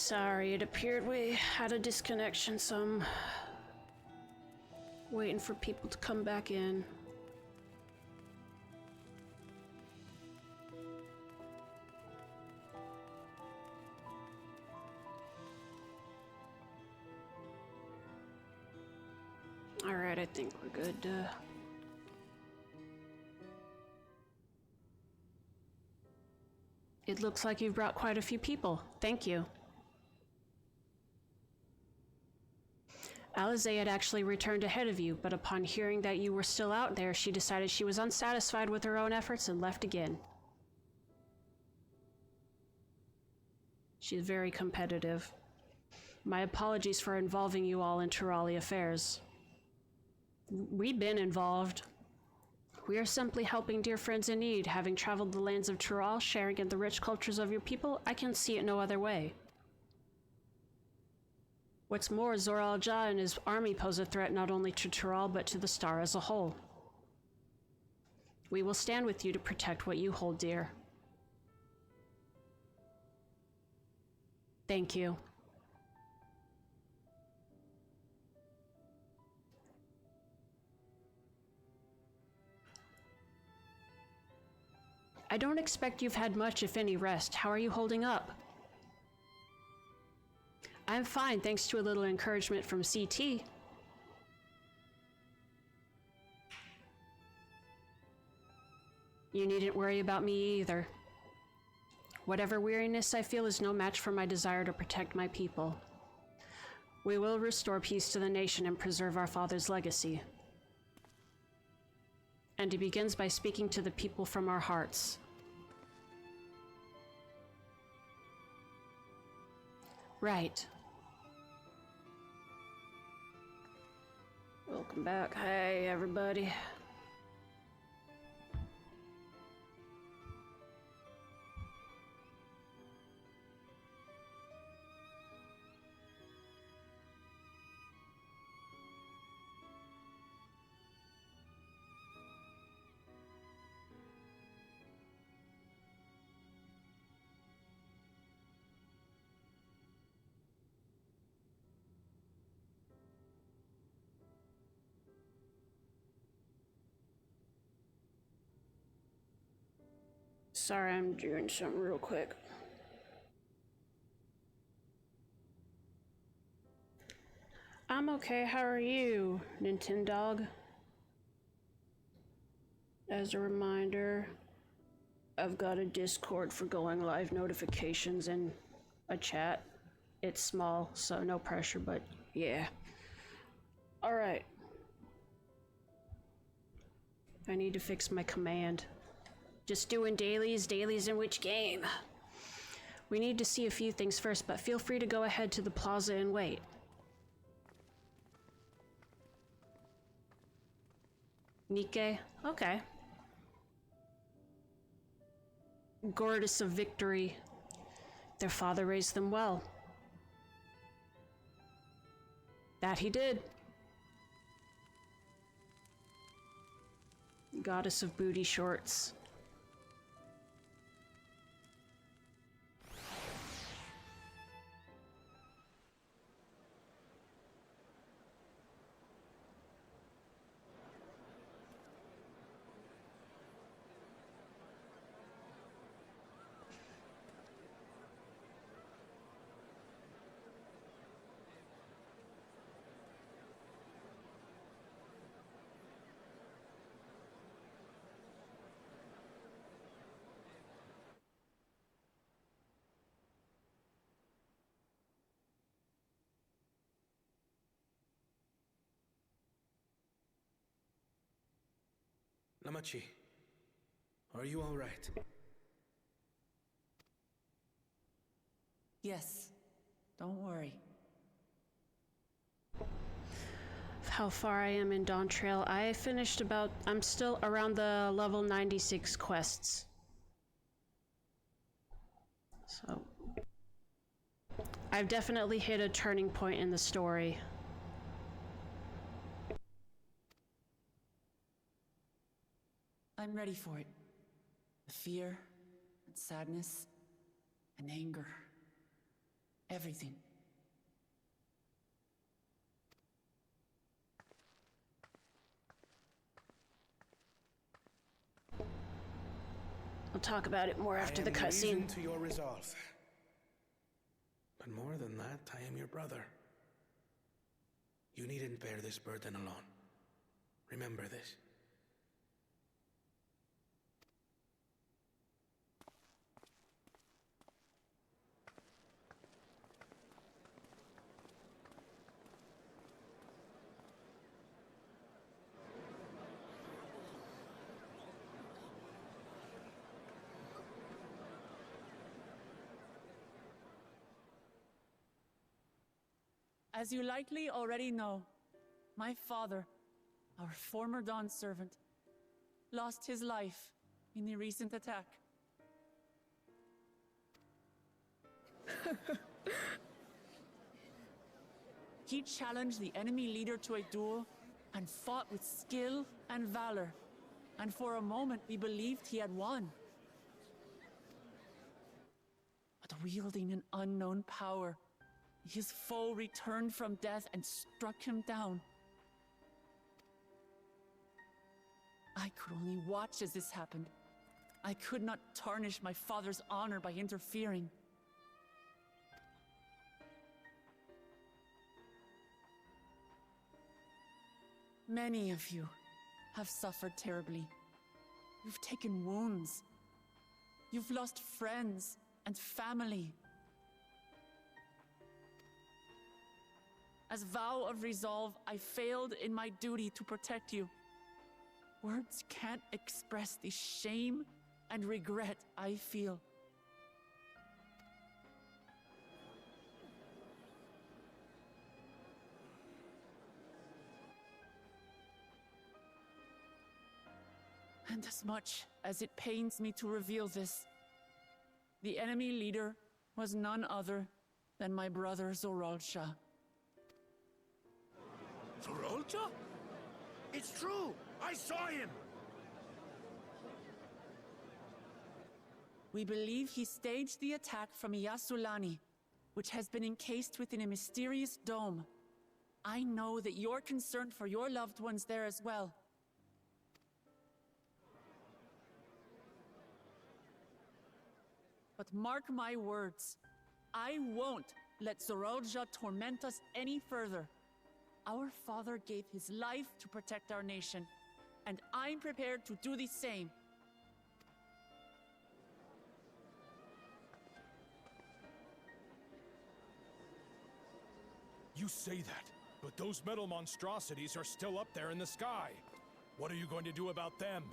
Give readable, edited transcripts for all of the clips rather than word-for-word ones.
Sorry, it appeared we had a disconnection, so I'm waiting for people to come back in. Alright, I think we're good. It looks like you've brought quite a few people. Thank you. Alizé had actually returned ahead of you, but upon hearing that you were still out there, she decided she was unsatisfied with her own efforts and left again. She's very competitive. My apologies for involving you all in Turali affairs. We've been involved. We are simply helping dear friends in need. Having traveled the lands of Tural, sharing in the rich cultures of your people, I can see it no other way. What's more, Zora Al-Jah and his army pose a threat not only to Tural, but to the star as a whole. We will stand with you to protect what you hold dear. Thank you. I don't expect you've had much, if any, rest. How are you holding up? I'm fine, thanks to a little encouragement from CT. You needn't worry about me either. Whatever weariness I feel is no match for my desire to protect my people. We will restore peace to the nation and preserve our father's legacy. And it begins by speaking to the people from our hearts. Right. Welcome back. Hey, everybody. Sorry, I'm doing something real quick. I'm okay, how are you, Nintendog? As a reminder, I've got a Discord for going live notifications and a chat. It's small, so no pressure, but yeah. Alright. I need to fix my command. Just doing dailies in which game? We need to see a few things first, but feel free to go ahead to the plaza and wait. Nikke? Okay. Goddess of Victory. Their father raised them well. That he did. Goddess of Booty Shorts. Namachi, are you all right? Yes, don't worry. How far I am in Dawntrail, I finished I'm still around the level 96 quests. So, I've definitely hit a turning point in the story. I'm ready for it. The fear, and sadness, and anger. Everything. We'll talk about it more after the I am cutscene. reason to your resolve. But more than that, I am your brother. You needn't bear this burden alone. Remember this. As you likely already know, my father, our former Dawn servant, lost his life in the recent attack. He challenged the enemy leader to a duel and fought with skill and valor, and for a moment we believed he had won. But wielding an unknown power, his foe returned from death and struck him down. I could only watch as this happened. I could not tarnish my father's honor by interfering. Many of you have suffered terribly. You've taken wounds. You've lost friends and family. As vow of resolve, I failed in my duty to protect you. Words can't express the shame and regret I feel. And as much as it pains me to reveal this, the enemy leader was none other than my brother Zoralsha. Zoralsha? It's true! I saw him! We believe he staged the attack from Yasulani, which has been encased within a mysterious dome. I know that you're concerned for your loved ones there as well. But mark my words, I won't let Zoralsha torment us any further. Our father gave his life to protect our nation, and I'm prepared to do the same. You say that, but those metal monstrosities are still up there in the sky. What are you going to do about them?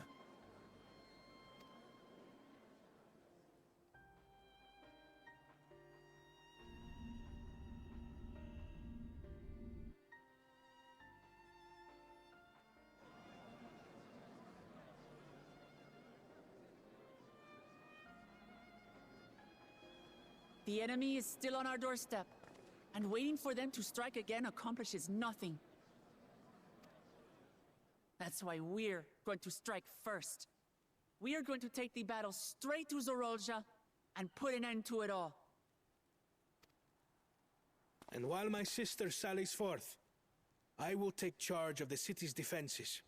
The enemy is still on our doorstep, and waiting for them to strike again accomplishes nothing. That's why we're going to strike first. We are going to take the battle straight to Zoralsha and put an end to it all. And while my sister sallies forth, I will take charge of the city's defenses.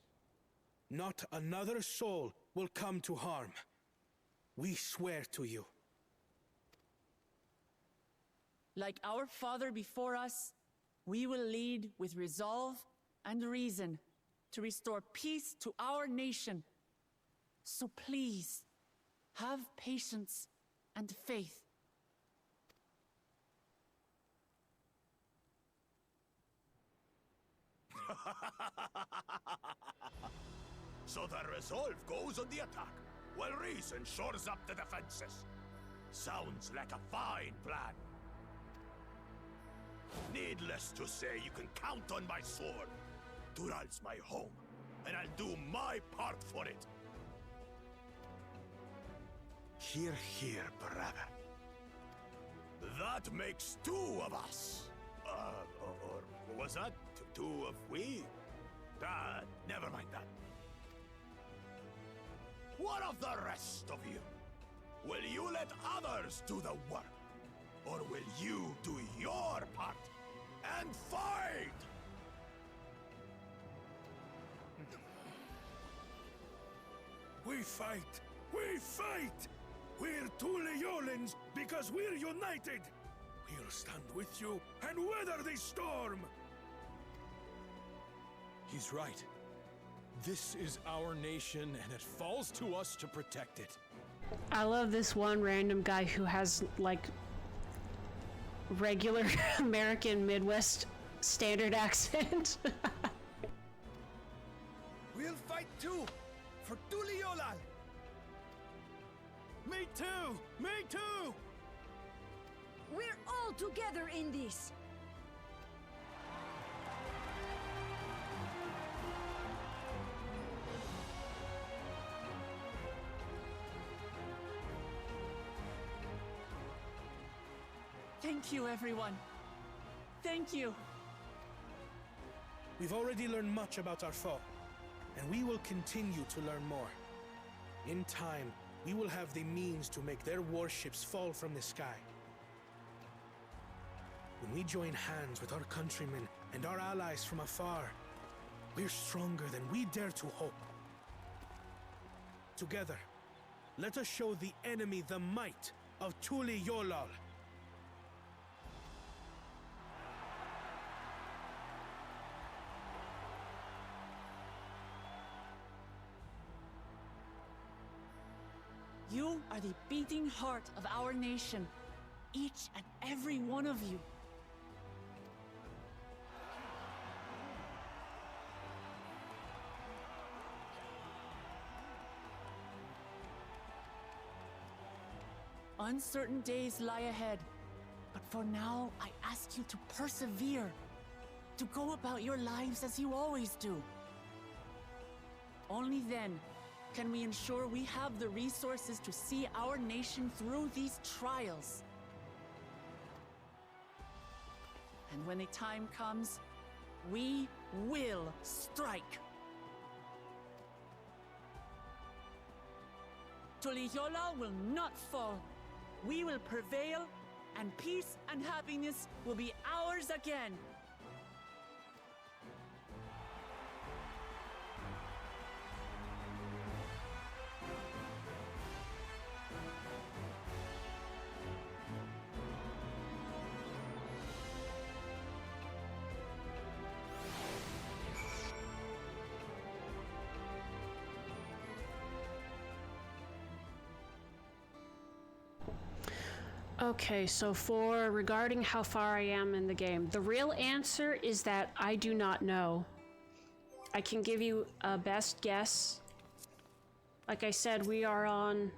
Not another soul will come to harm. We swear to you. Like our father before us, we will lead with resolve and reason to restore peace to our nation. So please, have patience and faith. So the resolve goes on the attack, while reason shores up the defenses. Sounds like a fine plan. Needless to say, you can count on my sword. Dural's my home, and I'll do my part for it. Hear, hear, brother. That makes two of us. Or was that two of we? Never mind that. What of the rest of you? Will you let others do the work? Or will you do your part and fight? We fight! We fight! We're Tuleolans because we're united! We'll stand with you and weather this storm! He's right. This is our nation, and it falls to us to protect it. I love this one random guy who has, like, regular American Midwest standard accent. We'll fight too! For Tuleolal! Me too! Me too! We're all together in this! Thank you, everyone. Thank you. We've already learned much about our foe, and we will continue to learn more. In time, we will have the means to make their warships fall from the sky. When we join hands with our countrymen and our allies from afar, we're stronger than we dare to hope. Together, let us show the enemy the might of Tuleolal. You are the beating heart of our nation, each and every one of you. Uncertain days lie ahead, but for now, I ask you to persevere, to go about your lives as you always do. Only then can we ensure we have the resources to see our nation through these trials. And when the time comes, we will strike. Tuleolal will not fall. We will prevail, and peace and happiness will be ours again. Okay, so regarding how far I am in the game, the real answer is that I do not know. I can give you a best guess. Like I said, we are on...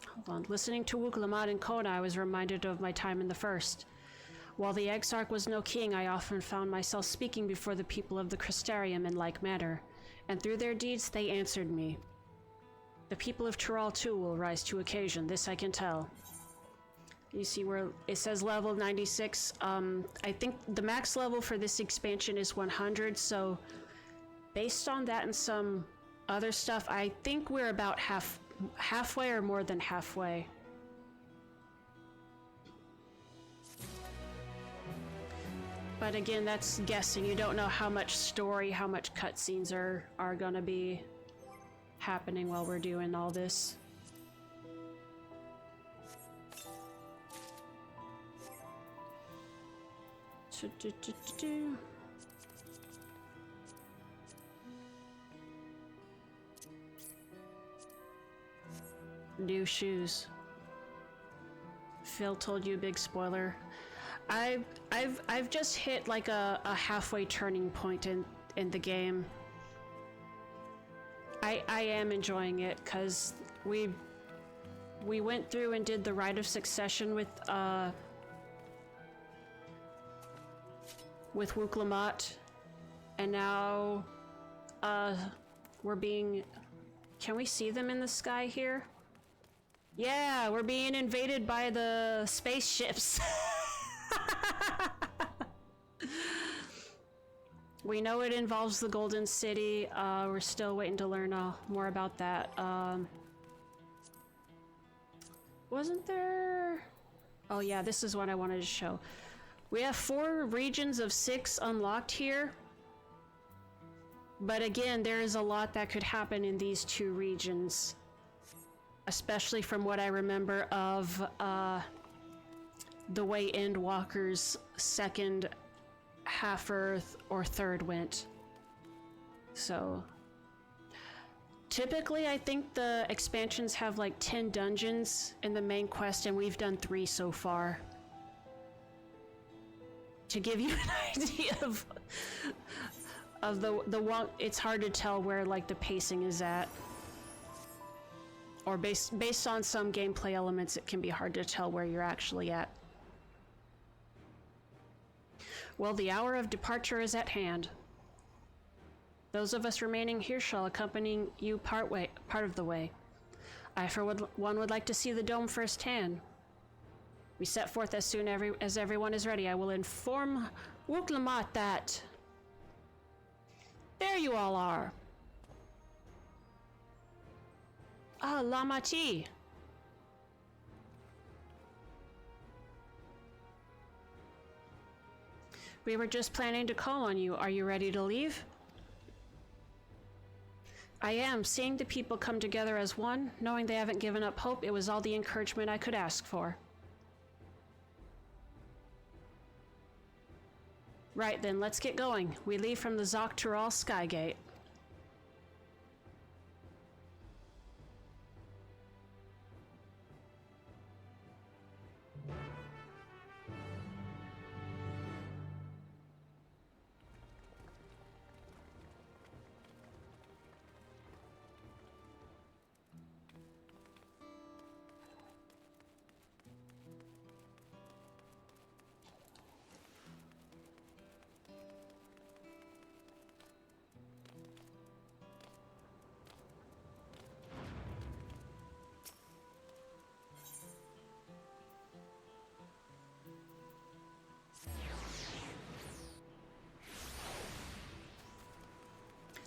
Hold on. Listening to Wuklamad and Kona, I was reminded of my time in the First. While the Exarch was no king, I often found myself speaking before the people of the Crystarium in like manner, and through their deeds they answered me. The people of Tural too will rise to occasion, this I can tell. You see where it says level 96. I think the max level for this expansion is 100, so based on that and some other stuff, I think we're about halfway or more than halfway. But again, that's guessing. You don't know how much story, how much cutscenes are gonna be happening while we're doing all this. New shoes. Phil told you a big spoiler. I've just hit like a halfway turning point in the game. I am enjoying it because we went through and did the Rite of Succession with Wuklamad, and now we're being... Can we see them in the sky here? Yeah, we're being invaded by the spaceships. We know it involves the Golden City. We're still waiting to learn more about that. Wasn't there... Oh yeah, this is what I wanted to show. We have 4 regions of 6 unlocked here. But again, there is a lot that could happen in these 2 regions. Especially from what I remember of the way Endwalker's second Half-Earth or third went. So typically I think the expansions have like 10 dungeons in the main quest, and we've done 3 so far. To give you an idea of the one, it's hard to tell where like the pacing is at. Or based on some gameplay elements, it can be hard to tell where you're actually at. Well, the hour of departure is at hand. Those of us remaining here shall accompany you part of the way. I, for one, would like to see the dome firsthand. We set forth as soon as everyone is ready. I will inform Wuklamat that... There you all are. Ah, Lamati. We were just planning to call on you. Are you ready to leave? I am. Seeing the people come together as one, knowing they haven't given up hope, it was all the encouragement I could ask for. Right then, let's get going. We leave from the Zoctural Skygate.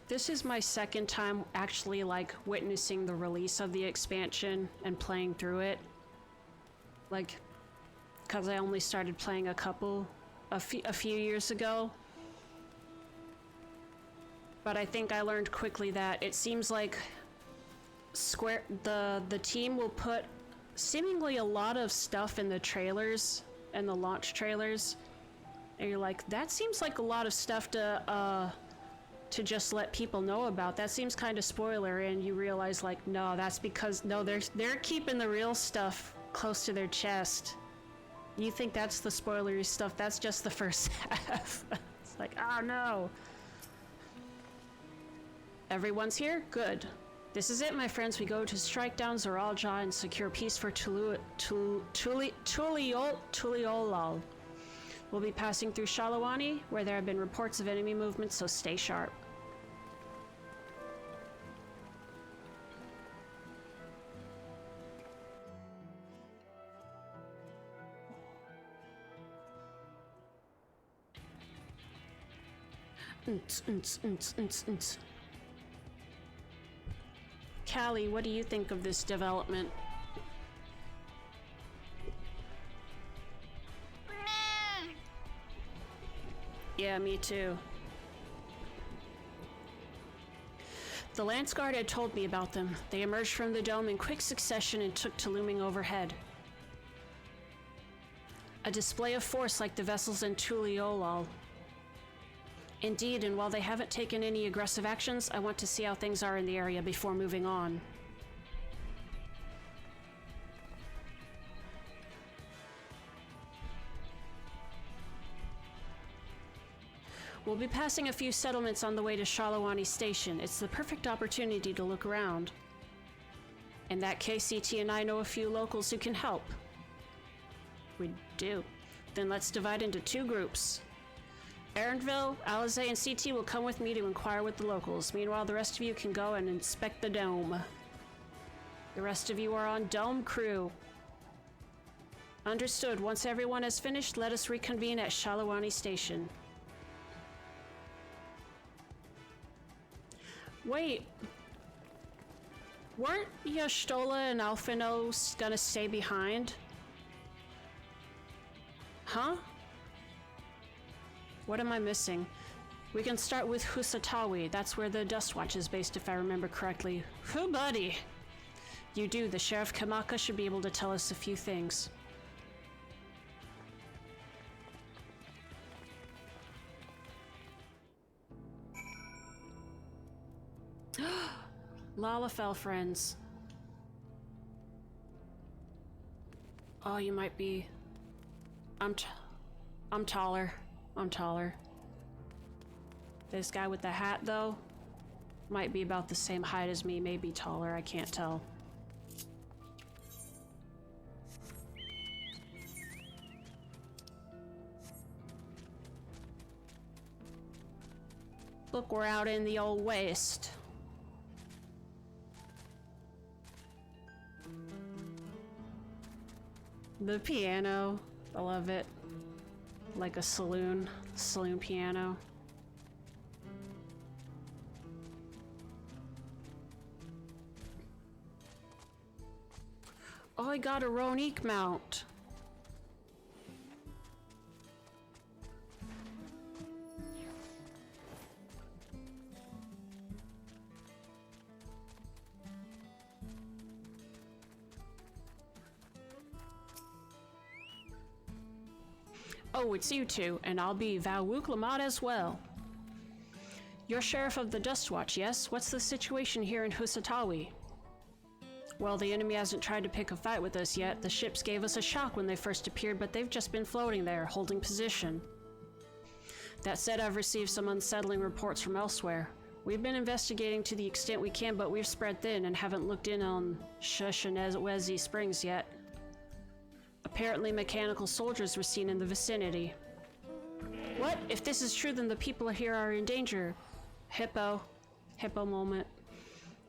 This is my second time actually like witnessing the release of the expansion and playing through it. Like, cause I only started playing a few years ago. But I think I learned quickly that it seems like the team will put seemingly a lot of stuff in the trailers and the launch trailers. And you're like, that seems like a lot of stuff to just let people know about. That seems kind of spoiler, and you realize like, no, that's because no, they're keeping the real stuff close to their chest. You think that's the spoilery stuff, that's just the first half. It's like, oh no. Everyone's here? Good. This is it, my friends. We go to strike down Zoralja and secure peace for Tuliolal. We'll be passing through Shalawani, where there have been reports of enemy movement, so stay sharp. Callie, what do you think of this development? Yeah, me too. The Lance Guard had told me about them. They emerged from the dome in quick succession and took to looming overhead. A display of force like the vessels in Tuliolal. Indeed, and while they haven't taken any aggressive actions, I want to see how things are in the area before moving on. We'll be passing a few settlements on the way to Shalawani Station. It's the perfect opportunity to look around. In that case, CT and I know a few locals who can help. We do. Then let's divide into 2 groups. Erendville, Alizé, and CT will come with me to inquire with the locals. Meanwhile, the rest of you can go and inspect the dome. The rest of you are on Dome Crew. Understood. Once everyone has finished, let us reconvene at Shalawani Station. Wait. Weren't Y'shtola and Alphinaud gonna stay behind? Huh? What am I missing? We can start with Husatawi. That's where the Dust Watch is based, if I remember correctly. Who, buddy? You do. The Sheriff Kamaka should be able to tell us a few things. Lalafell friends. Oh, you might be... I'm taller. I'm taller. This guy with the hat, though, might be about the same height as me, maybe taller, I can't tell. Look, we're out in the old west. The piano, I love it. Like a saloon piano. Oh, I got a Ronique mount. Oh, it's you two, and I'll be Valwuk Lamont as well. You're Sheriff of the Dustwatch, yes? What's the situation here in Husatawi? Well, the enemy hasn't tried to pick a fight with us yet. The ships gave us a shock when they first appeared, but they've just been floating there, holding position. That said, I've received some unsettling reports from elsewhere. We've been investigating to the extent we can, but we've spread thin and haven't looked in on Shushanezwezi Springs yet. Apparently, mechanical soldiers were seen in the vicinity. What? If this is true, then the people here are in danger. Hippo moment.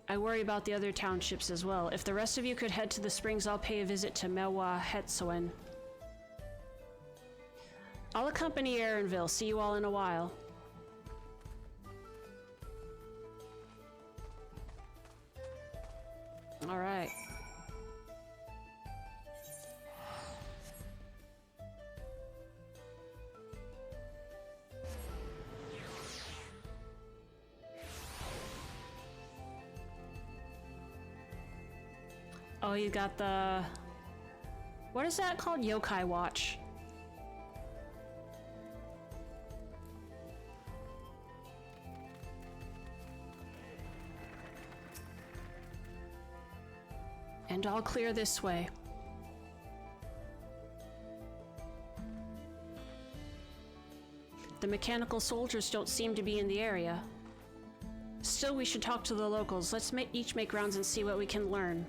I worry about the other townships as well. If the rest of you could head to the springs, I'll pay a visit to Mewa Hetsoen. I'll accompany Aaronville. See you all in a while. All right. Oh, you got the... What is that called? Yokai Watch. And all clear this way. The mechanical soldiers don't seem to be in the area. Still, we should talk to the locals. Let's each make rounds and see what we can learn.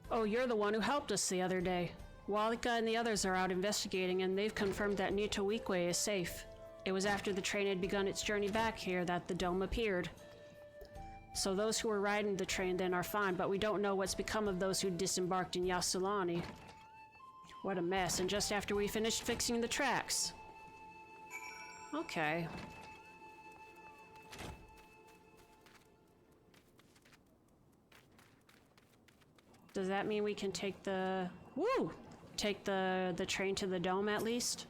Oh, you're the one who helped us the other day. Walika and the others are out investigating, and they've confirmed that Nitawikwe is safe. It was after the train had begun its journey back here that the dome appeared. So those who were riding the train then are fine, but we don't know what's become of those who disembarked in Yasulani. What a mess, and just after we finished fixing the tracks. Okay. Does that mean we can take the... Woo! Take the train to the dome at least?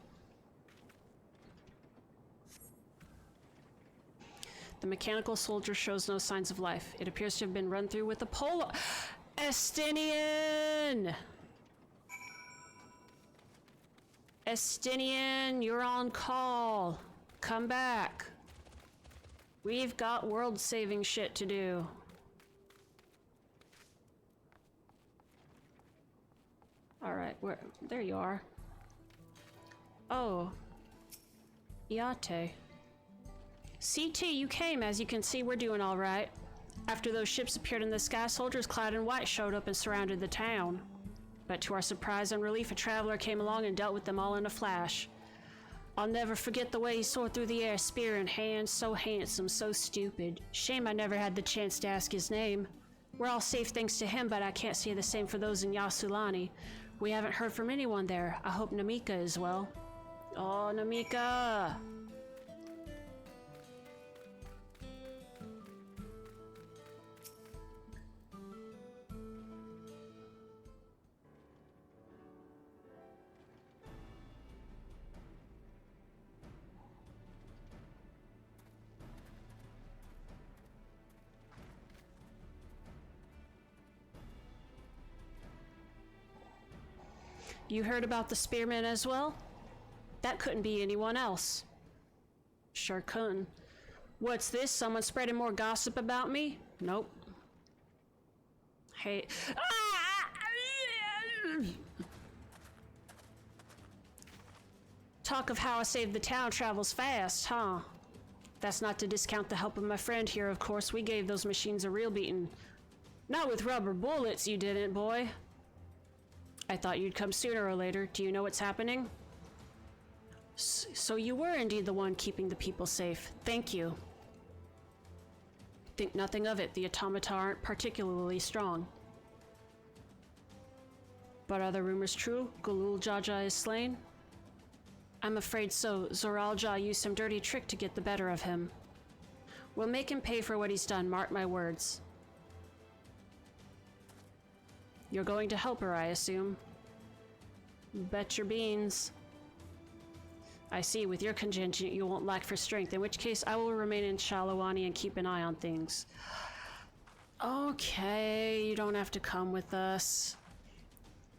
The mechanical soldier shows no signs of life. It appears to have been run through with a polo... Estinian! Estinian, you're on call. Come back. We've got world-saving shit to do. Alright, there you are. Oh. Iate. CT, you came. As you can see, we're doing alright. After those ships appeared in the sky, soldiers clad in white showed up and surrounded the town. But to our surprise and relief, a traveler came along and dealt with them all in a flash. I'll never forget the way he soared through the air, spear in hand, so handsome, so stupid. Shame I never had the chance to ask his name. We're all safe thanks to him, but I can't say the same for those in Yasuilani. We haven't heard from anyone there. I hope Namika is well. Oh, Namika! You heard about the spearmen as well? That couldn't be anyone else. Sure couldn't. What's this? Someone spreading more gossip about me? Nope. Hey. Talk of how I saved the town travels fast, huh? That's not to discount the help of my friend here, of course. We gave those machines a real beating. Not with rubber bullets, you didn't, boy. I thought you'd come sooner or later. Do you know what's happening? So you were indeed the one keeping the people safe. Thank you. Think nothing of it. The automata aren't particularly strong. But are the rumors true? Galul Jaja is slain? I'm afraid so. Zoralja used some dirty trick to get the better of him. We'll make him pay for what he's done, mark my words. You're going to help her, I assume. Bet your beans. I see, with your contingent you won't lack for strength, in which case I will remain in Shalawani and keep an eye on things. Okay, you don't have to come with us.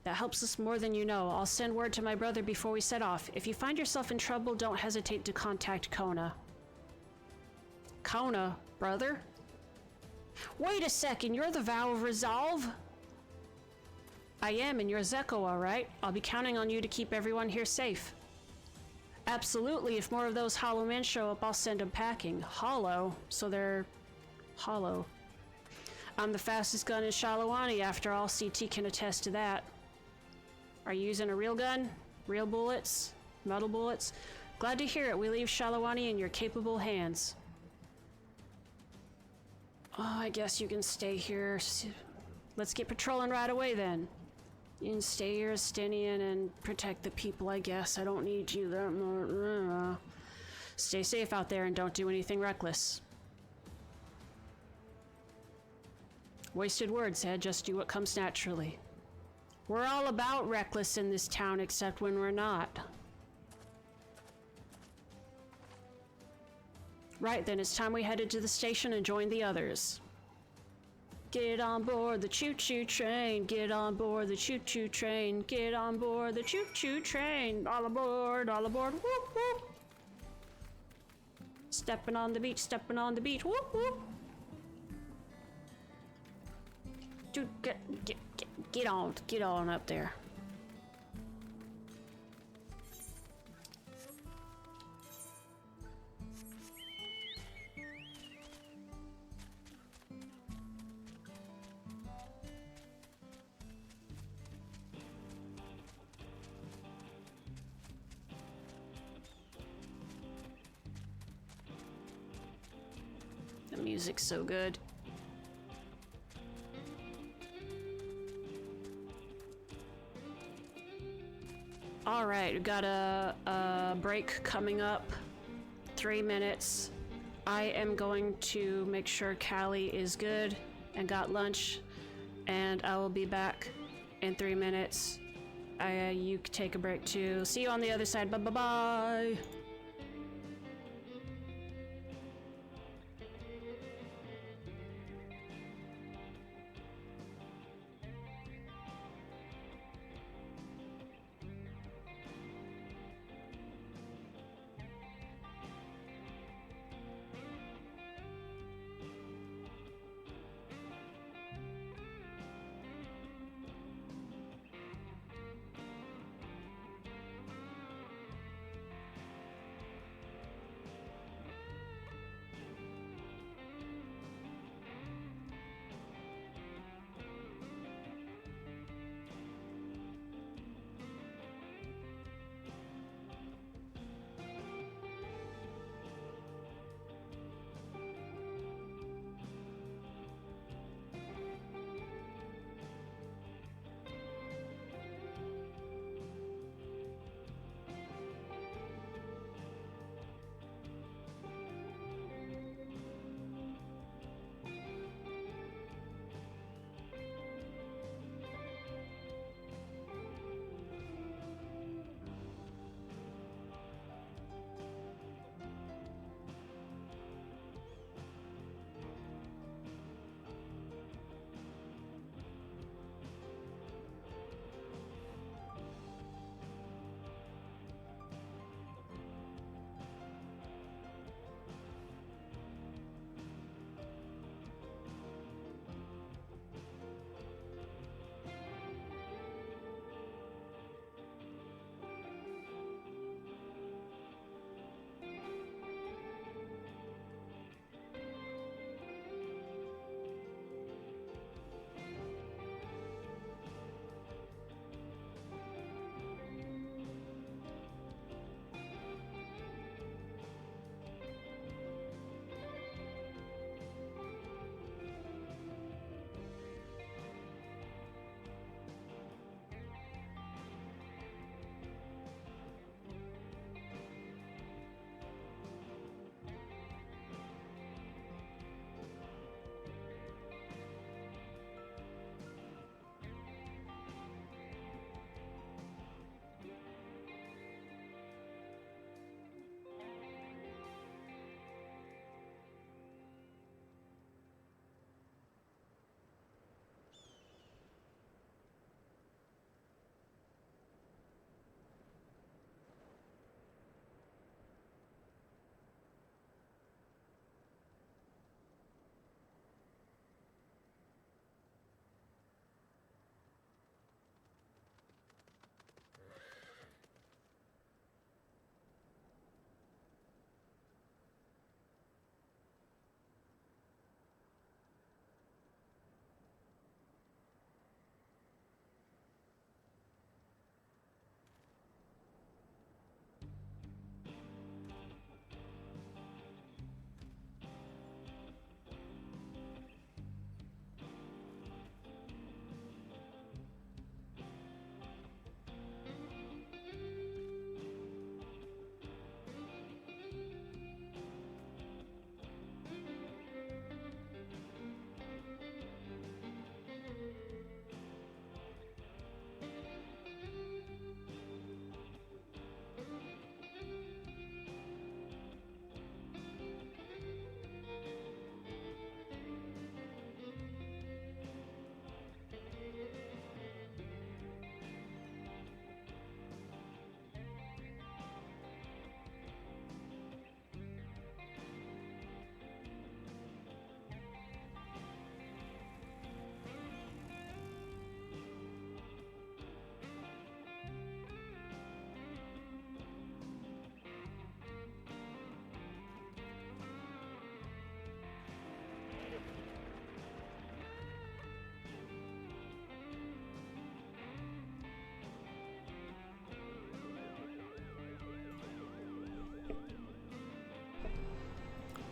That helps us more than you know. I'll send word to my brother before we set off. If you find yourself in trouble, don't hesitate to contact Kona. Kona? Brother? Wait a second, you're the Vow of Resolve? I am, and you're Zeko, all right? I'll be counting on you to keep everyone here safe. Absolutely, if more of those hollow men show up, I'll send them packing. Hollow? So they're... hollow. I'm the fastest gun in Shalawani, after all. CT can attest to that. Are you using a real gun? Real bullets? Metal bullets? Glad to hear it. We leave Shalawani in your capable hands. Oh, I guess you can stay here. Let's get patrolling right away, then. You can stay here, Stinian, and protect the people, I guess. I don't need you that much. Stay safe out there and don't do anything reckless. Wasted words, Ed. Just do what comes naturally. We're all about reckless in this town, except when we're not. Right, then it's time we headed to the station and joined the others. Get on board the choo-choo train. Get on board the choo-choo train. Get on board the choo-choo train. All aboard, whoop, whoop. Stepping on the beach, whoop, whoop. Dude, get on up there. The music's so good. All right, we've got a break coming up. 3 minutes. I am going to make sure Callie is good and got lunch, and I will be back in 3 minutes. You can take a break too. See you on the other side. Bye bye bye.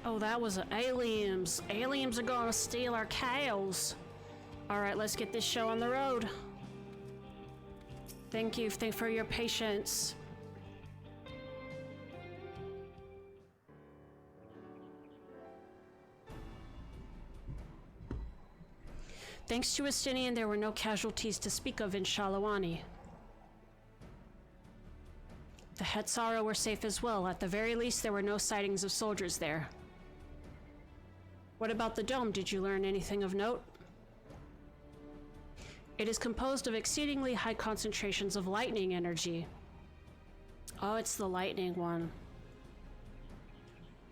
Oh, that was aliens. Aliens are gonna steal our cows. Alright, let's get this show on the road. Thank you for your patience. Thanks to Estinian, there were no casualties to speak of in Shalawani. The Hetsara were safe as well. At the very least, there were no sightings of soldiers there. What about the dome? Did you learn anything of note? It is composed of exceedingly high concentrations of lightning energy. Oh, it's the lightning one.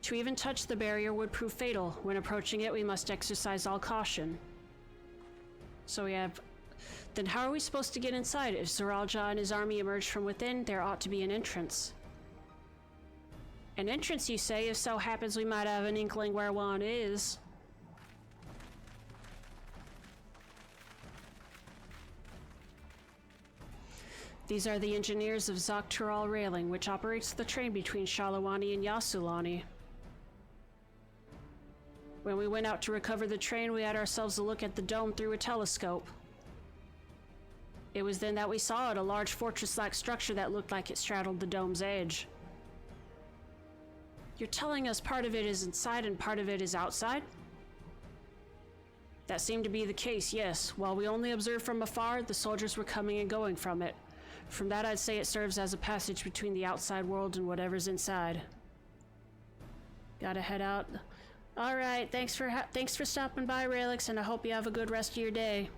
To even touch the barrier would prove fatal. When approaching it, we must exercise all caution. So we have... Then how are we supposed to get inside? If Zeralja and his army emerge from within, there ought to be an entrance. An entrance, you say? If so happens we might have an inkling where one is. These are the engineers of Zoktural Railing, which operates the train between Shalawani and Yasulani. When we went out to recover the train, we had ourselves a look at the dome through a telescope. It was then that we saw it, a large fortress-like structure that looked like it straddled the dome's edge. You're telling us part of it is inside and part of it is outside? That seemed to be the case, yes. While we only observed from afar, the soldiers were coming and going from it. From that, I'd say it serves as a passage between the outside world and whatever's inside. Gotta head out. All right, thanks for stopping by, Raelix, and I hope you have a good rest of your day.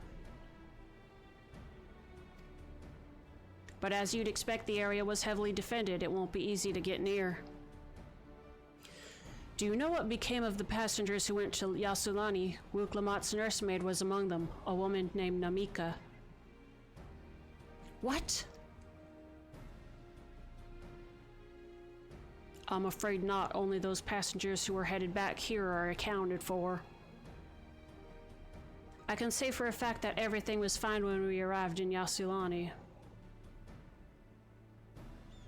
But as you'd expect, the area was heavily defended. It won't be easy to get near. Do you know what became of the passengers who went to Yasulani? Wuklamat's nursemaid was among them, a woman named Namika. What? I'm afraid not. Only those passengers who were headed back here are accounted for. I can say for a fact that everything was fine when we arrived in Yasulani.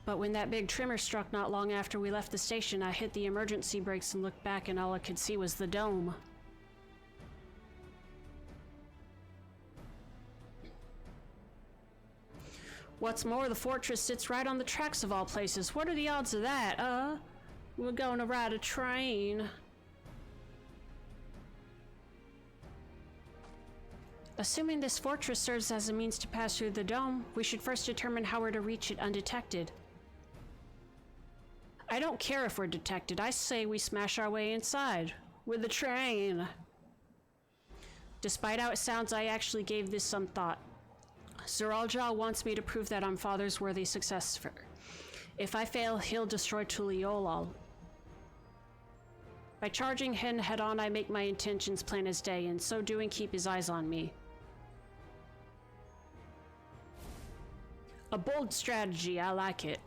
But when that big tremor struck not long after we left the station, I hit the emergency brakes and looked back, and all I could see was the dome. What's more, the fortress sits right on the tracks of all places. What are the odds of that, We're going to ride a train. Assuming this fortress serves as a means to pass through the dome, we should first determine how we're to reach it undetected. I don't care if we're detected. I say we smash our way inside. With the train. Despite how it sounds, I actually gave this some thought. Zeralja wants me to prove that I'm Father's worthy successor. If I fail, he'll destroy Tuliolal. By charging him head-on, I make my intentions plain as day, and so doing keep his eyes on me. A bold strategy, I like it.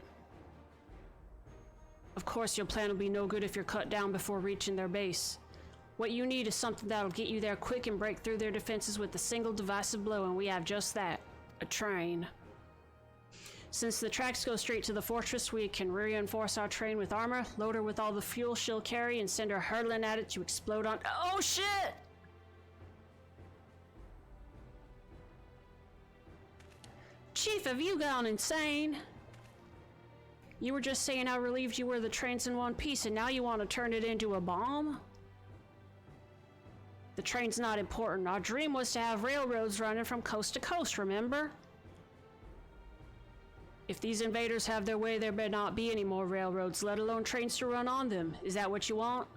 Of course, your plan will be no good if you're cut down before reaching their base. What you need is something that'll get you there quick and break through their defenses with a single divisive blow, and we have just that. A train. Since the tracks go straight to the fortress, we can reinforce our train with armor, load her with all the fuel she'll carry, and send her hurtling at it to explode on— Oh shit! Chief, have you gone insane? You were just saying how relieved you were the train's in one piece, and now you want to turn it into a bomb? The train's not important. Our dream was to have railroads running from coast to coast, remember? If these invaders have their way, there better not be any more railroads, let alone trains to run on them. Is that what you want?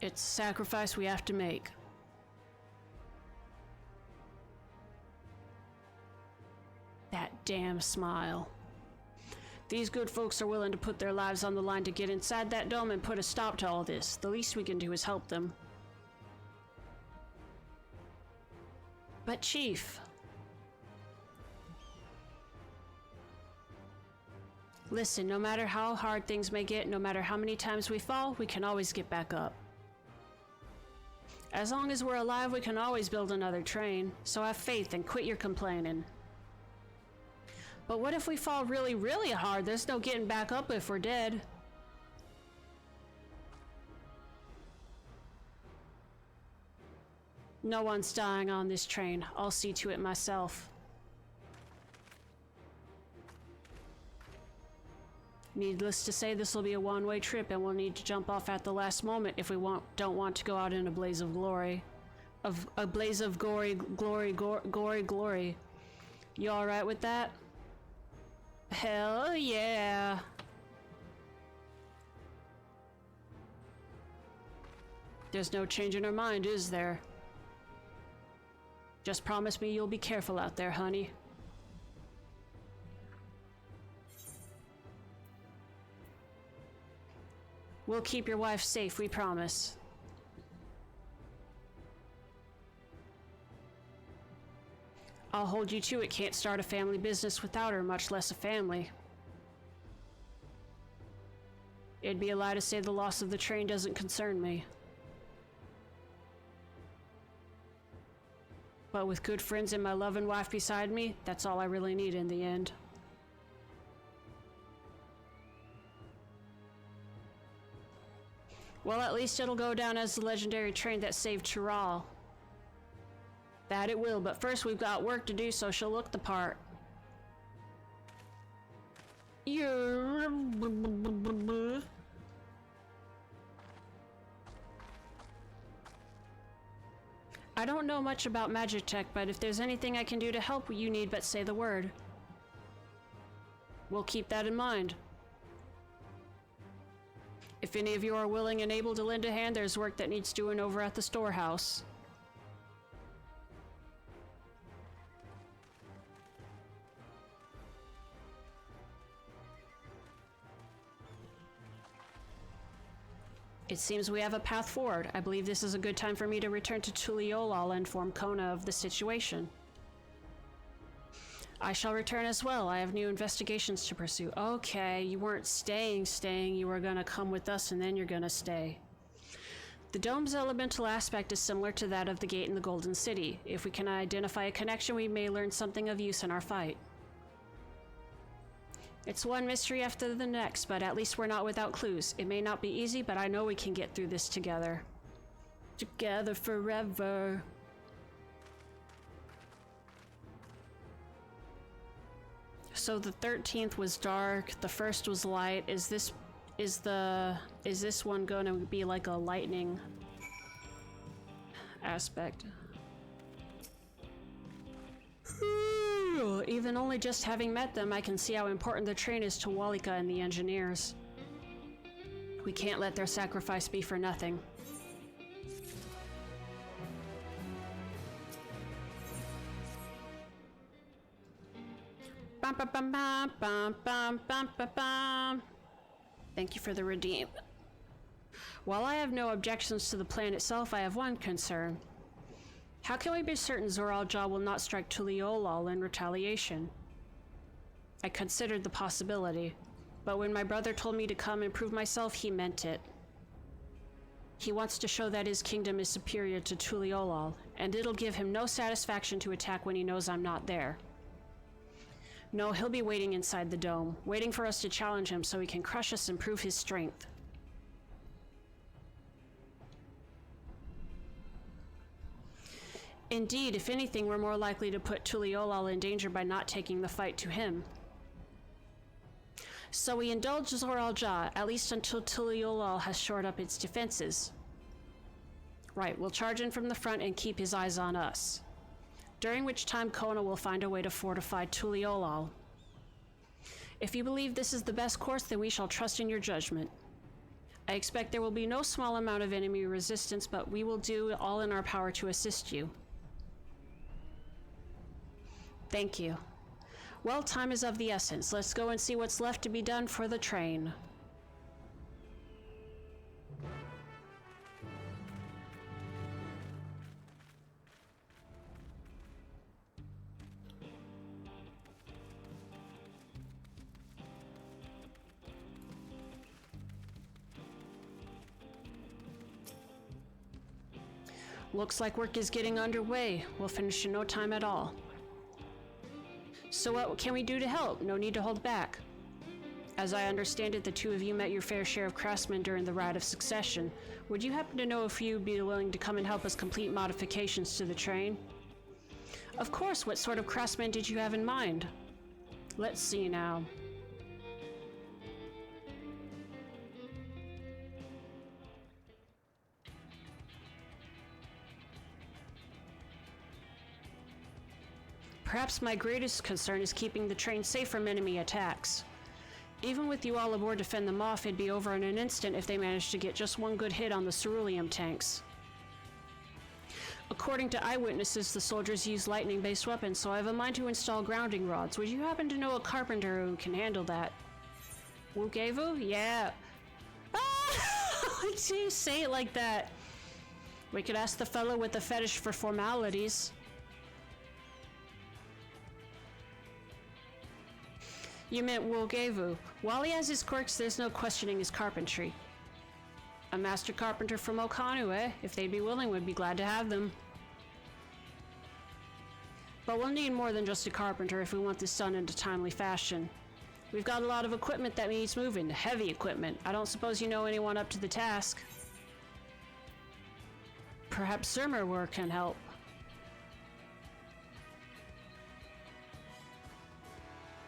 It's a sacrifice we have to make. That damn smile. These good folks are willing to put their lives on the line to get inside that dome and put a stop to all this. The least we can do is help them. But Chief... Listen, no matter how hard things may get, no matter how many times we fall, we can always get back up. As long as we're alive, we can always build another train, so have faith and quit your complaining. But what if we fall really, really hard? There's no getting back up if we're dead. No one's dying on this train. I'll see to it myself. Needless to say, this will be a one-way trip, and we'll need to jump off at the last moment if we don't want to go out in a blaze of glory. A blaze of gory, glory. You alright with that? Hell yeah! There's no change in her mind, is there? Just promise me you'll be careful out there, honey. We'll keep your wife safe, we promise. I'll hold you to it. Can't start a family business without her, much less a family. It'd be a lie to say the loss of the train doesn't concern me. But with good friends and my loving wife beside me, that's all I really need in the end. Well, at least it'll go down as the legendary train that saved Chiral. That it will, but first we've got work to do, so she'll look the part. I don't know much about magic tech, but if there's anything I can do to help, you need but say the word. We'll keep that in mind. If any of you are willing and able to lend a hand, there's work that needs doing over at the storehouse. It seems we have a path forward. I believe this is a good time for me to return to Tuliolal and inform Kona of the situation. I shall return as well. I have new investigations to pursue. Okay, you weren't staying. You were gonna come with us and then you're gonna stay. The dome's elemental aspect is similar to that of the gate in the Golden City. If we can identify a connection, we may learn something of use in our fight. It's one mystery after the next, but at least we're not without clues. It may not be easy, but I know we can get through this together. Together forever. So the 13th was dark, the first was light. Is this one gonna be like a lightning aspect? Even only just having met them, I can see how important the train is to Walika and the engineers. We can't let their sacrifice be for nothing. Bum, bum, bum, bum, bum, bum, bum, bum, bum. Thank you for the redeem. While I have no objections to the plan itself, I have one concern. How can we be certain Zoral Jah will not strike Tuliolal in retaliation? I considered the possibility, but when my brother told me to come and prove myself, he meant it. He wants to show that his kingdom is superior to Tuliolal, and it'll give him no satisfaction to attack when he knows I'm not there. No, he'll be waiting inside the dome, waiting for us to challenge him so he can crush us and prove his strength. Indeed, if anything, we're more likely to put Tuliolal in danger by not taking the fight to him. So we indulge Zoral Jah, at least until Tuliolal has shored up its defenses. Right, we'll charge in from the front and keep his eyes on us. During which time Kona will find a way to fortify Tuliolal. If you believe this is the best course, then we shall trust in your judgment. I expect there will be no small amount of enemy resistance, but we will do all in our power to assist you. Thank you. Well, time is of the essence. Let's go and see what's left to be done for the train. Looks like work is getting underway. We'll finish in no time at all. So what can we do to help? No need to hold back. As I understand it, the two of you met your fair share of craftsmen during the Rite of Succession. Would you happen to know if you'd be willing to come and help us complete modifications to the train? Of course, what sort of craftsmen did you have in mind? Let's see now. Perhaps my greatest concern is keeping the train safe from enemy attacks. Even with you all aboard to fend them off, it'd be over in an instant if they managed to get just one good hit on the ceruleum tanks. According to eyewitnesses, the soldiers use lightning-based weapons, so I have a mind to install grounding rods. Would you happen to know a carpenter who can handle that? Wugevu? Yeah. Ah! Why do you say it like that? We could ask the fellow with the fetish for formalities. You meant Wugevu. While he has his quirks, there's no questioning his carpentry. A master carpenter from Okanu, eh? If they'd be willing, we'd be glad to have them. But we'll need more than just a carpenter if we want this done in a timely fashion. We've got a lot of equipment that needs moving, heavy equipment. I don't suppose you know anyone up to the task. Perhaps Zermerwer can help.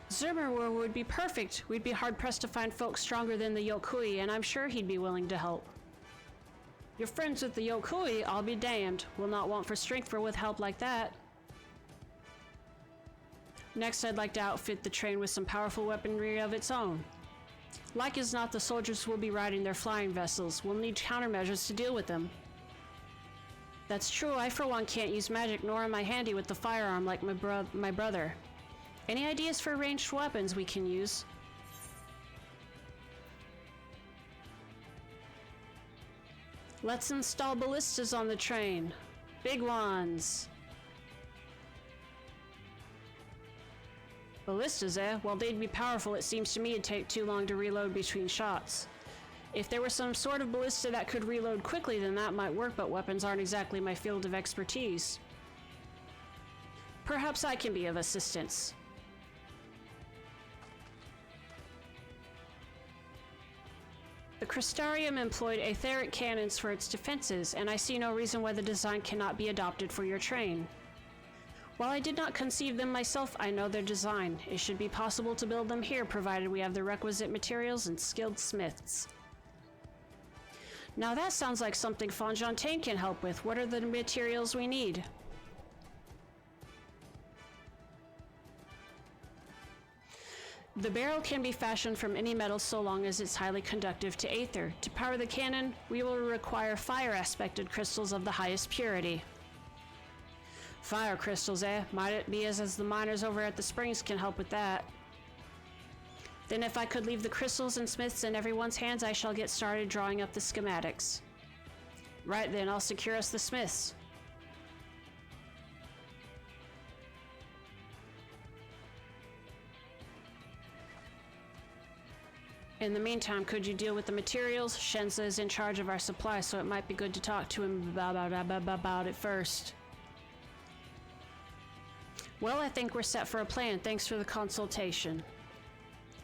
Zermerwer would be perfect. We'd be hard-pressed to find folks stronger than the Yokui, and I'm sure he'd be willing to help. You're friends with the Yokui, I'll be damned. We'll not want for strength with help like that. Next, I'd like to outfit the train with some powerful weaponry of its own. Like as not, the soldiers will be riding their flying vessels. We'll need countermeasures to deal with them. That's true, I for one can't use magic, nor am I handy with the firearm like my brother. Any ideas for ranged weapons we can use? Let's install ballistas on the train. Big ones. Ballistas, eh? Well, they'd be powerful. It seems to me it'd take too long to reload between shots. If there was some sort of ballista that could reload quickly, then that might work, but weapons aren't exactly my field of expertise. Perhaps I can be of assistance. The Crystarium employed etheric cannons for its defenses, and I see no reason why the design cannot be adopted for your train. While I did not conceive them myself, I know their design. It should be possible to build them here, provided we have the requisite materials and skilled smiths. Now that sounds like something Fonjontaine can help with. What are the materials we need? The barrel can be fashioned from any metal so long as it's highly conductive to aether. To power the cannon, we will require fire-aspected crystals of the highest purity. Fire crystals, eh? Might it be as the miners over at the springs can help with that. Then if I could leave the crystals and smiths in everyone's hands, I shall get started drawing up the schematics. Right then, I'll secure us the smiths. In the meantime, could you deal with the materials? Shenza is in charge of our supply, so it might be good to talk to him about it first. Well, I think we're set for a plan. Thanks for the consultation.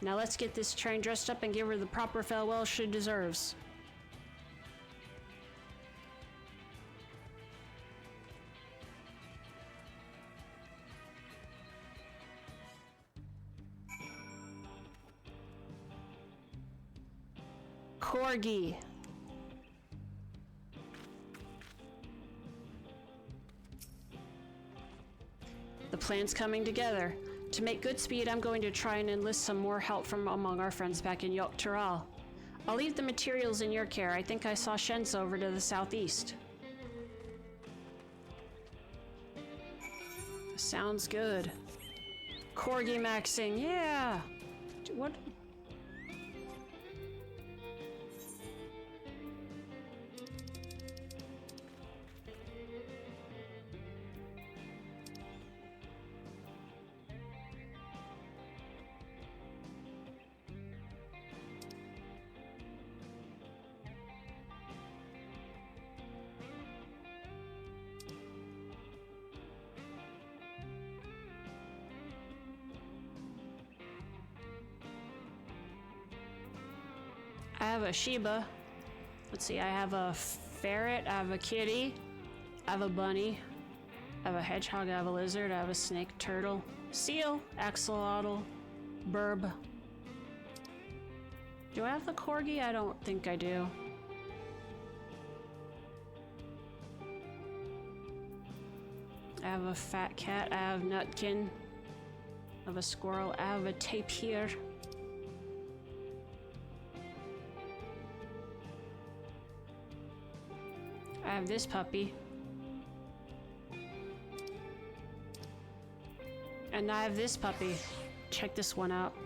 Now let's get this train dressed up and give her the proper farewell she deserves. Corgi. The plan's coming together. To make good speed, I'm going to try and enlist some more help from among our friends back in Yokteral. I'll leave the materials in your care. I think I saw Shenza over to the southeast. Sounds good. Corgi maxing, yeah! What? I have a Sheba. Let's see, I have a ferret, I have a kitty, I have a bunny, I have a hedgehog, I have a lizard, I have a snake, turtle, seal, axolotl, burb. Do I have the corgi? I don't think I do. I have a fat cat, I have nutkin, I have a squirrel, I have a tapir. I have this puppy. And I have this puppy. Check this one out.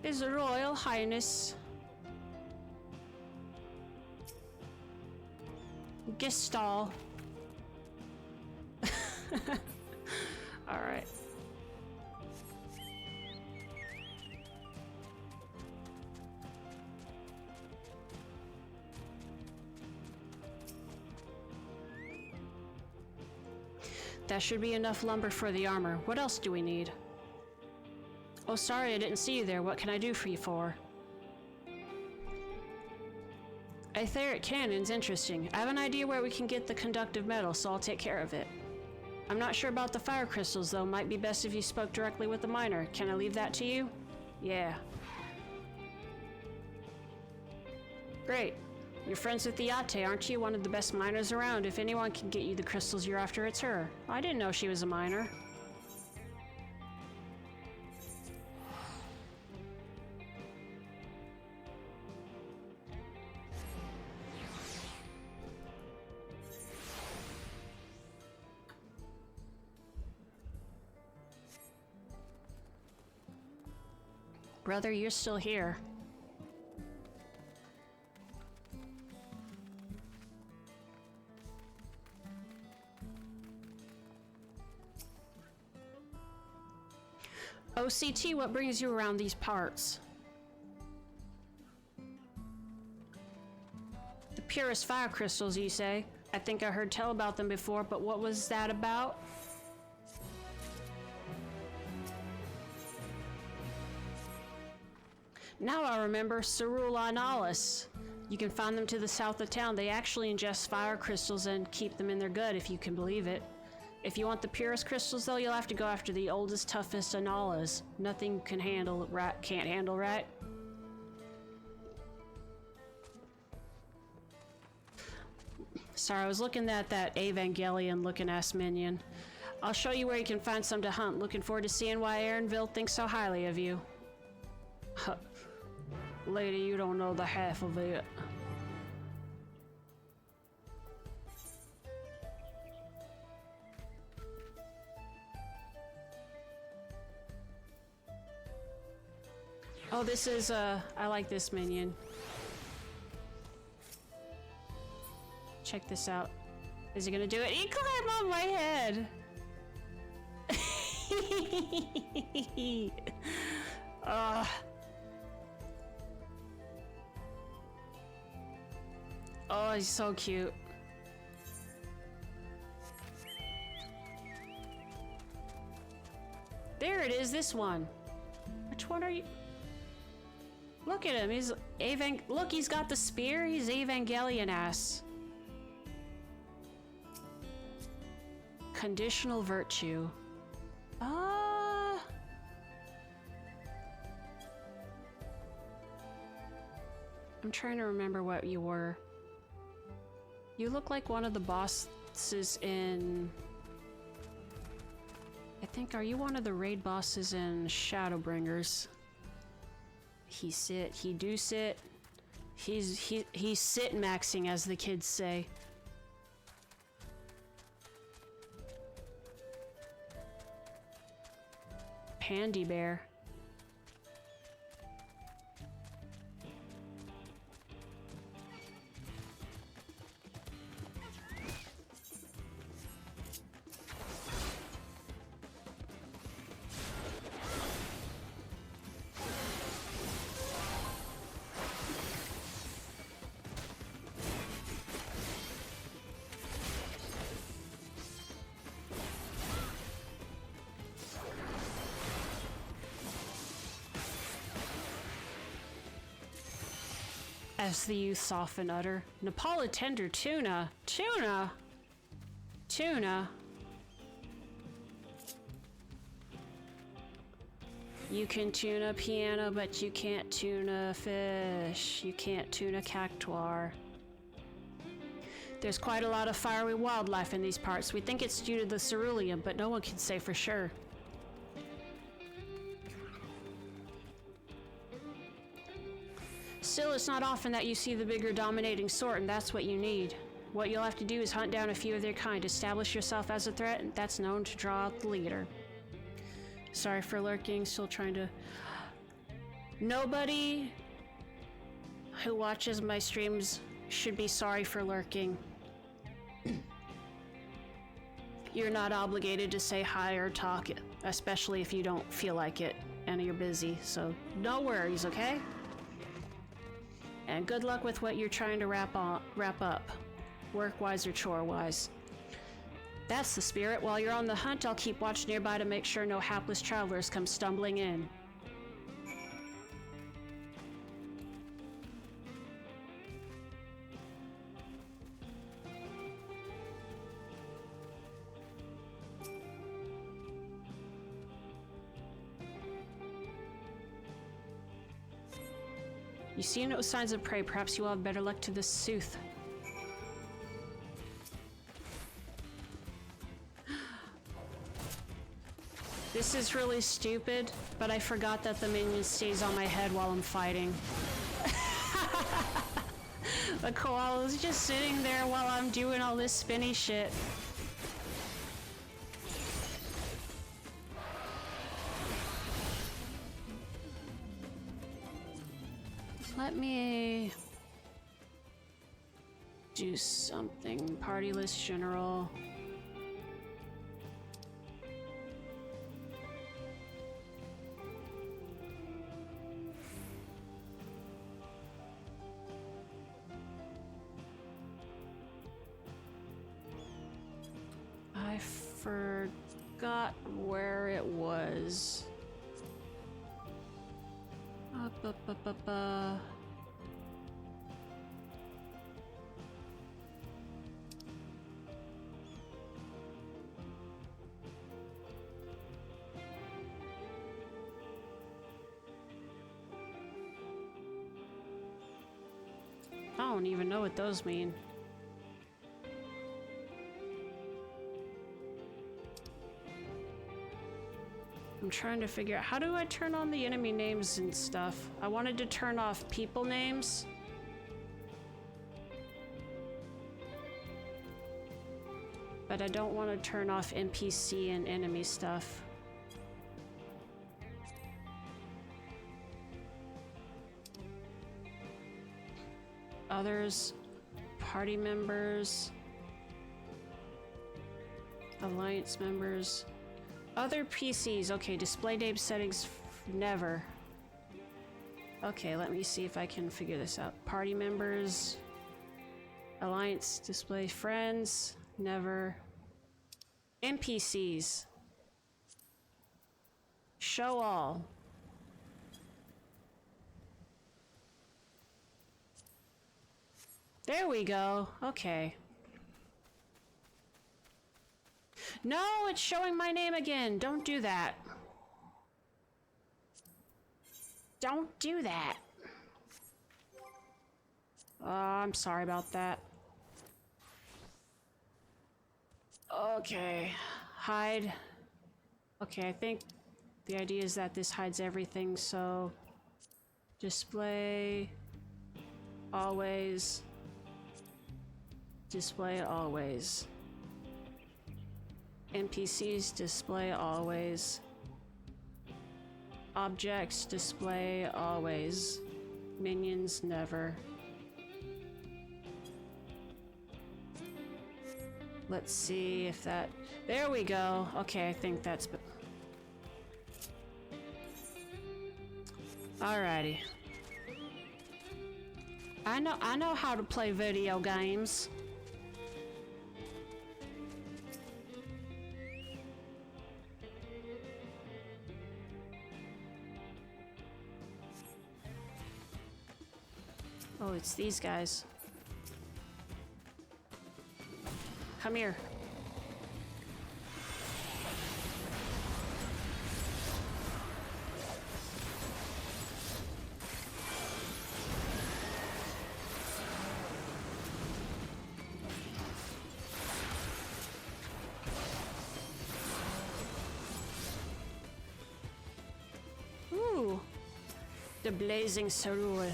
His Royal Highness Gestal. Alright. That should be enough lumber for the armor. What else do we need? Oh, sorry, I didn't see you there. What can I do for you for? Etheric cannon's interesting. I have an idea where we can get the conductive metal, so I'll take care of it. I'm not sure about the fire crystals, though. Might be best if you spoke directly with the miner. Can I leave that to you? Yeah. Great. You're friends with the Yate, aren't you? One of the best miners around. If anyone can get you the crystals you're after, it's her. I didn't know she was a miner. Brother, you're still here. OCT, what brings you around these parts? The purest fire crystals, you say? I think I heard tell about them before, but what was that about? Now I remember Cerule Analis. You can find them to the south of town. They actually ingest fire crystals and keep them in their gut, if you can believe it. If you want the purest crystals, though, you'll have to go after the oldest, toughest Analas. Nothing can handle can't handle, right? Sorry, I was looking at that Evangelion looking ass minion. I'll show you where you can find some to hunt. Looking forward to seeing why Aaronville thinks so highly of you. Huh. Lady, you don't know the half of it. Oh, this is, I like this minion. Check this out. Is he gonna do it? He climbed on my head! Oh, he's so cute. There it is, this one. Which one are you? Look at him, he's look, he's got the spear, he's Evangelion ass. Conditional virtue. I'm trying to remember what you were. You look like one of the bosses in... I think, are you one of the raid bosses in Shadowbringers? He do sit. He's sit maxing, as the kids say. Pandy Bear. As the youths often utter. Nepala tender tuna. Tuna? Tuna? You can tune a piano, but you can't tune a fish. You can't tune a cactuar. There's quite a lot of fiery wildlife in these parts. We think it's due to the ceruleum, but no one can say for sure. Still, it's not often that you see the bigger dominating sort, and that's what you need. What you'll have to do is hunt down a few of their kind, establish yourself as a threat, and that's known to draw out the leader. Sorry for lurking, still trying to... Nobody who watches my streams should be sorry for lurking. You're not obligated to say hi or talk, especially if you don't feel like it and you're busy, so no worries, okay? And good luck with what you're trying to wrap up, work-wise or chore-wise. That's the spirit. While you're on the hunt, I'll keep watch nearby to make sure no hapless travelers come stumbling in. You see no signs of prey. Perhaps you will have better luck to this sooth. This is really stupid, but I forgot that the minion stays on my head while I'm fighting. The koala's just sitting there while I'm doing all this spinny shit. Let me do something. Party list general. I forgot where it was. I don't even know what those mean. I'm trying to figure out, how do I turn on the enemy names and stuff? I wanted to turn off people names. But I don't want to turn off NPC and enemy stuff. Others, party members, alliance members. Other PCs, okay, display name settings, never. Okay, let me see if I can figure this out. Party members, alliance display, friends, never. NPCs. Show all. There we go, okay. No, it's showing my name again. Don't do that. Don't do that. I'm sorry about that. Okay, hide. Okay, I think the idea is that this hides everything, so display always. Display always. NPCs display always. Objects display always. Minions never. Let's see if that... There we go. Okay, I think that's... Alrighty. I know how to play video games. Oh, It's these guys. Come here. Ooh. The blazing cerule.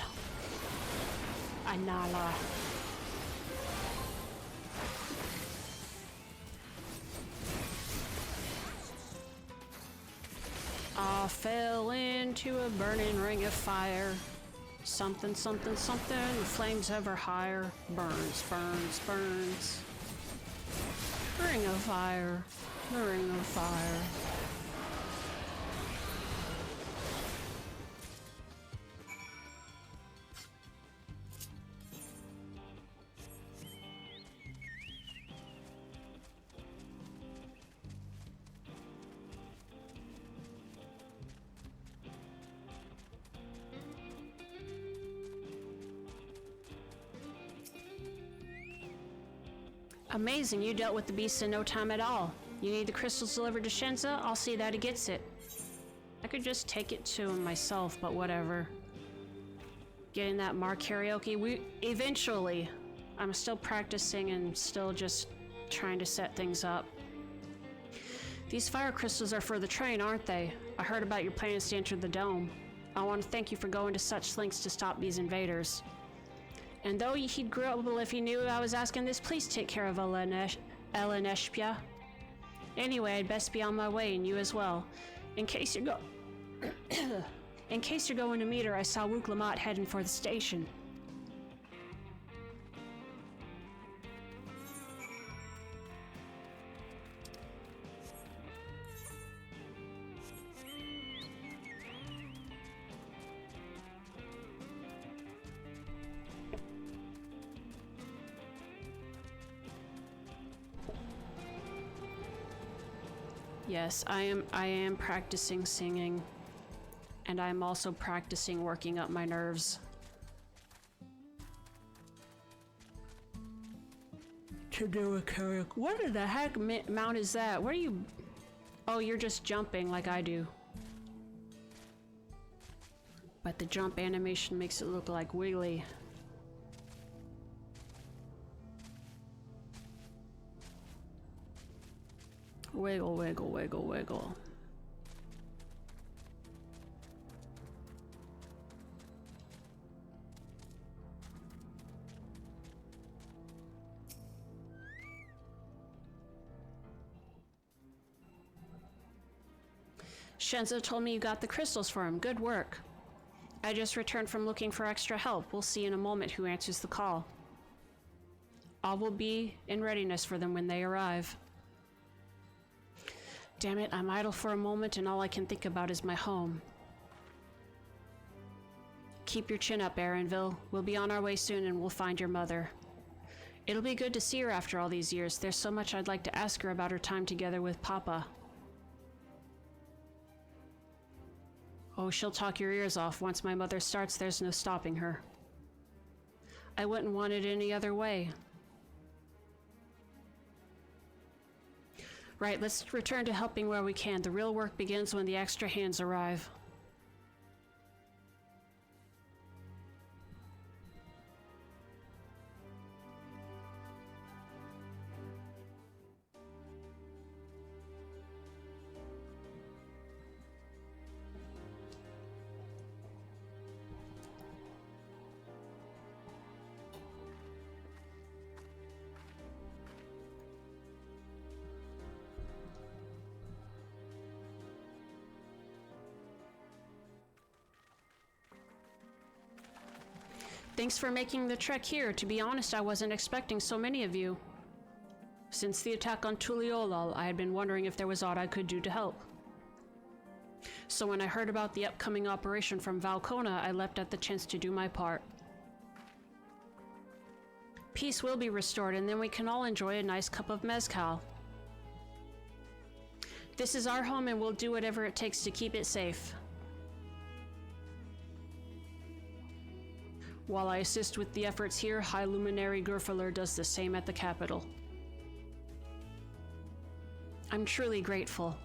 Anala. I fell into a burning ring of fire. Something, something, something. The flames ever higher. Burns, burns, burns. Ring of fire. The ring of fire. Amazing, you dealt with the beast in no time at all. You need the crystals delivered to Shenza? I'll see that he gets it. I could just take it to him myself, but whatever. Getting that Mar karaoke, eventually. I'm still practicing and still just trying to set things up. These fire crystals are for the train, aren't they? I heard about your plans to enter the dome. I want to thank you for going to such lengths to stop these invaders. And though he'd grumble if he knew I was asking this, please take care of Eleneshpia. Anyway, I'd best be on my way, and you as well. In case you're going to meet her, I saw Wook Lamont heading for the station. Yes, I am practicing singing, and I'm also practicing working up my nerves. To do a karaoke. What in the heck mount is that? What are you? Oh, you're just jumping like I do. But the jump animation makes it look like wiggly. Wiggle, wiggle, wiggle, wiggle. Shenza told me you got the crystals for him. Good work. I just returned from looking for extra help. We'll see in a moment who answers the call. All will be in readiness for them when they arrive. Damn it, I'm idle for a moment and all I can think about is my home. Keep your chin up, Aaronville. We'll be on our way soon and we'll find your mother. It'll be good to see her after all these years. There's so much I'd like to ask her about her time together with Papa. Oh, she'll talk your ears off. Once my mother starts, there's no stopping her. I wouldn't want it any other way. Right, let's return to helping where we can. The real work begins when the extra hands arrive. Thanks for making the trek here. To be honest, I wasn't expecting so many of you. Since the attack on Tuliolal, I had been wondering if there was aught I could do to help. So when I heard about the upcoming operation from Valcona, I leapt at the chance to do my part. Peace will be restored, and then we can all enjoy a nice cup of mezcal. This is our home, and we'll do whatever it takes to keep it safe. While I assist with the efforts here, High Luminary Gurfaler does the same at the capital. I'm truly grateful.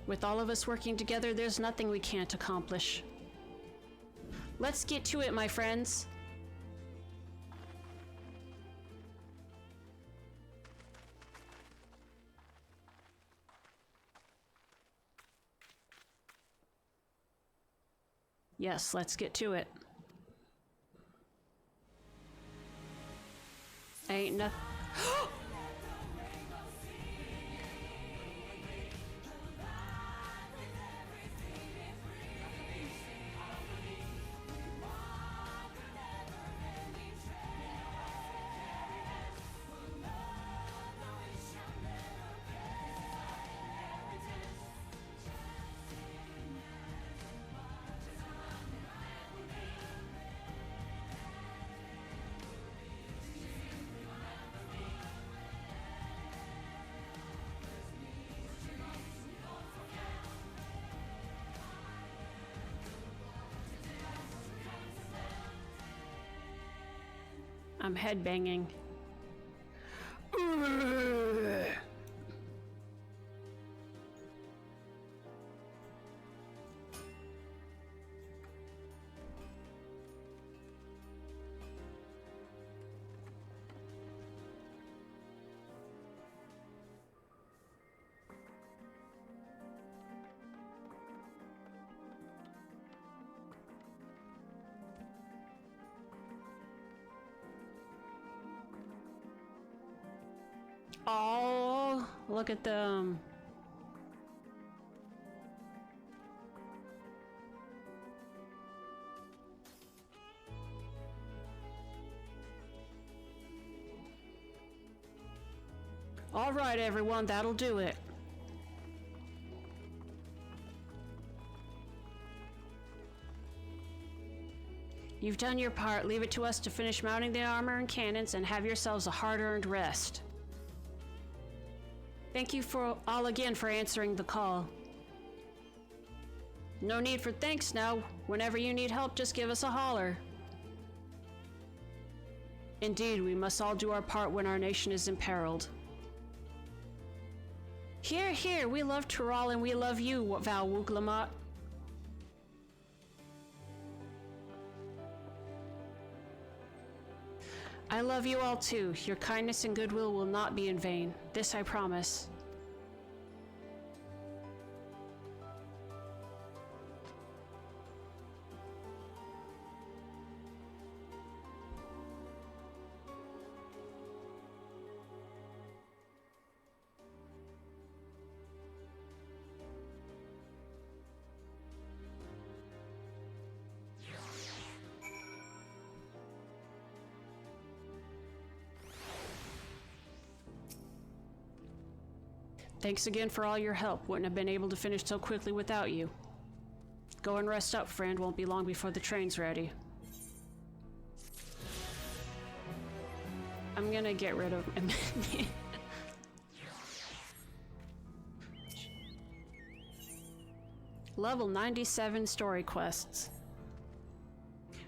With all of us working together, there's nothing we can't accomplish. Let's get to it, my friends. Yes, let's get to it. Ain't nothing. I'm headbanging. Oh, look at them. All right, everyone, that'll do it. You've done your part. Leave it to us to finish mounting the armor and cannons and have yourselves a hard-earned rest. Thank you all again for answering the call. No need for thanks now. Whenever you need help, just give us a holler. Indeed, we must all do our part when our nation is imperiled. Here, here, we love Tural and we love you, Val Wuglamat. I love you all too. Your kindness and goodwill will not be in vain. This I promise. Thanks again for all your help. Wouldn't have been able to finish so quickly without you. Go and rest up, friend. Won't be long before the train's ready. I'm gonna get rid of Level 97 story quests.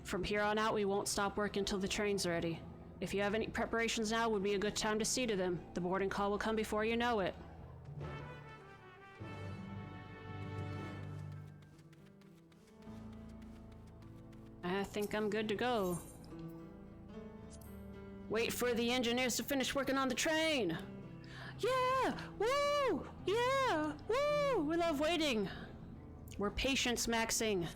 From here on out, we won't stop working until the train's ready. If you have any preparations now, would be a good time to see to them. The boarding call will come before you know it. I think I'm good to go. Wait for the engineers to finish working on the train! Yeah! Woo! Yeah! Woo! We love waiting! We're patience maxing.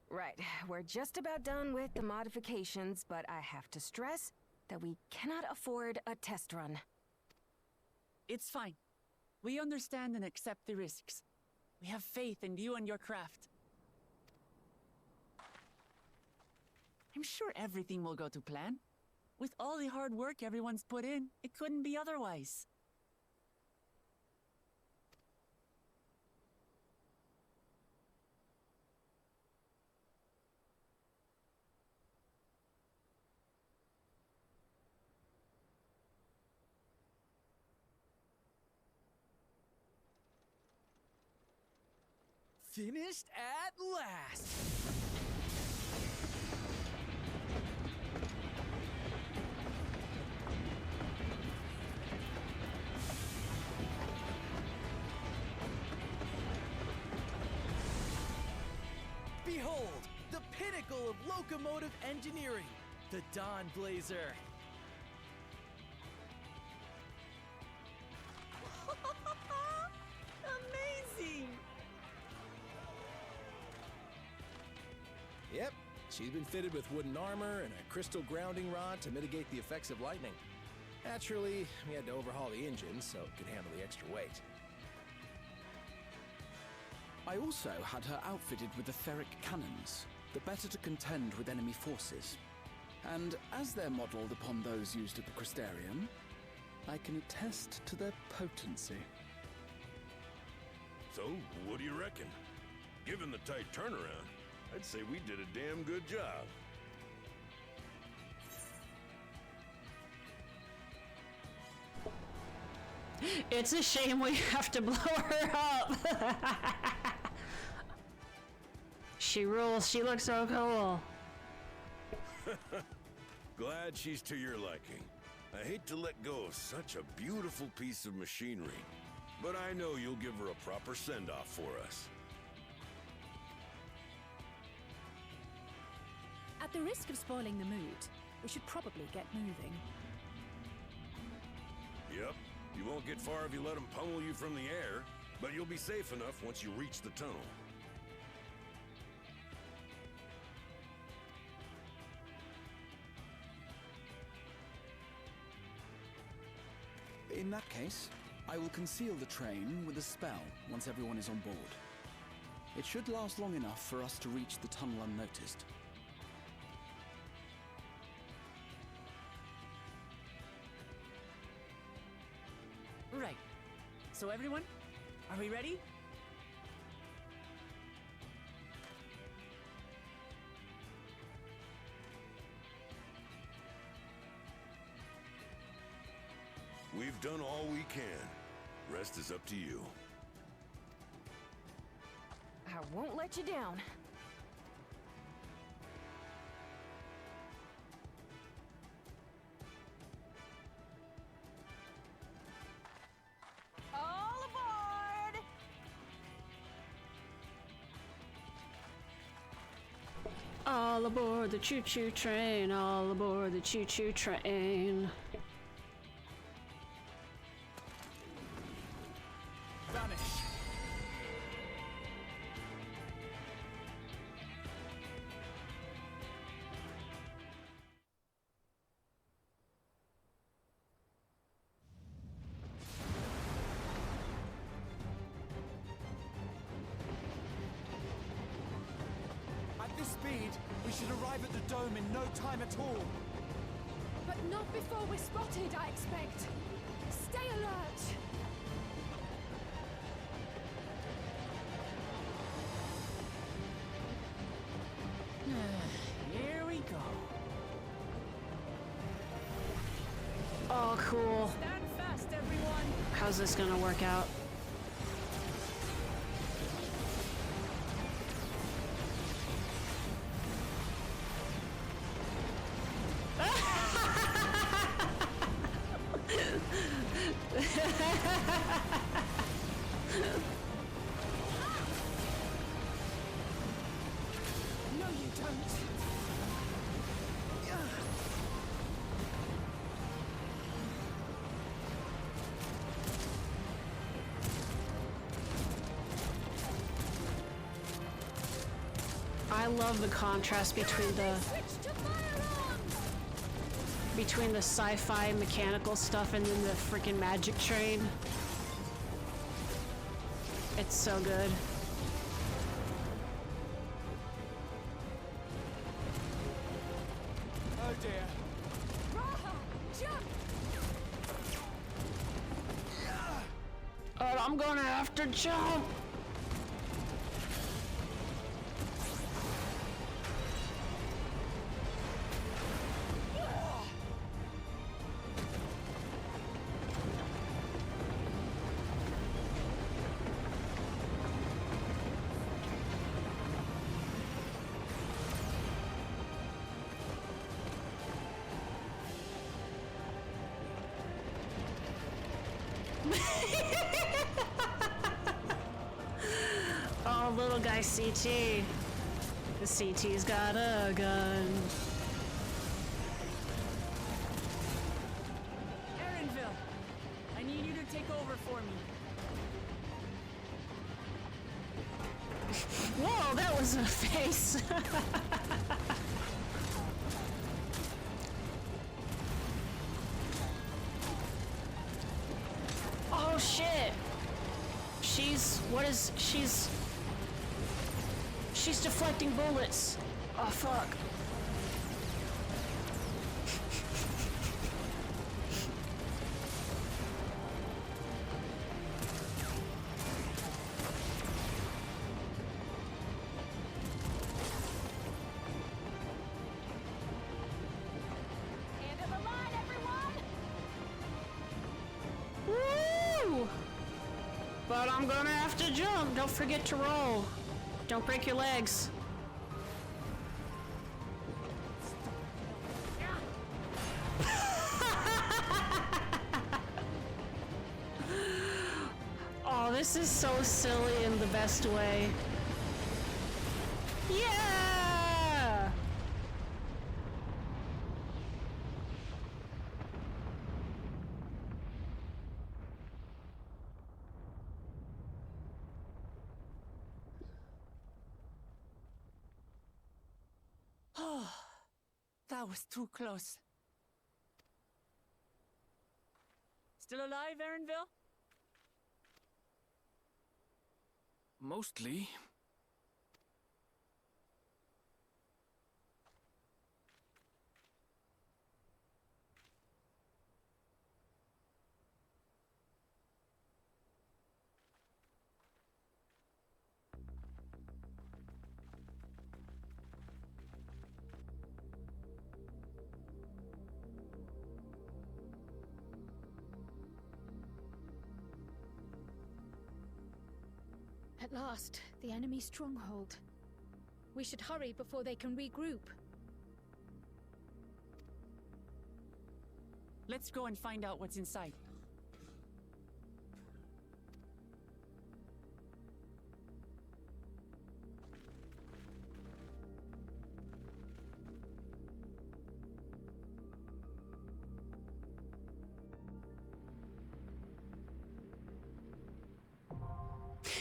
Right, we're just about done with the modifications, but I have to stress that we cannot afford a test run. It's fine. We understand and accept the risks. We have faith in you and your craft. I'm sure everything will go to plan. With all the hard work everyone's put in, it couldn't be otherwise. Finished at last! Behold, the pinnacle of locomotive engineering, the Dawn Blazer. Amazing! Yep, she's been fitted with wooden armor and a crystal grounding rod to mitigate the effects of lightning. Naturally, we had to overhaul the engine so it could handle the extra weight. I also had her outfitted with the ferric cannons, the better to contend with enemy forces. And as they're modeled upon those used at the Crystarium, I can attest to their potency. So, what do you reckon? Given the tight turnaround, I'd say we did a damn good job. It's a shame we have to blow her up. She rules. She looks so cool. Glad she's to your liking. I hate to let go of such a beautiful piece of machinery, but I know you'll give her a proper send-off for us. At the risk of spoiling the mood, we should probably get moving. Yep, you won't get far if you let them pummel you from the air, but you'll be safe enough once you reach the tunnel. In that case, I will conceal the train with a spell once everyone is on board. It should last long enough for us to reach the tunnel unnoticed. Right. So everyone, are we ready? We've done all we can. Rest is up to you. I won't let you down. All aboard! All aboard the choo-choo train. All aboard the choo-choo train. Vanish! At this speed, we should arrive at the dome in no time at all. But not before we're spotted, I expect. Stay alert! Here we go. Oh, cool. Stand fast, everyone. How's this gonna work out? No, you don't. I love the contrast between the sci-fi mechanical stuff and then the freaking magic train. It's so good. Oh dear. Raha, jump! Oh, I'm gonna have to jump. Oh, little guy CT. The CT's got a gun. Erinville, I need you to take over for me. Whoa, that was a face. Oh shit. She's deflecting bullets. Oh fuck. End of the line, everyone! Woo! But I'm gonna have to jump. Don't forget to roll. Don't break your legs. Oh, this is so silly in the best way. Yeah! Oh, that was too close. Still alive, Erinville? Mostly. At last, the enemy stronghold. We should hurry before they can regroup. Let's go and find out what's inside.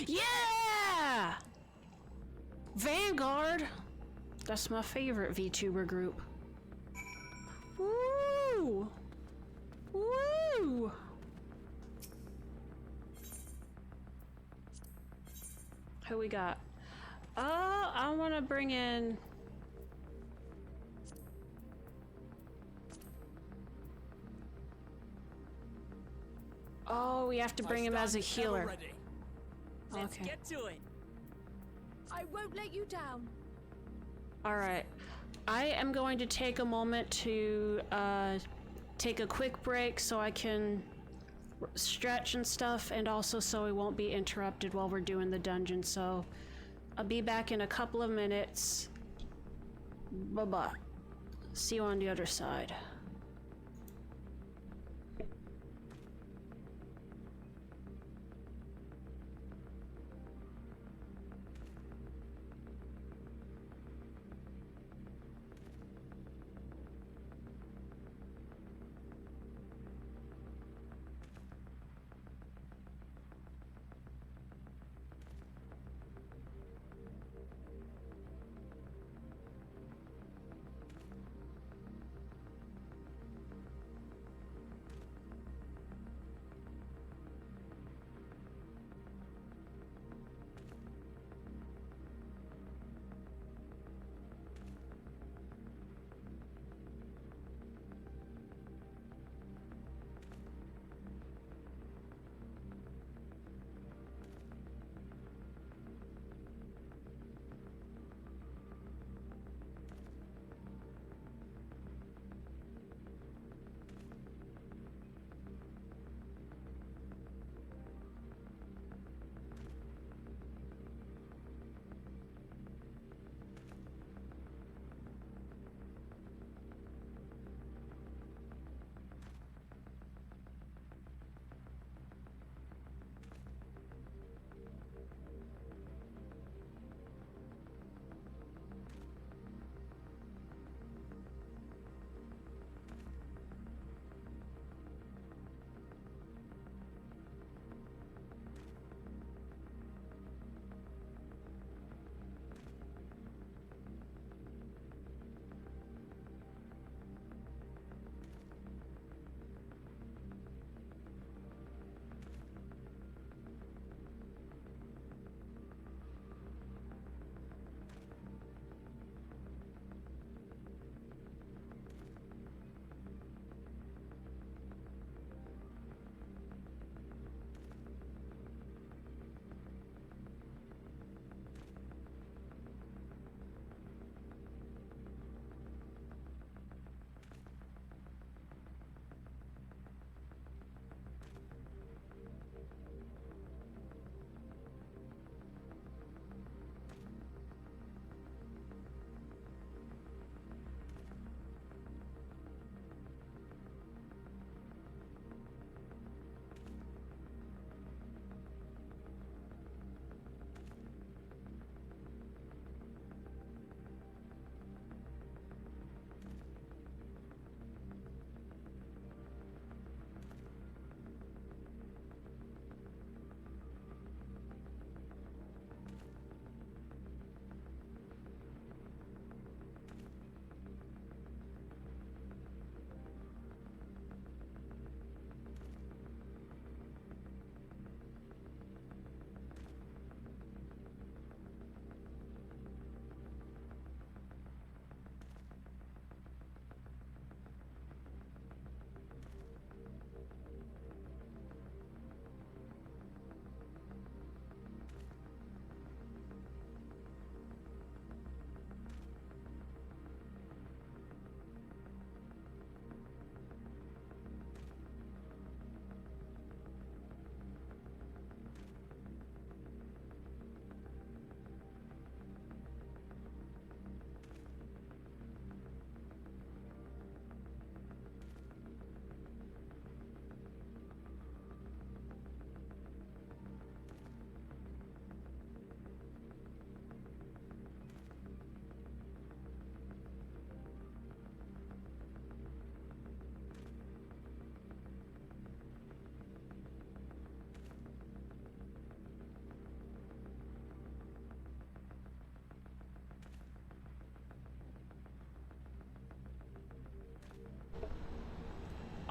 Yeah! Vanguard! That's my favorite VTuber group. Woo! Woo! Who we got? I want to bring in... Oh, we have to bring him as a healer. Let's Okay. get to it. I won't let you down. Alright. I am going to take a moment to take a quick break so I can stretch and stuff, and also so we won't be interrupted while we're doing the dungeon. So I'll be back in a couple of minutes. Bye-bye. See you on the other side.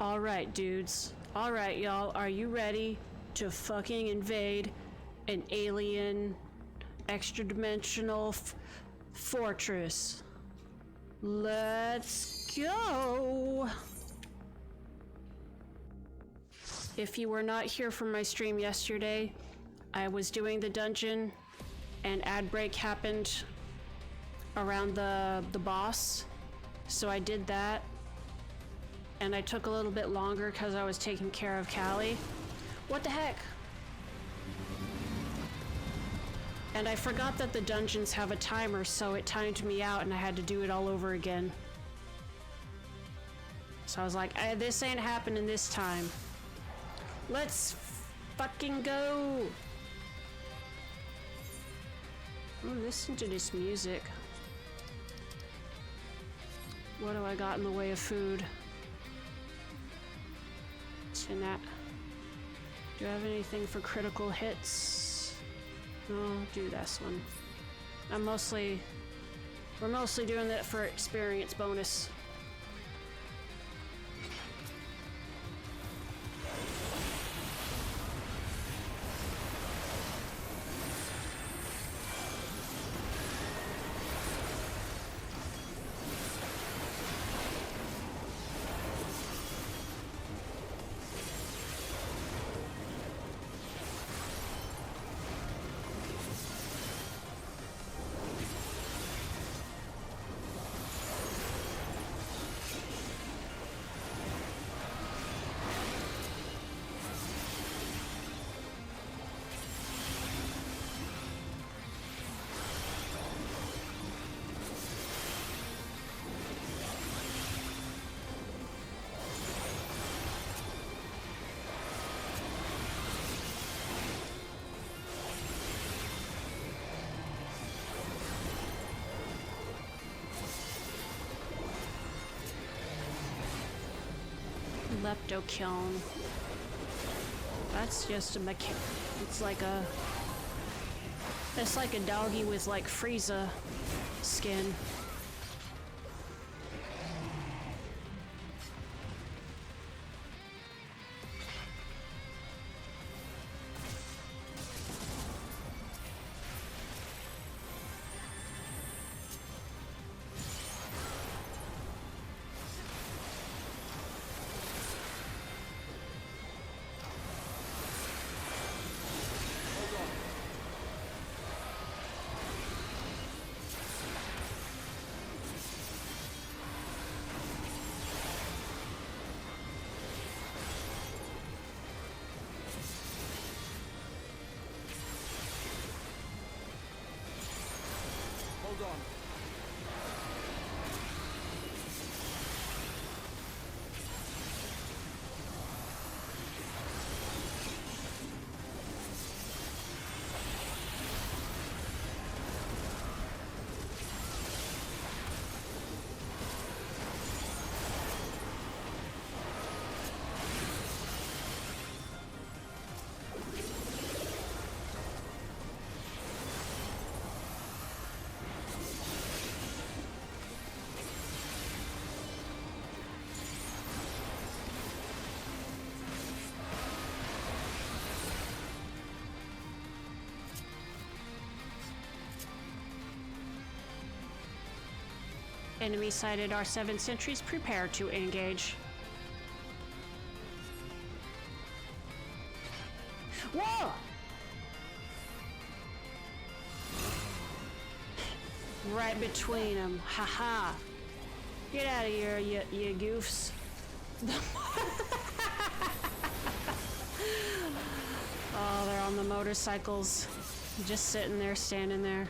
Alright, dudes. Alright, y'all. Are you ready to fucking invade an alien, extra-dimensional fortress? Let's go! If you were not here from my stream yesterday, I was doing the dungeon and ad break happened around the boss. So I did that. And I took a little bit longer because I was taking care of Callie. What the heck? And I forgot that the dungeons have a timer, so it timed me out and I had to do it all over again. So I was like, this ain't happening this time. Let's fucking go! Oh, listen to this music. What do I got in the way of food? That. Do I have anything for critical hits? No, I'll do this one. We're mostly doing that for experience bonus. Leptokiln. That's just a mechanic. It's like a doggy with like Frieza skin. Hold on. Enemy sighted R7 sentries. Prepare to engage. Whoa! Right between them. Haha. Get out of here, you goofs. Oh, they're on the motorcycles. Just sitting there, standing there.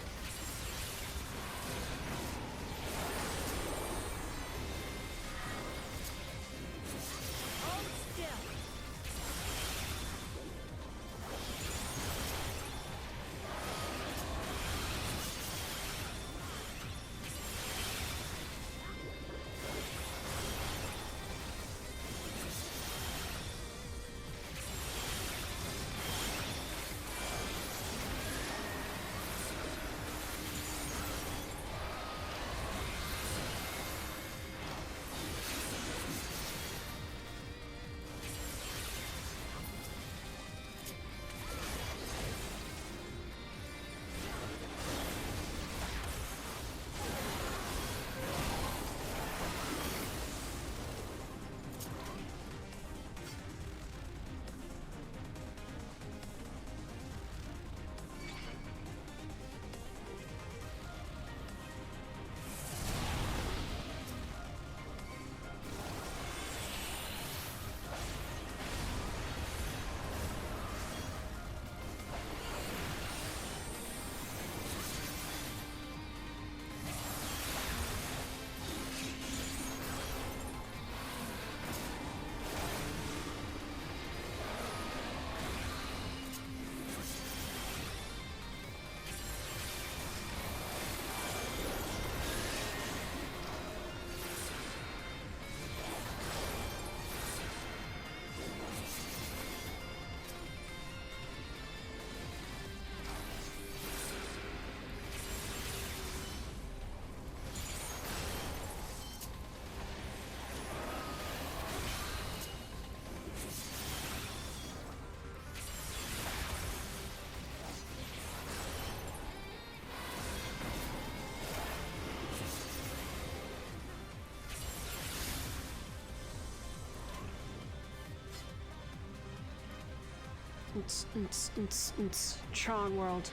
Tron World.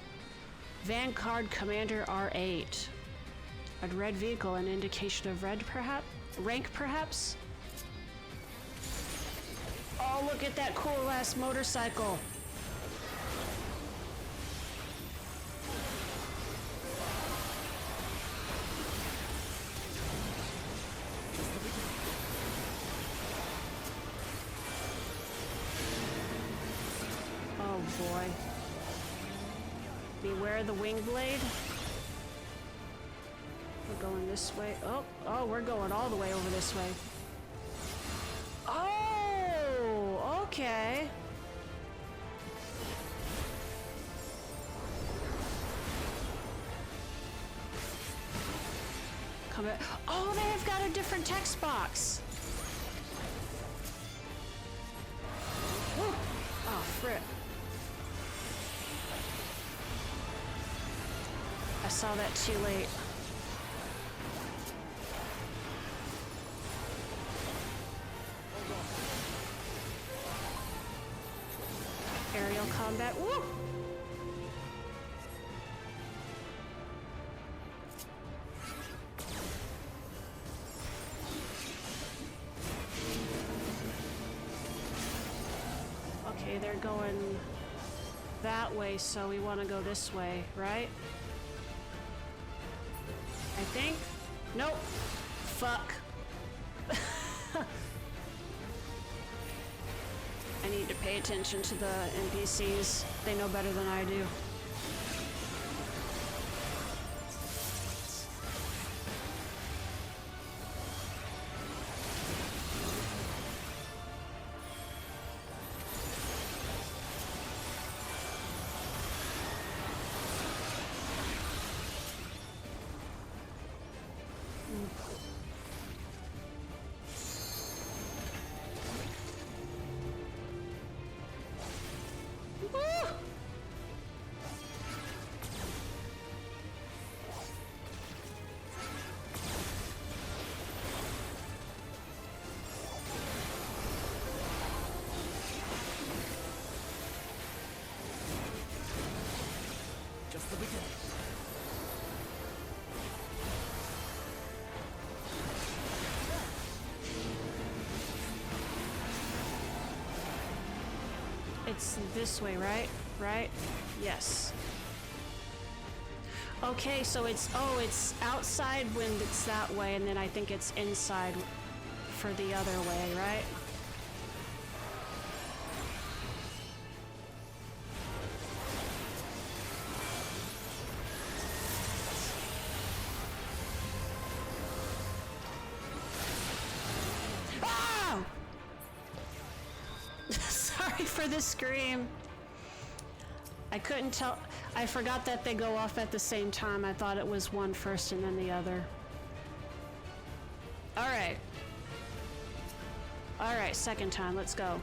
Vanguard Commander R8. A red vehicle, an indication of red, perhaps? Rank, perhaps? Oh, look at that cool ass motorcycle. Oh boy. Beware the wing blade. We're going this way. Oh, we're going all the way over this way. Oh, okay. Come back. Oh, they've got a different text box. Woo. Oh, frick. I saw that too late. Aerial combat. Woo! Okay, they're going that way, so we want to go this way, right? I think? Nope. Fuck. I need to pay attention to the NPCs. They know better than I do. Just the beginning. It's this way, right? Right? Yes. Okay, so it's outside when it's that way, and then I think it's inside for the other way, right? Ah! Sorry for the scream. I couldn't tell. I forgot that they go off at the same time. I thought it was one first and then the other. All right. All right, second time. Let's go.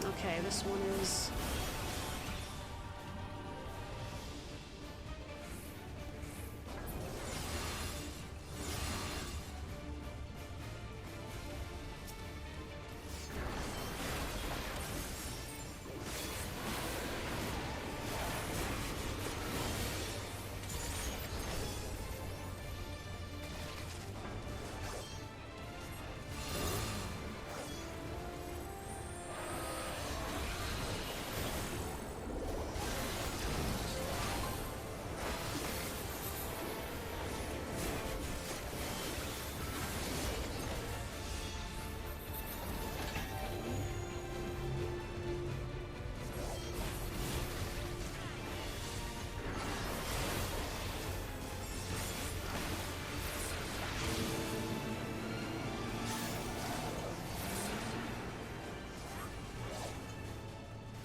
Okay, this one is...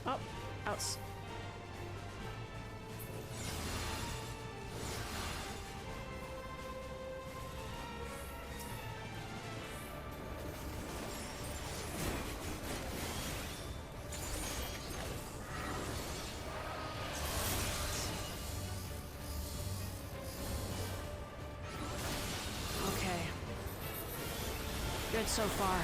Oh, outs. Good so far.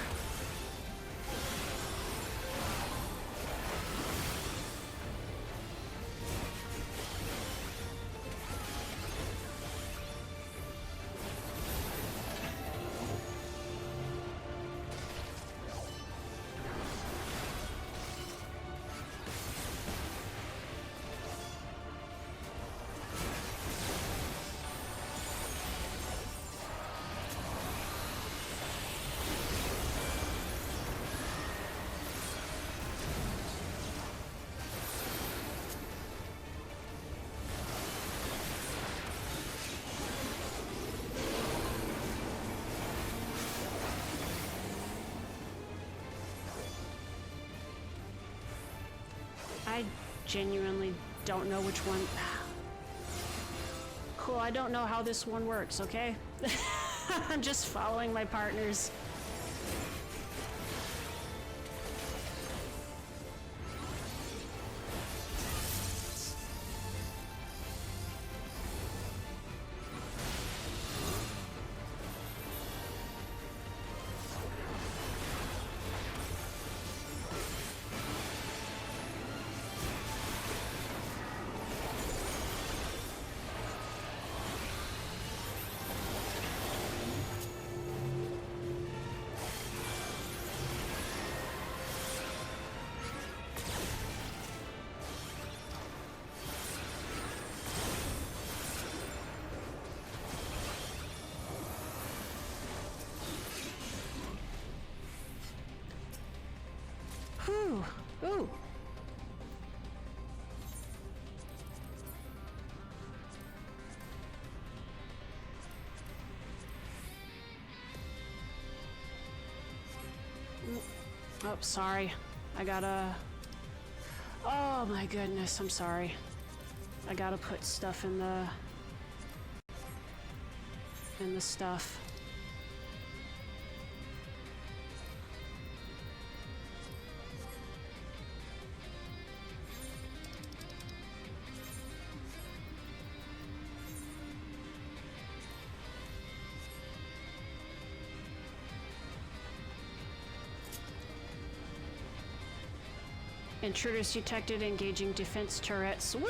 I genuinely don't know which one. Cool, I don't know how this one works, okay? I'm just following my partners. Whew. Ooh. Oh, sorry. I gotta... Oh my goodness, I'm sorry. I gotta put stuff in the stuff. Intruders detected engaging defense turrets. Woo!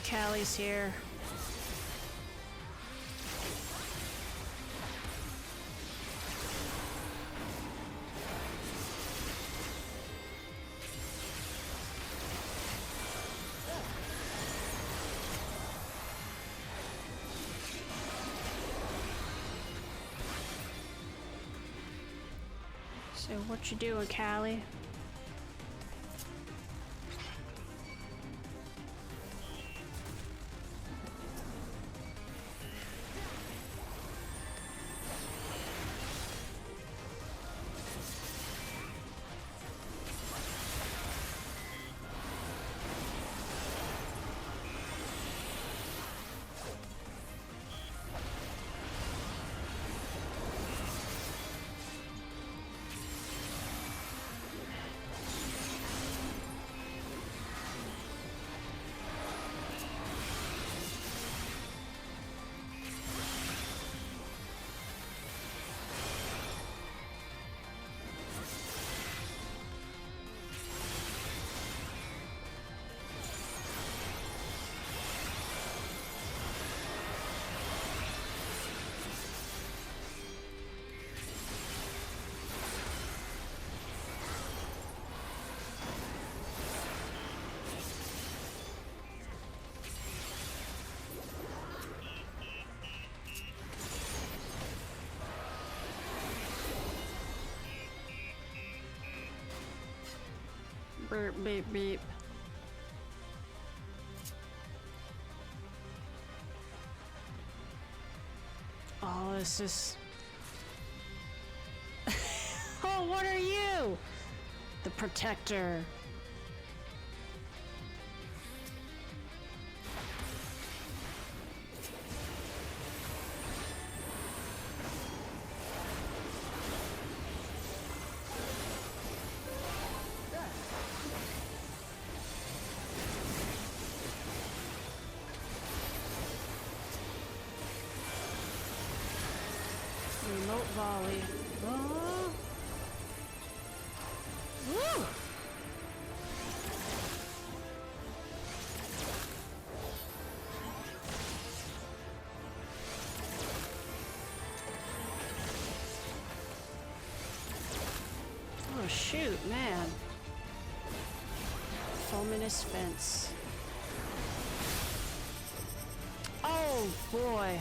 Callie's here. So what you doing, Callie? Beep, beep, beep. Oh, this is... Oh, what are you? The Protector. Remote volley. Oh. Woo! Oh shoot, man. Fulminous fence. Oh boy.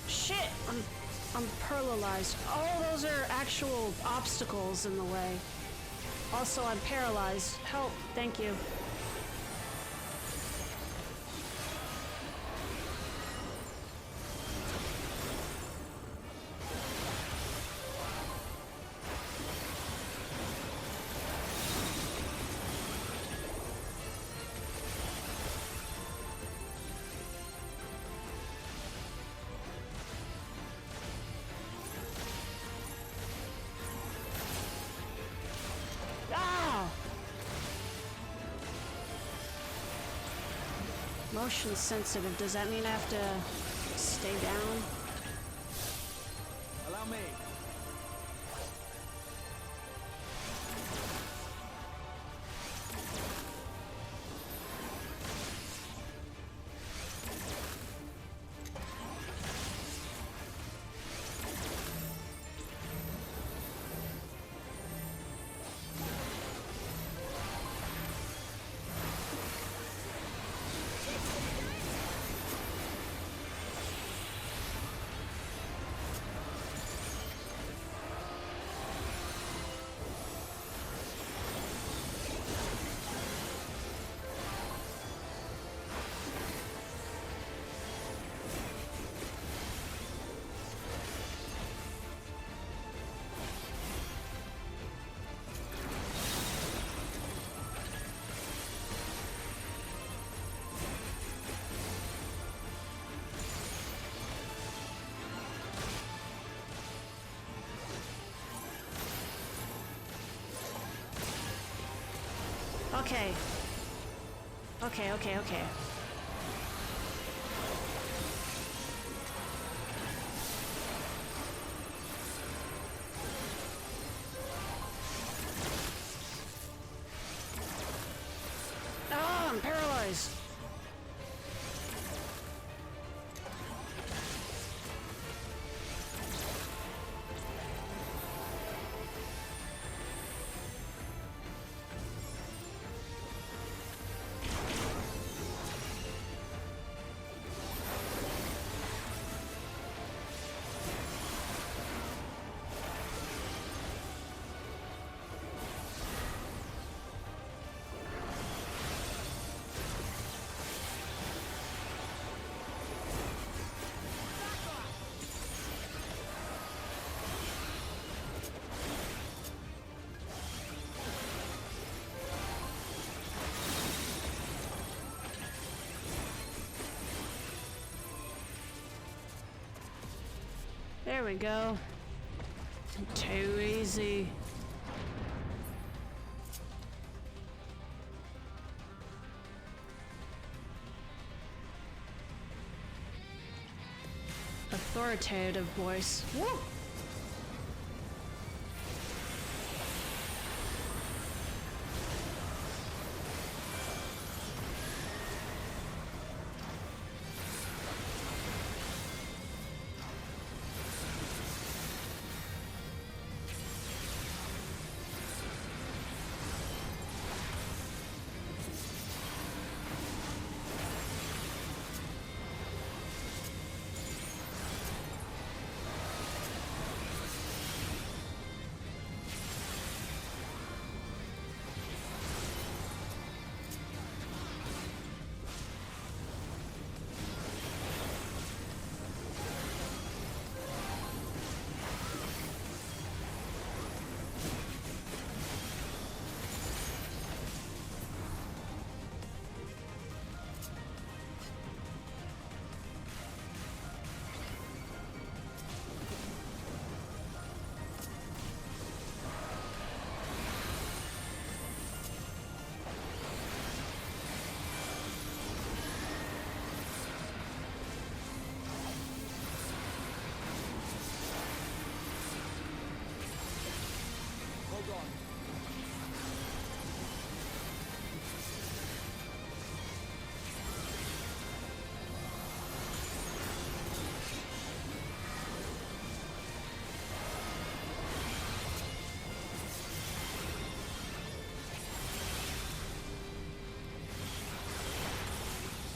Shit! I'm paralyzed. Oh, those are actual obstacles in the way. Also, I'm paralyzed. Help. Thank you. Motion sensitive. Does that mean I have to stay down? Allow me. Okay. Okay. There we go. Too easy. Authoritative voice. Woo!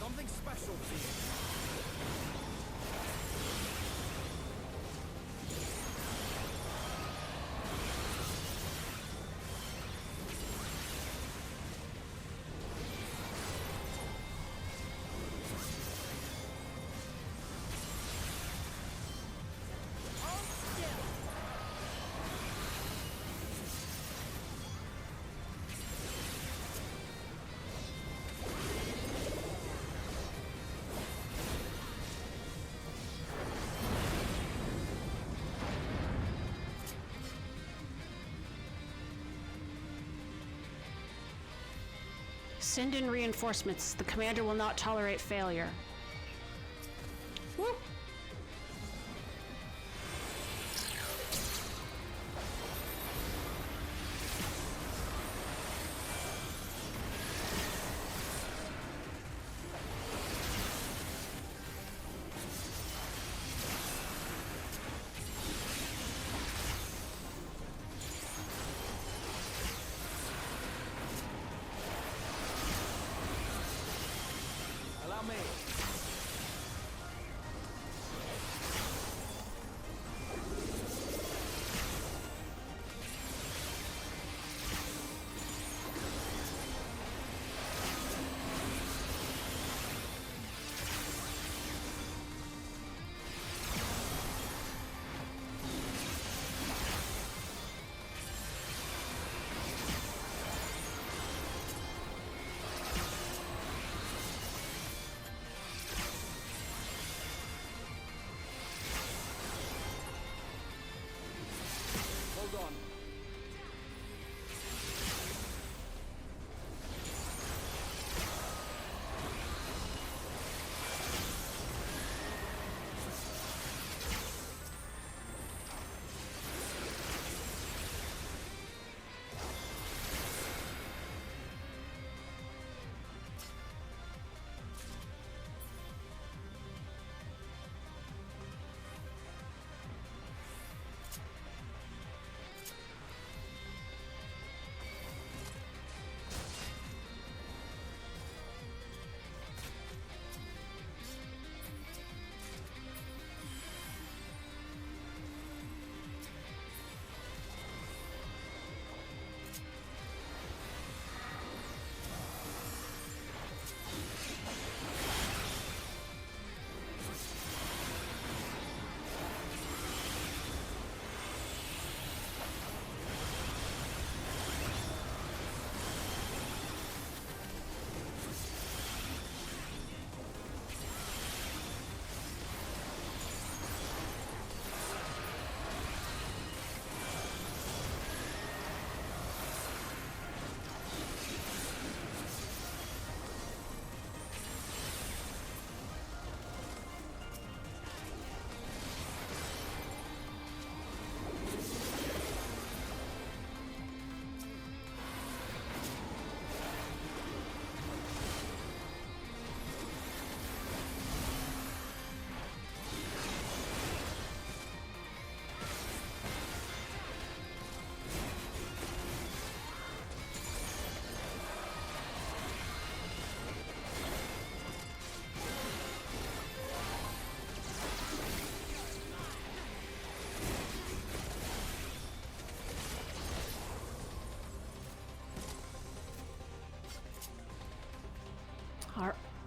Something special here. Send in reinforcements. The commander will not tolerate failure. Woo! Allow me.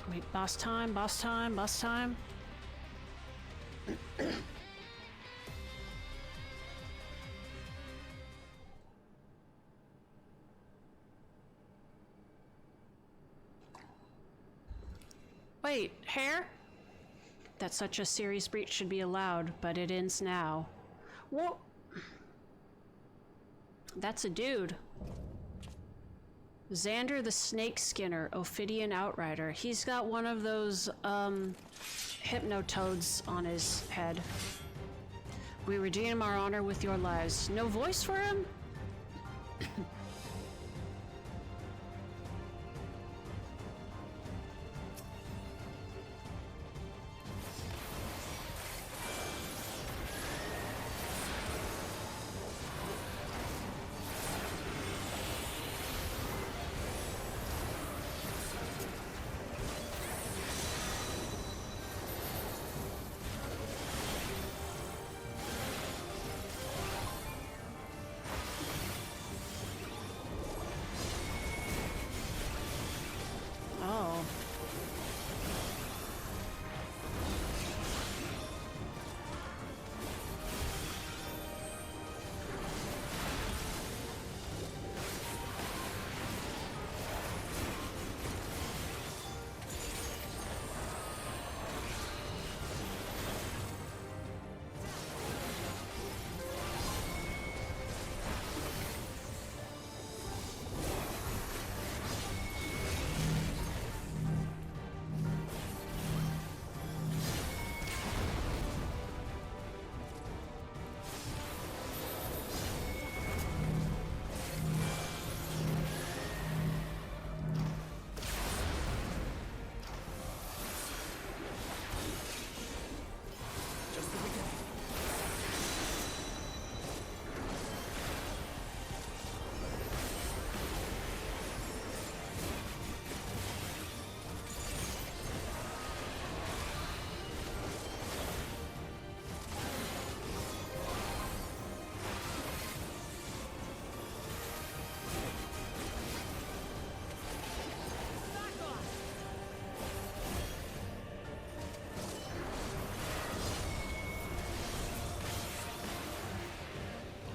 Wait, boss time, boss time, boss time. Wait, hair? That such a serious breach should be allowed, but it ends now. Whoa! That's a dude. Xander the Snake Skinner, Ophidian Outrider. He's got one of those, hypnotoads on his head. We redeem our honor with your lives. No voice for him? Oh.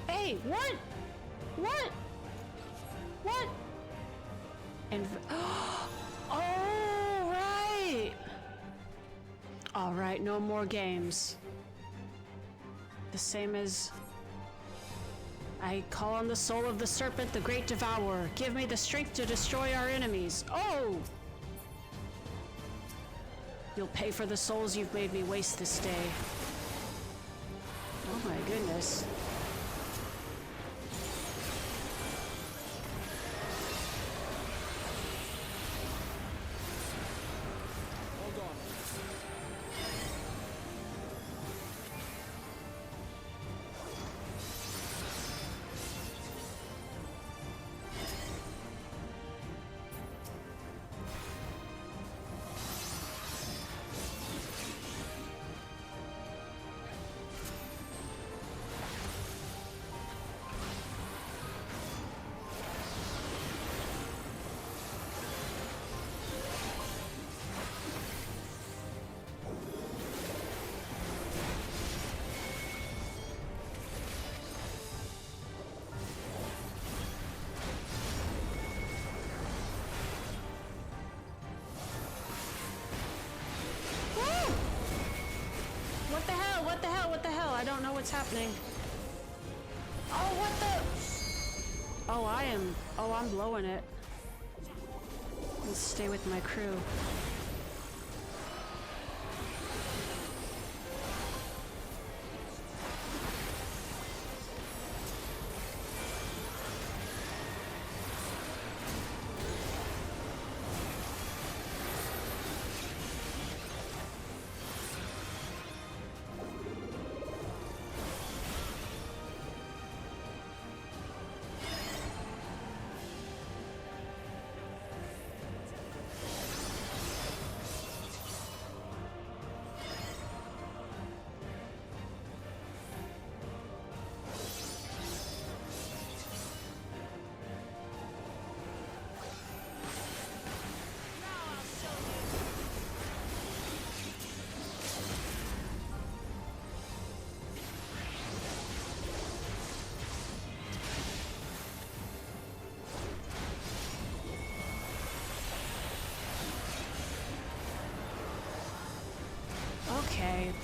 Hey, what? What? What? And oh, right. All right, no more games. The same as I call on the soul of the serpent, the great devourer. Give me the strength to destroy our enemies. Oh! You'll pay for the souls you've made me waste this day. Oh my goodness. What the hell? I don't know what's happening. Oh, what the? Oh, I'm blowing it. Let's stay with my crew.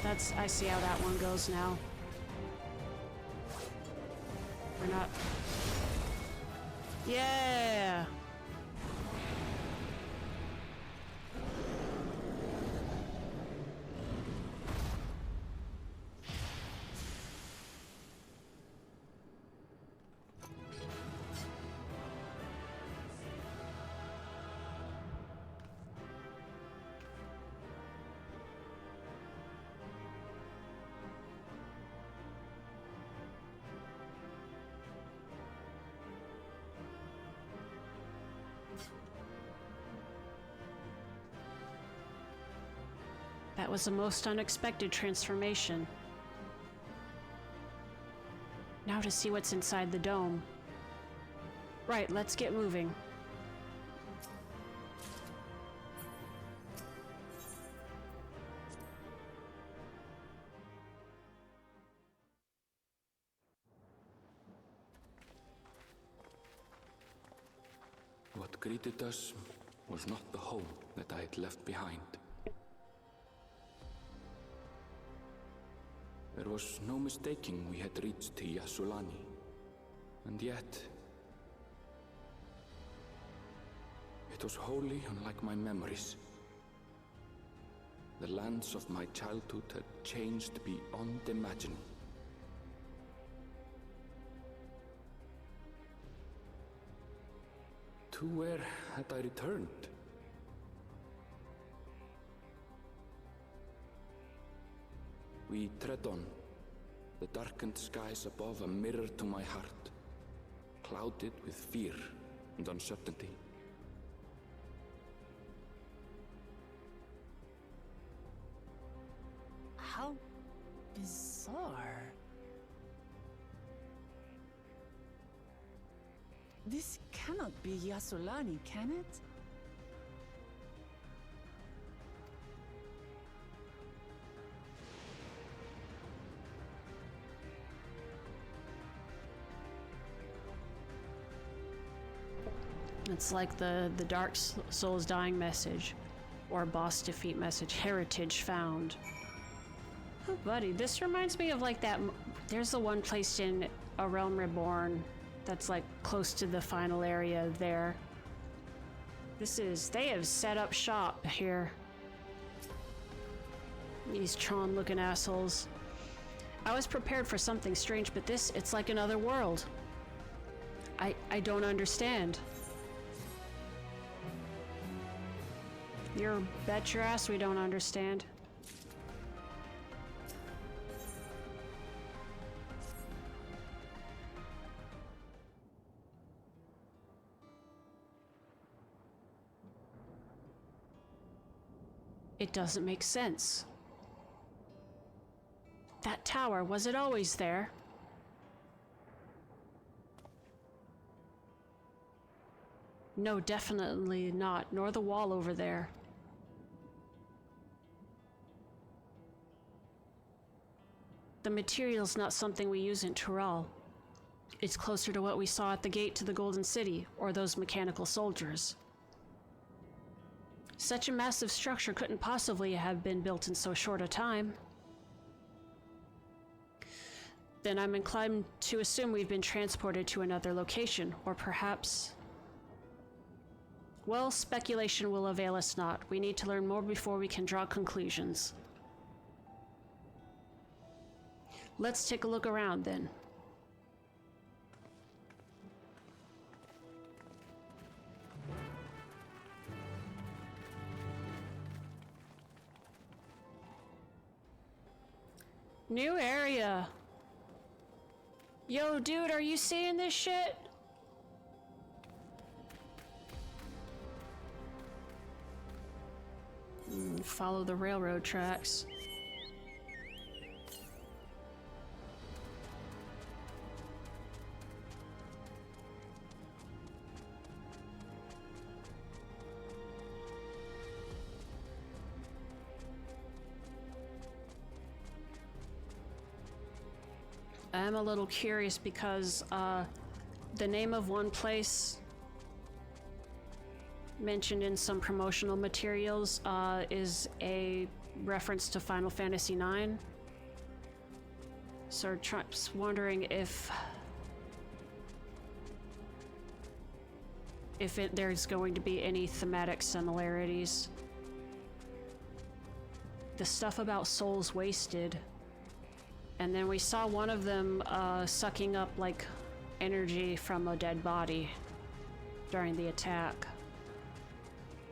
I see how that one goes now. We're not... Yeah! That was a most unexpected transformation. Now to see what's inside the dome. Right, let's get moving. What greeted us was not the home that I had left behind. There was no mistaking we had reached Yasulani, and yet it was wholly unlike my memories. The lands of my childhood had changed beyond imagining. To where had I returned? We tread on, the darkened skies above a mirror to my heart, clouded with fear and uncertainty. How bizarre. This cannot be Yasulani, can it? It's like the Dark Souls dying message, or boss defeat message, heritage found. Oh, buddy, this reminds me of like that. There's the one place in A Realm Reborn that's like close to the final area there. They have set up shop here. These Tron looking assholes. I was prepared for something strange, but it's like another world. I don't understand. You bet your ass we don't understand. It doesn't make sense. That tower, was it always there? No, definitely not, nor the wall over there. The material's not something we use in Tural. It's closer to what we saw at the gate to the Golden City, or those mechanical soldiers. Such a massive structure couldn't possibly have been built in so short a time. Then I'm inclined to assume we've been transported to another location, or perhaps... Well, speculation will avail us not. We need to learn more before we can draw conclusions. Let's take a look around then. New area. Yo, dude, are you seeing this shit? Follow the railroad tracks. I'm a little curious because the name of one place mentioned in some promotional materials is a reference to Final Fantasy IX. So just wondering if there's going to be any thematic similarities. The stuff about souls wasted. And then we saw one of them sucking up like energy from a dead body during the attack.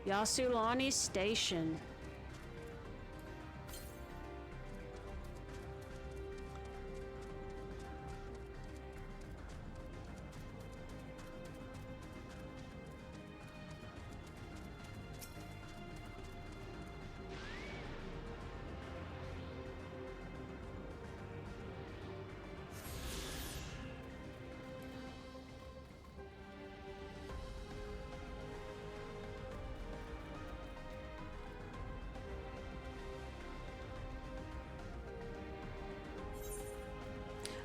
Yasuani Station.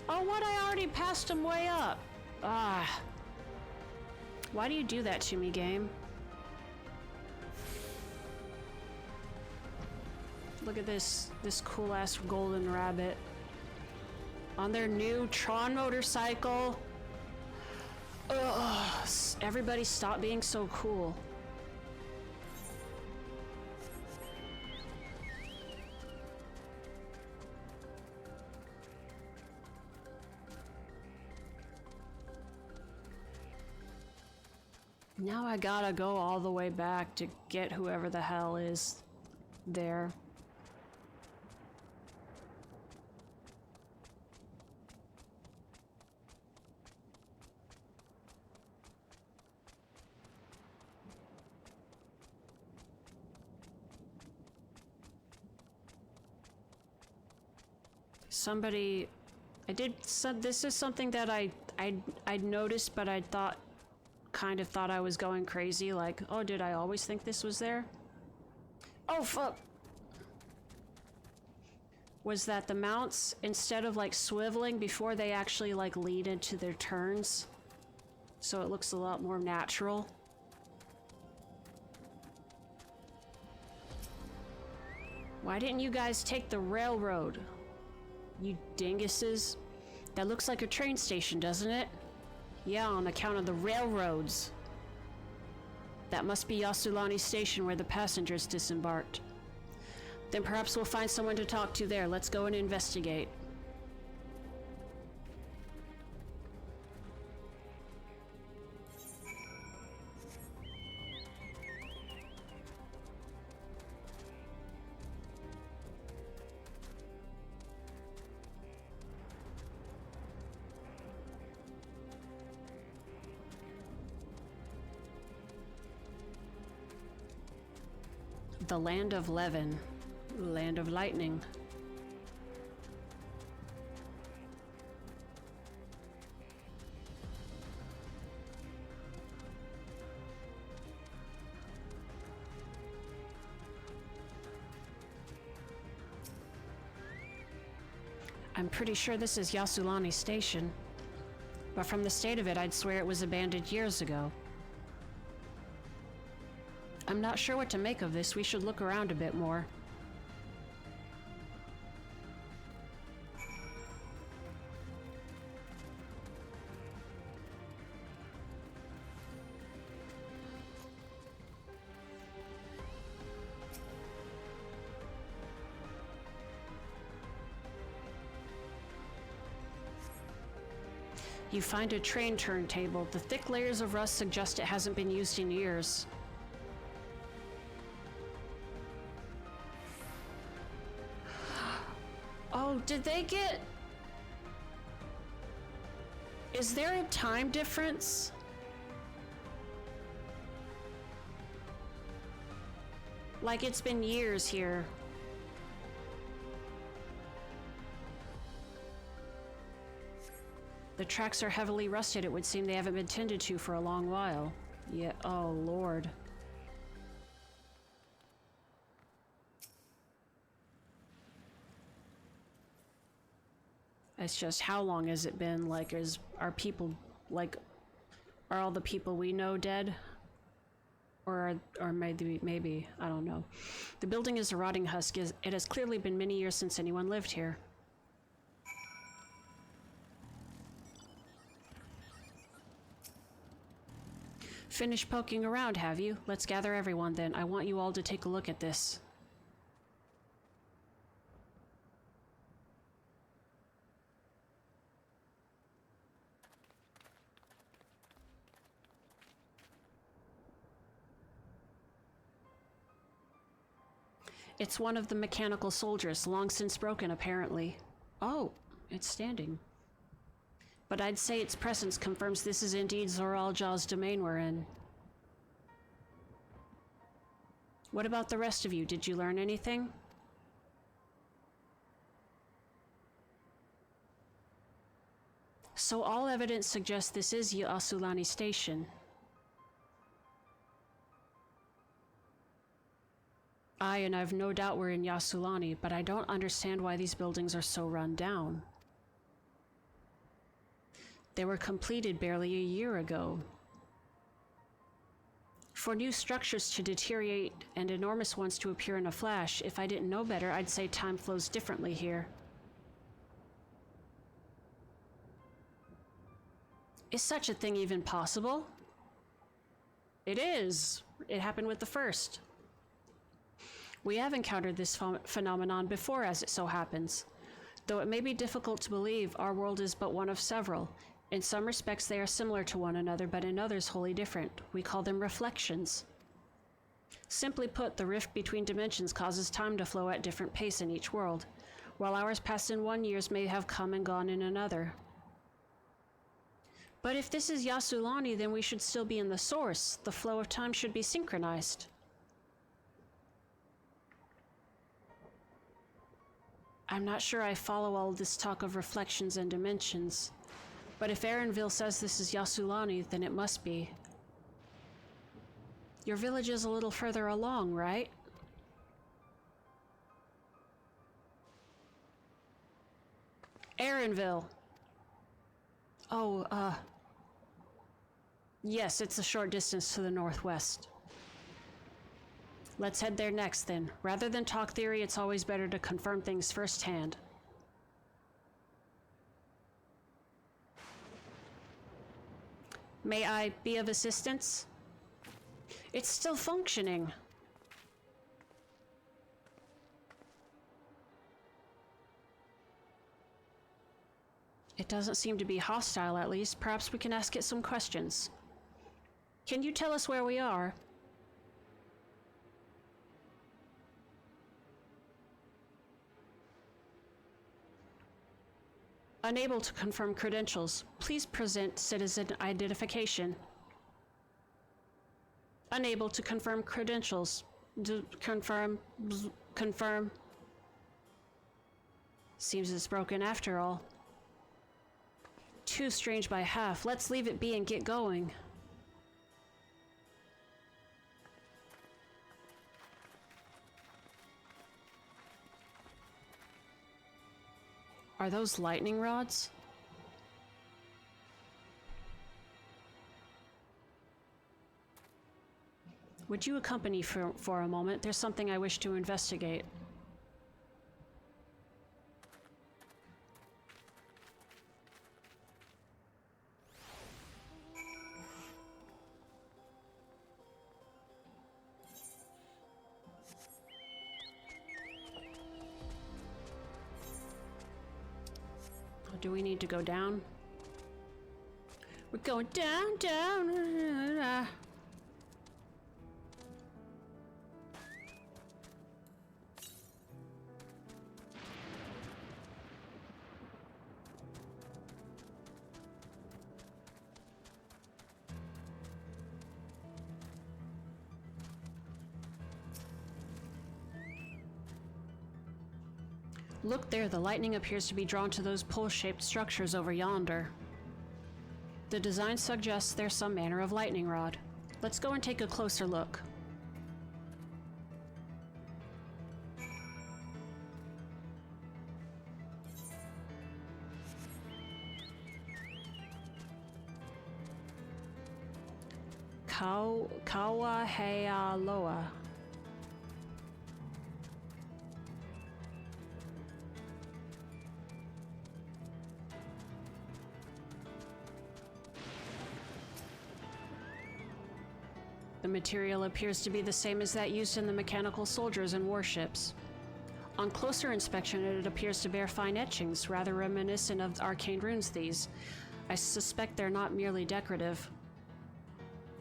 Oh, what? I already passed him way up. Ah. Why do you do that to me, game? Look at this cool-ass golden rabbit. On their new Tron motorcycle. Ugh. Everybody stop being so cool. Now I gotta go all the way back to get whoever the hell is there. Somebody, this is something that I'd noticed, but I kind of thought I was going crazy, like, oh, did I always think this was there? Oh, fuck! Was that the mounts, instead of like swiveling before they actually like lead into their turns, so it looks a lot more natural. Why didn't you guys take the railroad? You dinguses. That looks like a train station, doesn't it? Yeah, on account of the railroads. That must be Yasuani Station where the passengers disembarked. Then perhaps we'll find someone to talk to there. Let's go and investigate. The Land of Levin. Land of Lightning. I'm pretty sure this is Yasuani Station, but from the state of it, I'd swear it was abandoned years ago. I'm not sure what to make of this. We should look around a bit more. You find a train turntable. The thick layers of rust suggest it hasn't been used in years. Oh, did they get... Is there a time difference? Like it's been years here. The tracks are heavily rusted. It would seem they haven't been tended to for a long while. Yeah, oh lord. It's just, how long has it been? Like, are all the people we know dead? Or maybe, I don't know. The building is a rotting husk. It has clearly been many years since anyone lived here. Finished poking around, have you? Let's gather everyone then. I want you all to take a look at this. It's one of the mechanical soldiers, long since broken, apparently. Oh, it's standing. But I'd say its presence confirms this is indeed Zoral Jaw's domain we're in. What about the rest of you? Did you learn anything? So all evidence suggests this is Yasulani Station. Aye, and I've no doubt we're in Yasulani, but I don't understand why these buildings are so run down. They were completed barely a year ago. For new structures to deteriorate and enormous ones to appear in a flash, if I didn't know better, I'd say time flows differently here. Is such a thing even possible? It is. It happened with the first. We have encountered this phenomenon before, as it so happens. Though it may be difficult to believe, our world is but one of several. In some respects they are similar to one another, but in others wholly different. We call them reflections. Simply put, the rift between dimensions causes time to flow at different pace in each world. While hours passed in one, years may have come and gone in another. But if this is Yasulani, then we should still be in the source. The flow of time should be synchronized. I'm not sure I follow all this talk of reflections and dimensions. But if Erenville says this is Yasulani, then it must be. Your village is a little further along, right? Erenville! Oh, yes, it's a short distance to the northwest. Let's head there next, then. Rather than talk theory, it's always better to confirm things firsthand. May I be of assistance? It's still functioning. It doesn't seem to be hostile, at least. Perhaps we can ask it some questions. Can you tell us where we are? Unable to confirm credentials. Please present citizen identification. Unable to confirm credentials. Confirm. Seems it's broken after all. Too strange by half. Let's leave it be and get going. Are those lightning rods? Would you accompany for a moment? There's something I wish to investigate. Do we need to go down? We're going down, down. Look there, the lightning appears to be drawn to those pole-shaped structures over yonder. The design suggests there's some manner of lightning rod. Let's go and take a closer look. Kawahealoa. The material appears to be the same as that used in the mechanical soldiers and warships. On closer inspection, it appears to bear fine etchings, rather reminiscent of arcane runes these. I suspect they're not merely decorative.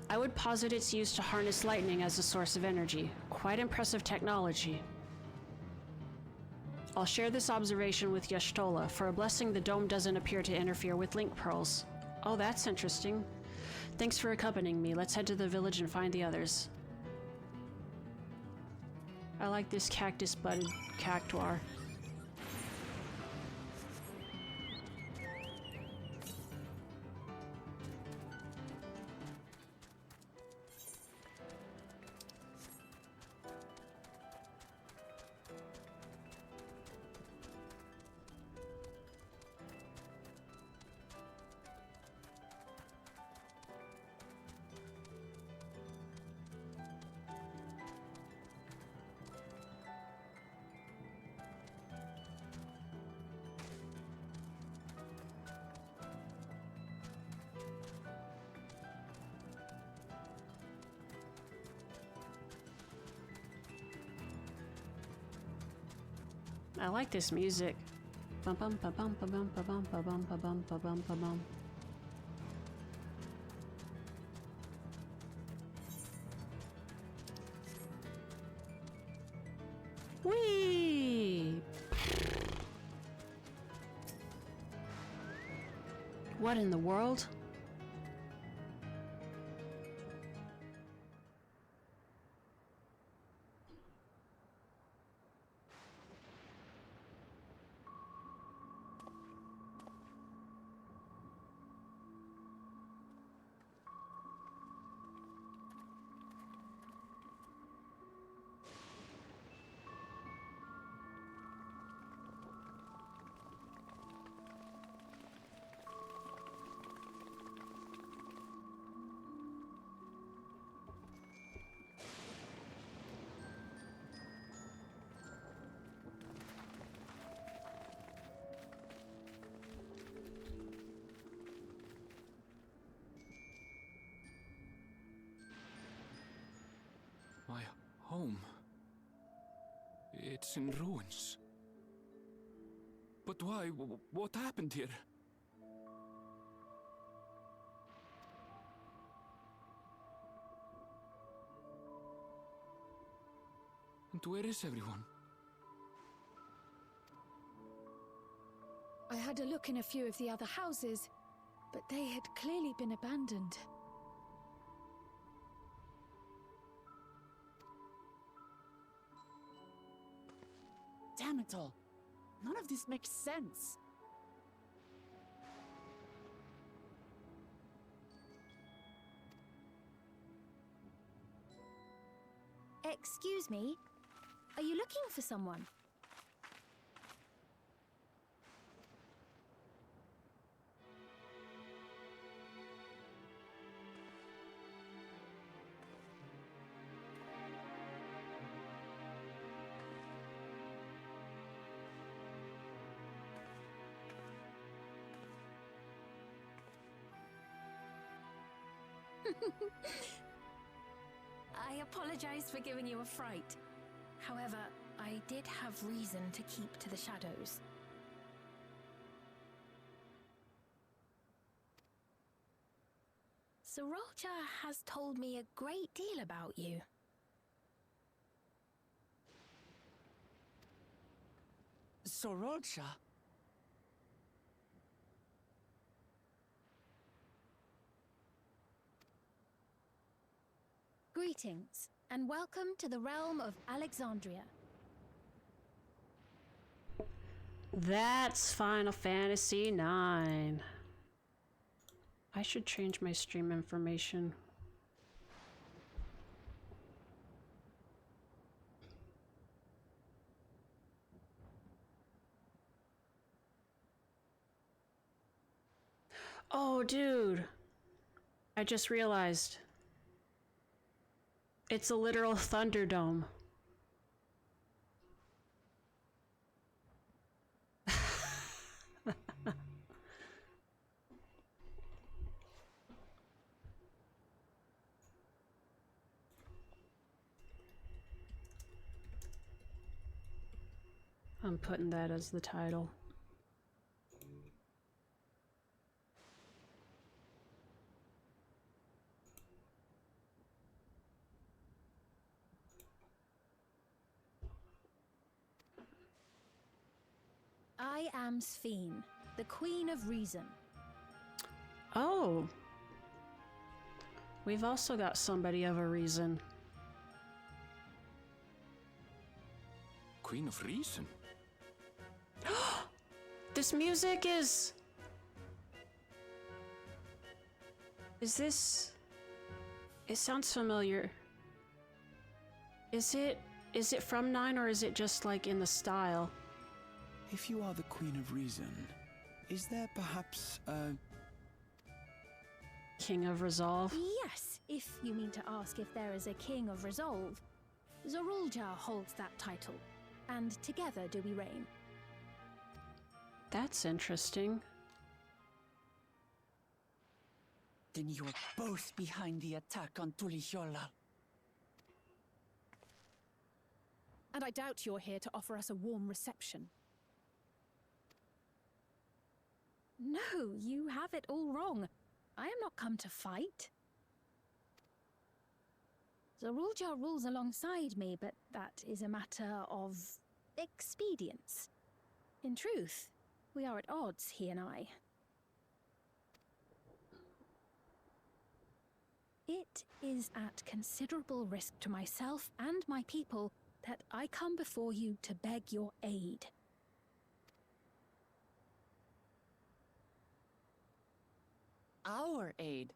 I would posit it's used to harness lightning as a source of energy. Quite impressive technology. I'll share this observation with Y'shtola. For a blessing, the dome doesn't appear to interfere with link pearls. Oh, that's interesting. Thanks for accompanying me. Let's head to the village and find the others. I like this cactus-budded cactuar. I like this music. Bum bum ba bum ba bum ba bum ba bum ba bum ba bum ba bum. Whee! What in the world? My home. It's in ruins. But why? What happened here? And where is everyone? I had a look in a few of the other houses, but they had clearly been abandoned. Damn it all. None of this makes sense. Excuse me? Are you looking for someone? I apologize for giving you a fright. However, I did have reason to keep to the shadows. Sriracha has told me a great deal about you. Sriracha? Greetings, and welcome to the realm of Alexandria. That's Final Fantasy IX. I should change my stream information. Oh, dude. I just realized. It's a literal Thunderdome. I'm putting that as the title. I am XIV, the Queen of Reason. Oh. We've also got somebody of a reason. Queen of Reason? This music is... Is this... It sounds familiar. Is it from 9 or is it just like in the style? If you are the Queen of Reason, is there perhaps a... King of Resolve? Yes, if you mean to ask if there is a King of Resolve. Zorulja holds that title, and together do we reign. That's interesting. Then you are both behind the attack on Tuliyollal. And I doubt you're here to offer us a warm reception. No, you have it all wrong. I am not come to fight. Zorulja rules alongside me, but that is a matter of expedience. In truth, we are at odds, he and I. It is at considerable risk to myself and my people that I come before you to beg your aid. Our aid?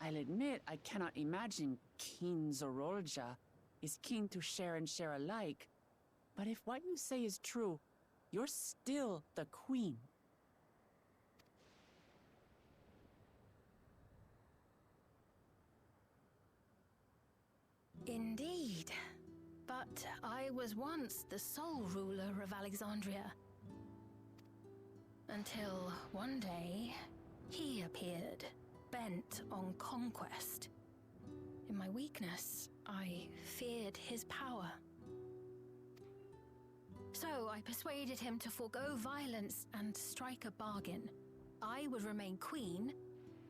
I'll admit I cannot imagine King Zorulja is keen to share and share alike. But if what you say is true, you're still the queen. Indeed. But I was once the sole ruler of Alexandria. Until one day, he appeared, bent on conquest. In my weakness, I feared his power. So I persuaded him to forego violence and strike a bargain. I would remain queen,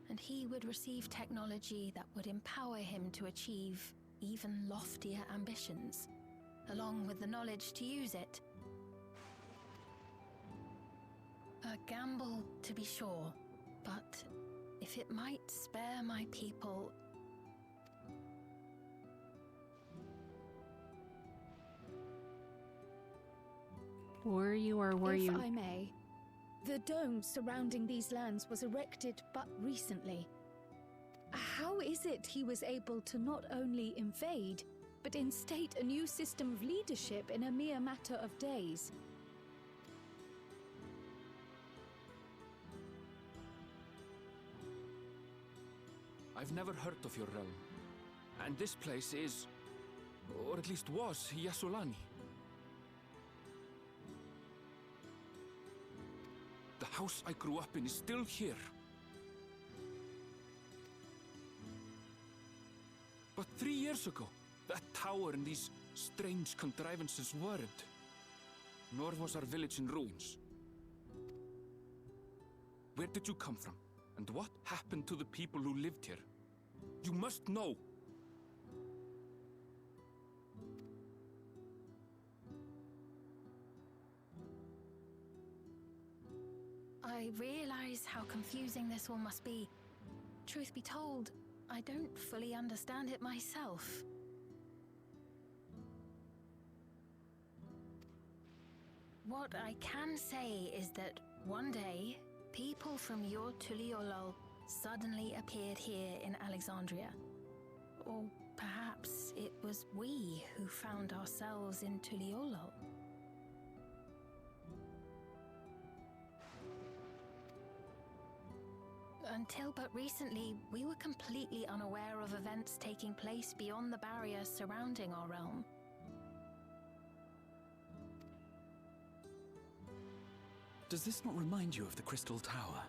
and he would receive technology that would empower him to achieve even loftier ambitions, along with the knowledge to use it. A gamble, to be sure, but if it might spare my people... Were you or were you... If I may, the dome surrounding these lands was erected but recently. How is it he was able to not only invade, but instate a new system of leadership in a mere matter of days? I've never heard of your realm. And this place is, or at least was, Yasulani. The house I grew up in is still here. But 3 years ago, that tower and these strange contrivances weren't. Nor was our village in ruins. Where did you come from? And what happened to the people who lived here? You must know! I realize how confusing this all must be. Truth be told, I don't fully understand it myself. What I can say is that one day, people from your Tuliyollal suddenly appeared here in Alexandria. Or perhaps it was we who found ourselves in Tuliyollal. Until but recently, we were completely unaware of events taking place beyond the barrier surrounding our realm. Does this not remind you of the Crystal Tower?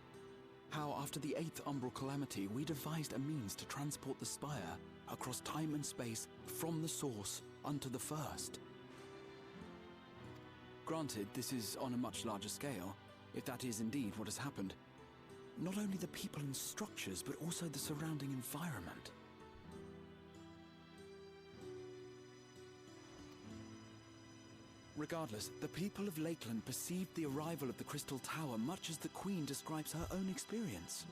How, after the 8th Umbral Calamity, we devised a means to transport the Spire across time and space from the source unto the First. Granted, this is on a much larger scale, if that is indeed what has happened. Not only the people and structures, but also the surrounding environment. Regardless, the people of Lakeland perceived the arrival of the Crystal Tower much as the Queen describes her own experience.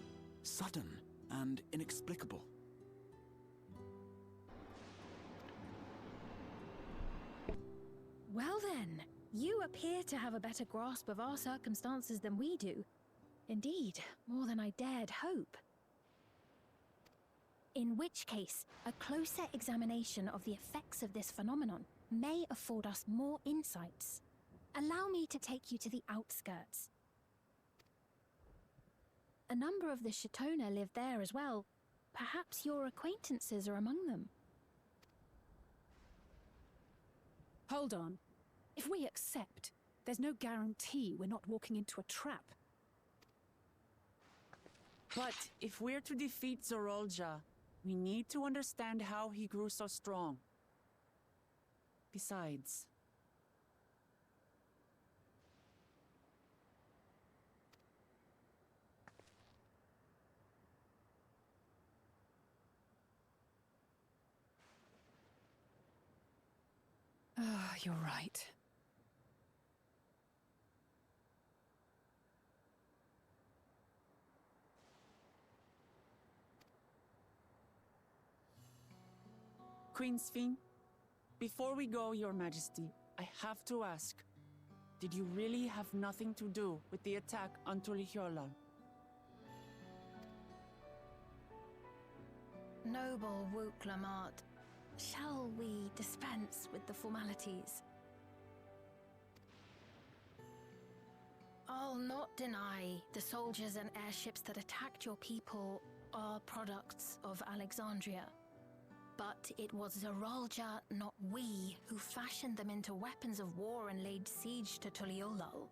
Sudden and inexplicable. Well then, you appear to have a better grasp of our circumstances than we do. Indeed, more than I dared hope. In which case, a closer examination of the effects of this phenomenon may afford us more insights. Allow me to take you to the outskirts. A number of the Shatona live there as well. Perhaps your acquaintances are among them. Hold on. If we accept, there's no guarantee we're not walking into a trap. But if we're to defeat Zorolja, we need to understand how he grew so strong. Besides... Ah, you're right. Queen Sphene, before we go, Your Majesty, I have to ask, did you really have nothing to do with the attack on Tulihyolal? Noble Wook Lamart, shall we dispense with the formalities? I'll not deny the soldiers and airships that attacked your people are products of Alexandria. But it was Zorolja, not we, who fashioned them into weapons of war and laid siege to Tuliolal.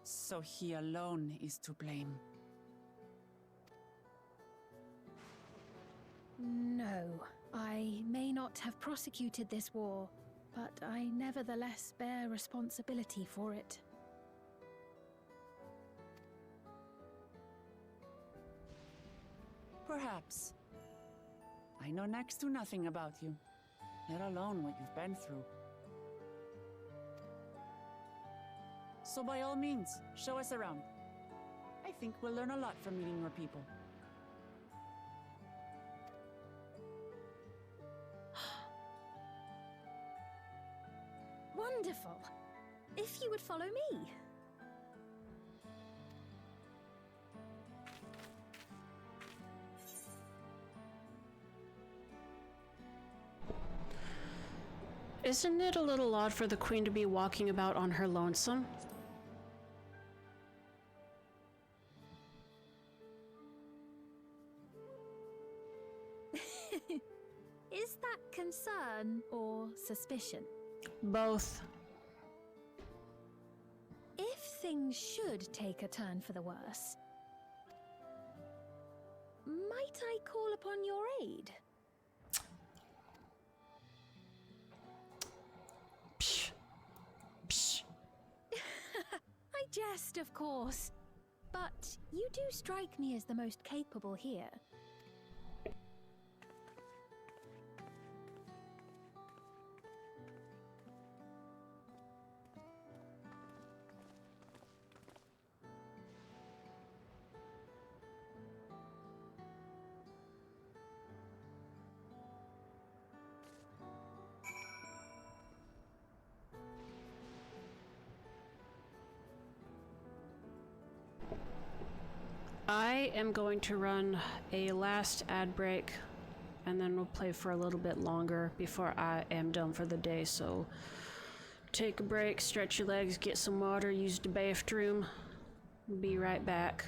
So he alone is to blame. No, I may not have prosecuted this war, but I nevertheless bear responsibility for it. Perhaps. I know next to nothing about you, let alone what you've been through. So by all means, show us around. I think we'll learn a lot from meeting your people. Wonderful! If you would follow me. Isn't it a little odd for the Queen to be walking about on her lonesome? Is that concern or suspicion? Both. If things should take a turn for the worse, might I call upon your aid? Psh. Psh. I jest, of course. But you do strike me as the most capable here. I am going to run a last ad break, and then we'll play for a little bit longer before I am done for the day, so take a break, stretch your legs, get some water, use the bathroom. Be right back.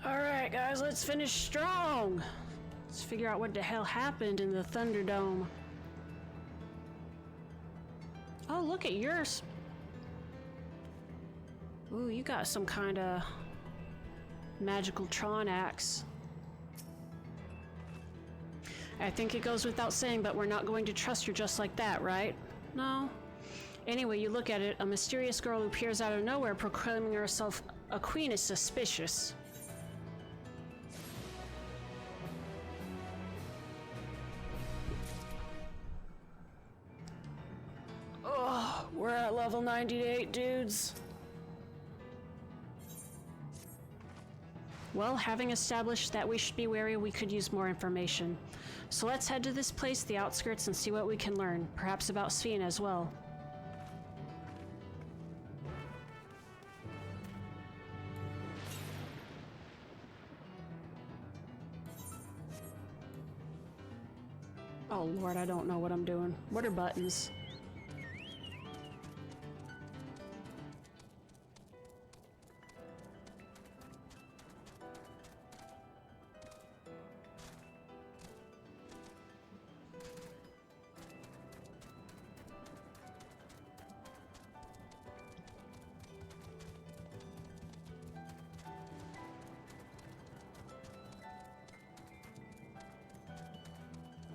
Alright guys, let's finish strong! Let's figure out what the hell happened in the Thunderdome. Oh, look at yours! Ooh, you got some kind of magical Tron axe. I think it goes without saying, but we're not going to trust her just like that, right? No? Anyway, you look at it, a mysterious girl who appears out of nowhere proclaiming herself a queen is suspicious. Oh, we're at level 98, dudes. Well, having established that we should be wary, we could use more information. So let's head to this place, the outskirts, and see what we can learn. Perhaps about Sphene as well. Oh lord, I don't know what I'm doing. What are buttons?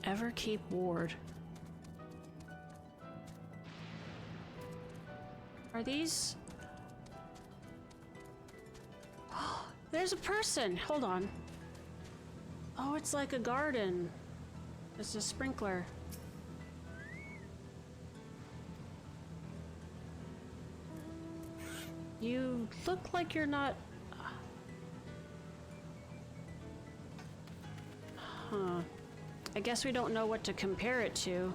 Everkeep Ward. Are these? There's a person! Hold on. Oh, it's like a garden. It's a sprinkler. You look like you're not... Huh. I guess we don't know what to compare it to.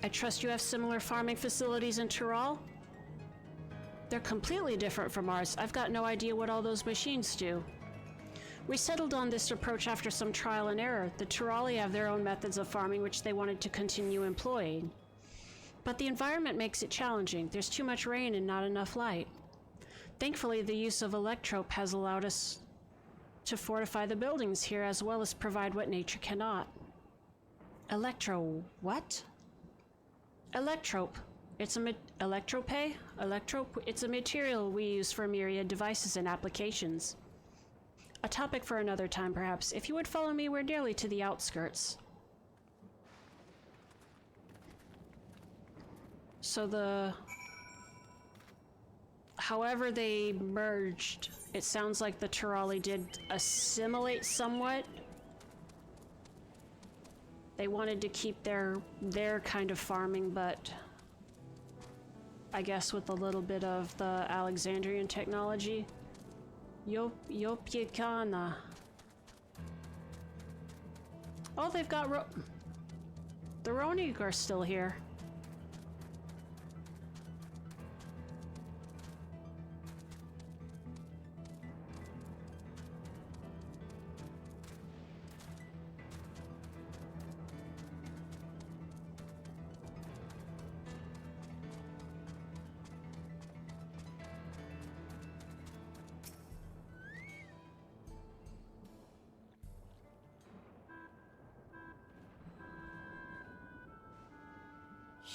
I trust you have similar farming facilities in Tyrol? They're completely different from ours. I've got no idea what all those machines do. We settled on this approach after some trial and error. The Tyroli have their own methods of farming which they wanted to continue employing. But the environment makes it challenging. There's too much rain and not enough light. Thankfully, the use of electrope has allowed us to fortify the buildings here as well as provide what nature cannot. What? Electrope. It's a Electrope? It's a material we use for myriad devices and applications. A topic for another time, perhaps. If you would follow me, we're nearly to the outskirts. So however they merged, it sounds like the Tyroli did assimilate somewhat. They wanted to keep their kind of farming, but I guess with a little bit of the Alexandrian technology. Yopiekana. Oh, they've got the Ronig are still here.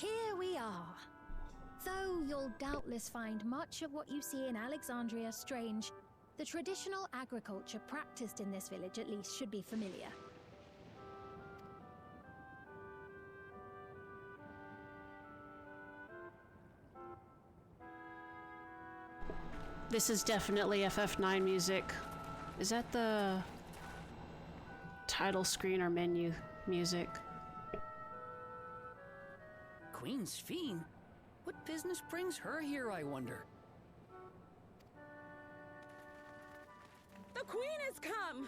Here we are. Though you'll doubtless find much of what you see in Alexandria strange, the traditional agriculture practiced in this village at least should be familiar. This is definitely FF9 music. Is that the title screen or menu music? Queen Sphene? What business brings her here, I wonder? The Queen has come!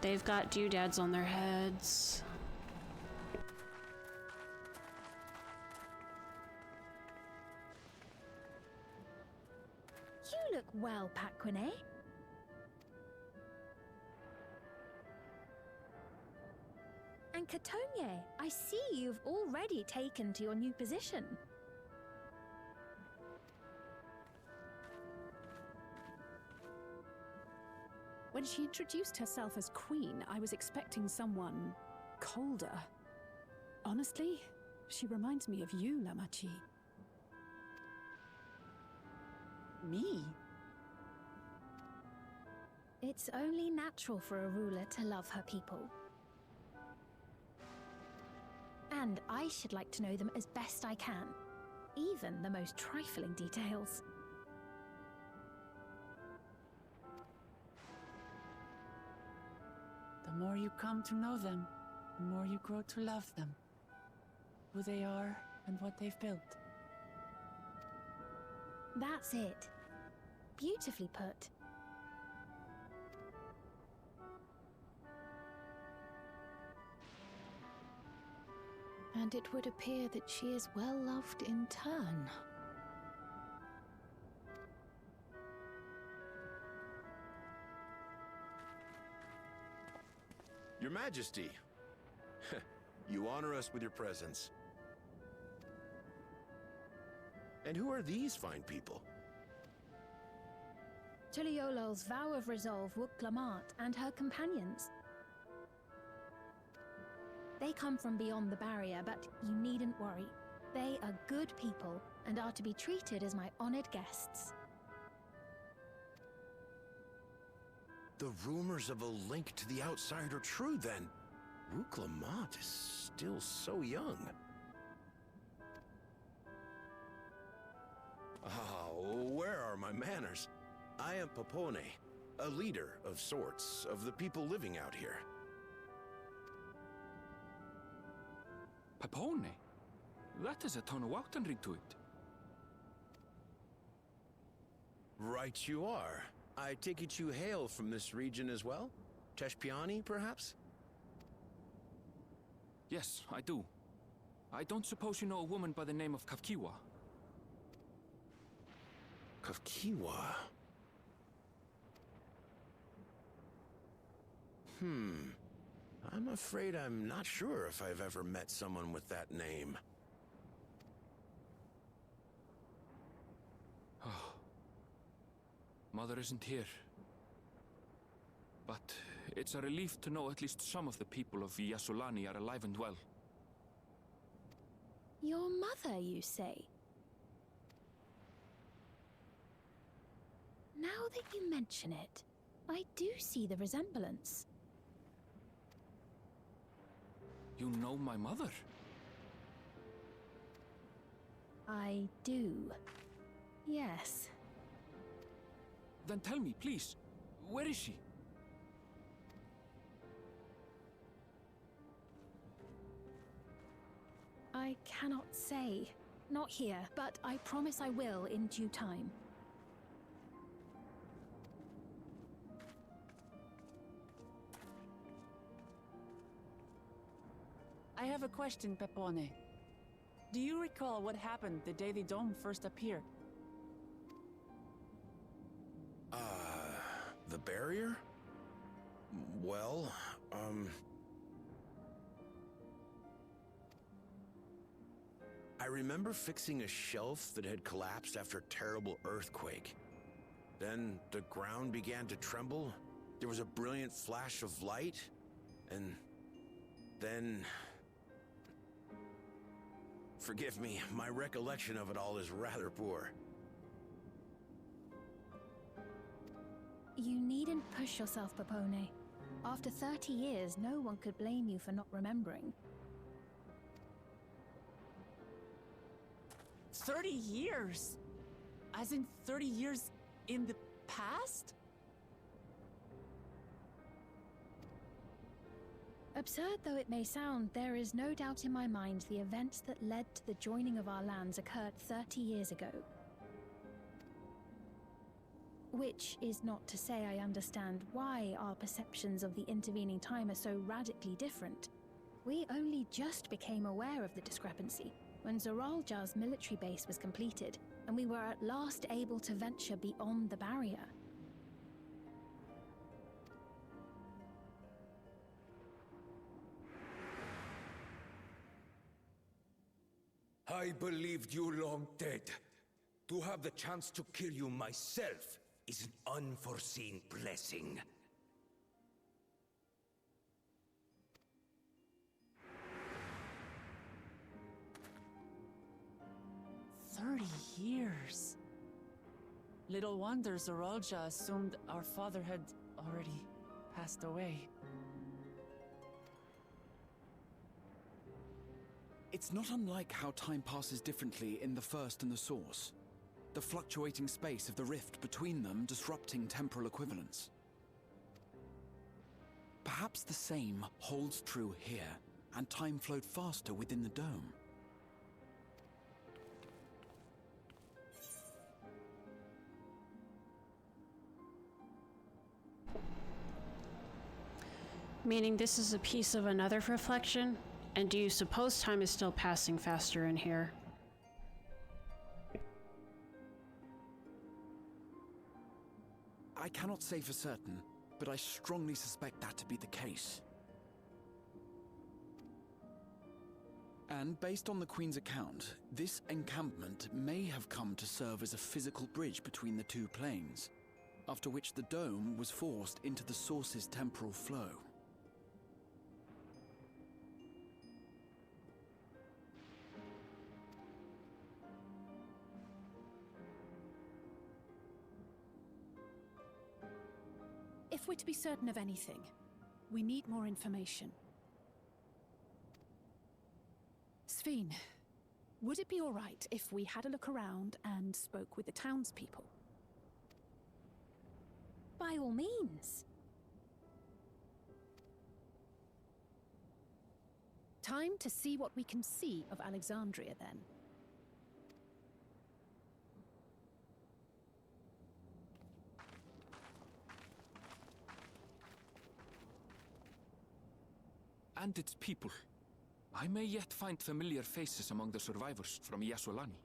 They've got doodads on their heads. You look well, Paquine. And Catogne, I see you've already taken to your new position. When she introduced herself as queen, I was expecting someone colder. Honestly, she reminds me of you, Lamachi. Me? It's only natural for a ruler to love her people. And I should like to know them as best I can, even the most trifling details. The more you come to know them, the more you grow to love them. Who they are and what they've built. That's it. Beautifully put. And it would appear that she is well loved in turn. Your Majesty, you honor us with your presence. And who are these fine people? Tuliolol's vow of resolve Wuk-Lamat and her companions. They come from beyond the barrier, but you needn't worry. They are good people and are to be treated as my honored guests. The rumors of a link to the outside are true, then. Wuk-Lamat is still so young. Where are my manners? I am Popone, a leader of sorts of the people living out here. Popone? That is a Tonawautan ring to it. Right you are. I take it you hail from this region as well? Teshpiani, perhaps? Yes, I do. I don't suppose you know a woman by the name of Kavkiwa? Kavkiwa? I'm afraid I'm not sure if I've ever met someone with that name. Oh. Mother isn't here. But it's a relief to know at least some of the people of Yasulani are alive and well. Your mother, you say? Now that you mention it, I do see the resemblance. You know my mother? I do. Yes. Then tell me, please, where is she? I cannot say. Not here, but I promise I will in due time. I have a question, Pepone. Do you recall what happened the day the dome first appeared? The barrier? Well, I remember fixing a shelf that had collapsed after a terrible earthquake. Then the ground began to tremble. There was a brilliant flash of light, and then... Forgive me, my recollection of it all is rather poor. You needn't push yourself, Popone. After 30 years, no one could blame you for not remembering. 30 years? As in 30 years in the past? Absurd though it may sound, there is no doubt in my mind the events that led to the joining of our lands occurred 30 years ago. Which is not to say I understand why our perceptions of the intervening time are so radically different. We only just became aware of the discrepancy when Zoralja's military base was completed, and we were at last able to venture beyond the barrier. I believed you long dead. To have the chance to kill you myself is an unforeseen blessing. Years. Little wonder Zoralja assumed our father had already passed away. It's not unlike how time passes differently in the First and the Source. The fluctuating space of the rift between them disrupting temporal equivalence. Perhaps the same holds true here, and time flowed faster within the dome. Meaning this is a piece of another reflection? And do you suppose time is still passing faster in here? I cannot say for certain, but I strongly suspect that to be the case. And based on the Queen's account, this encampment may have come to serve as a physical bridge between the two planes, after which the dome was forced into the source's temporal flow. If we're to be certain of anything, we need more information. Sveen, would it be all right if we had a look around and spoke with the townspeople? By all means. Time to see what we can see of Alexandria, then. And its people. I may yet find familiar faces among the survivors from Yasolani.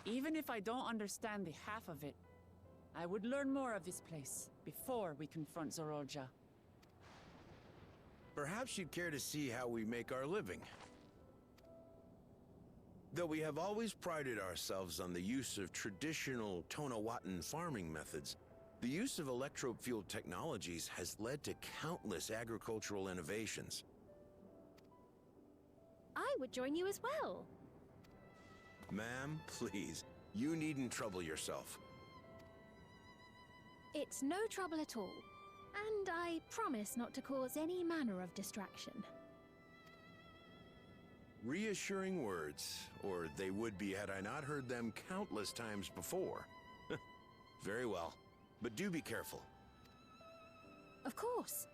Even if I don't understand the half of it, I would learn more of this place before we confront Zorolja. Perhaps you'd care to see how we make our living. Though we have always prided ourselves on the use of traditional Tonawatan farming methods, the use of electro-fueled technologies has led to countless agricultural innovations. I would join you as well. Ma'am, please, you needn't trouble yourself. It's no trouble at all. And I promise not to cause any manner of distraction. Reassuring words, or they would be had I not heard them countless times before. Very well. But do be careful. Of course.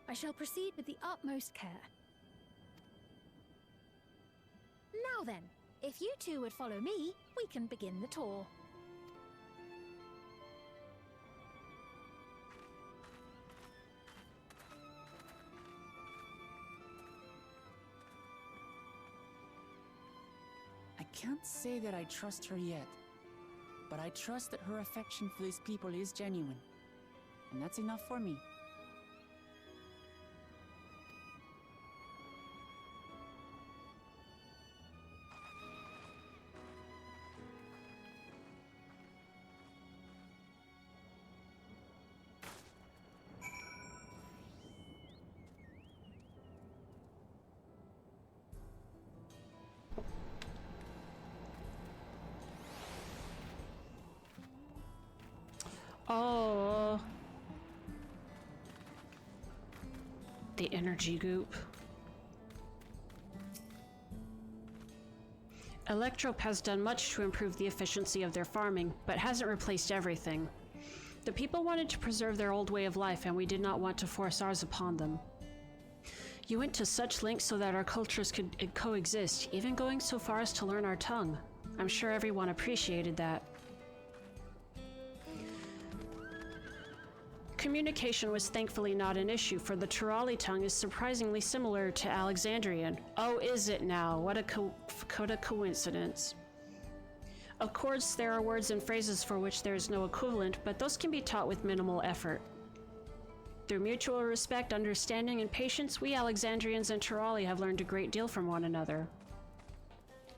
I shall proceed with the utmost care. Now then, if you two would follow me, we can begin the tour. I can't say that I trust her yet. But I trust that her affection for these people is genuine. And that's enough for me. Oh. The energy goop. Electrope has done much to improve the efficiency of their farming, but hasn't replaced everything. The people wanted to preserve their old way of life, and we did not want to force ours upon them. You went to such lengths so that our cultures could coexist, even going so far as to learn our tongue. I'm sure everyone appreciated that. Communication was thankfully not an issue, for the Turali tongue is surprisingly similar to Alexandrian. Oh, is it now? What a coincidence. Of course, there are words and phrases for which there is no equivalent, but those can be taught with minimal effort. Through mutual respect, understanding, and patience, we Alexandrians and Turali have learned a great deal from one another.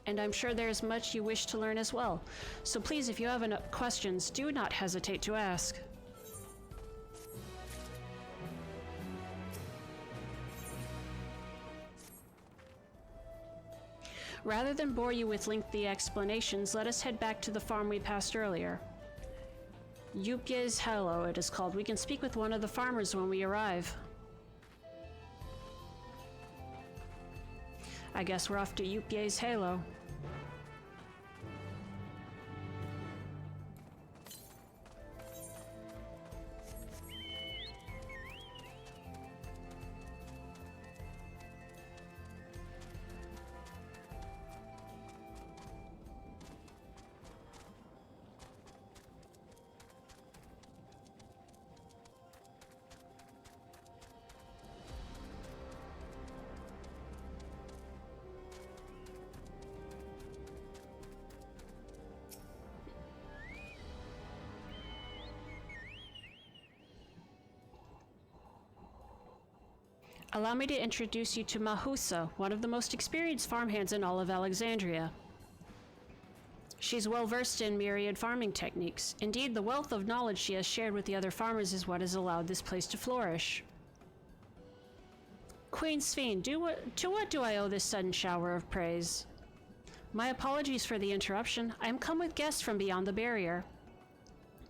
And I'm sure there is much you wish to learn as well. So please, if you have any questions, do not hesitate to ask. Rather than bore you with lengthy explanations, let us head back to the farm we passed earlier. Yupye's Halo, it is called. We can speak with one of the farmers when we arrive. I guess we're off to Yupye's Halo. Allow me to introduce you to Mahusa, one of the most experienced farmhands in all of Alexandria. She's well versed in myriad farming techniques. Indeed, the wealth of knowledge she has shared with the other farmers is what has allowed this place to flourish. Queen Sphene, to what do I owe this sudden shower of praise? My apologies for the interruption. I am come with guests from beyond the barrier.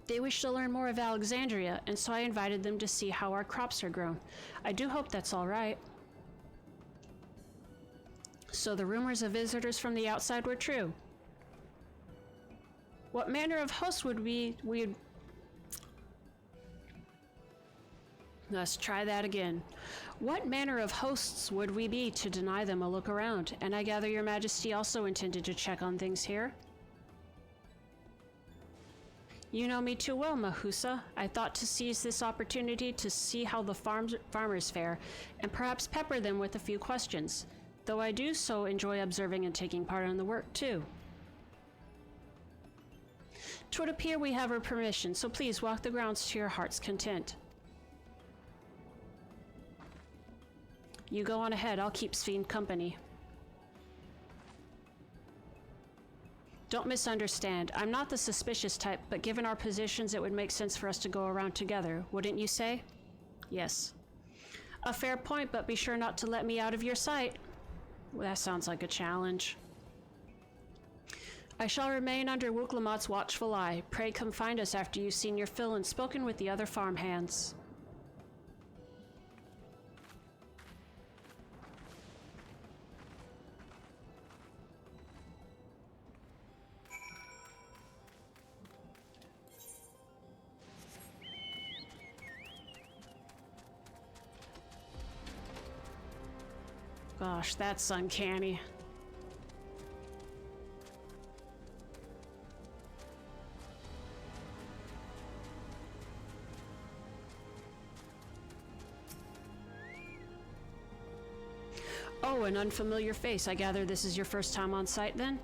They wish to learn more of Alexandria, and so I invited them to see how our crops are grown. I do hope that's all right. So the rumors of visitors from the outside were true. What manner of host would we'd... Let's try that again. What manner of hosts would we be to deny them a look around? And I gather your majesty also intended to check on things here? You know me too well, Mahusa. I thought to seize this opportunity to see how the farmers fare, and perhaps pepper them with a few questions, though I do so enjoy observing and taking part in the work too. 'Twould appear we have her permission, so please walk the grounds to your heart's content. You go on ahead, I'll keep Sphene company. Don't misunderstand, I'm not the suspicious type, but given our positions it would make sense for us to go around together, wouldn't you say? Yes. A fair point, but be sure not to let me out of your sight. Well, that sounds like a challenge. I shall remain under Wuklamot's watchful eye. Pray come find us after you've seen your fill and spoken with the other farmhands. Gosh, that's uncanny. Oh, an unfamiliar face. I gather this is your first time on site, then?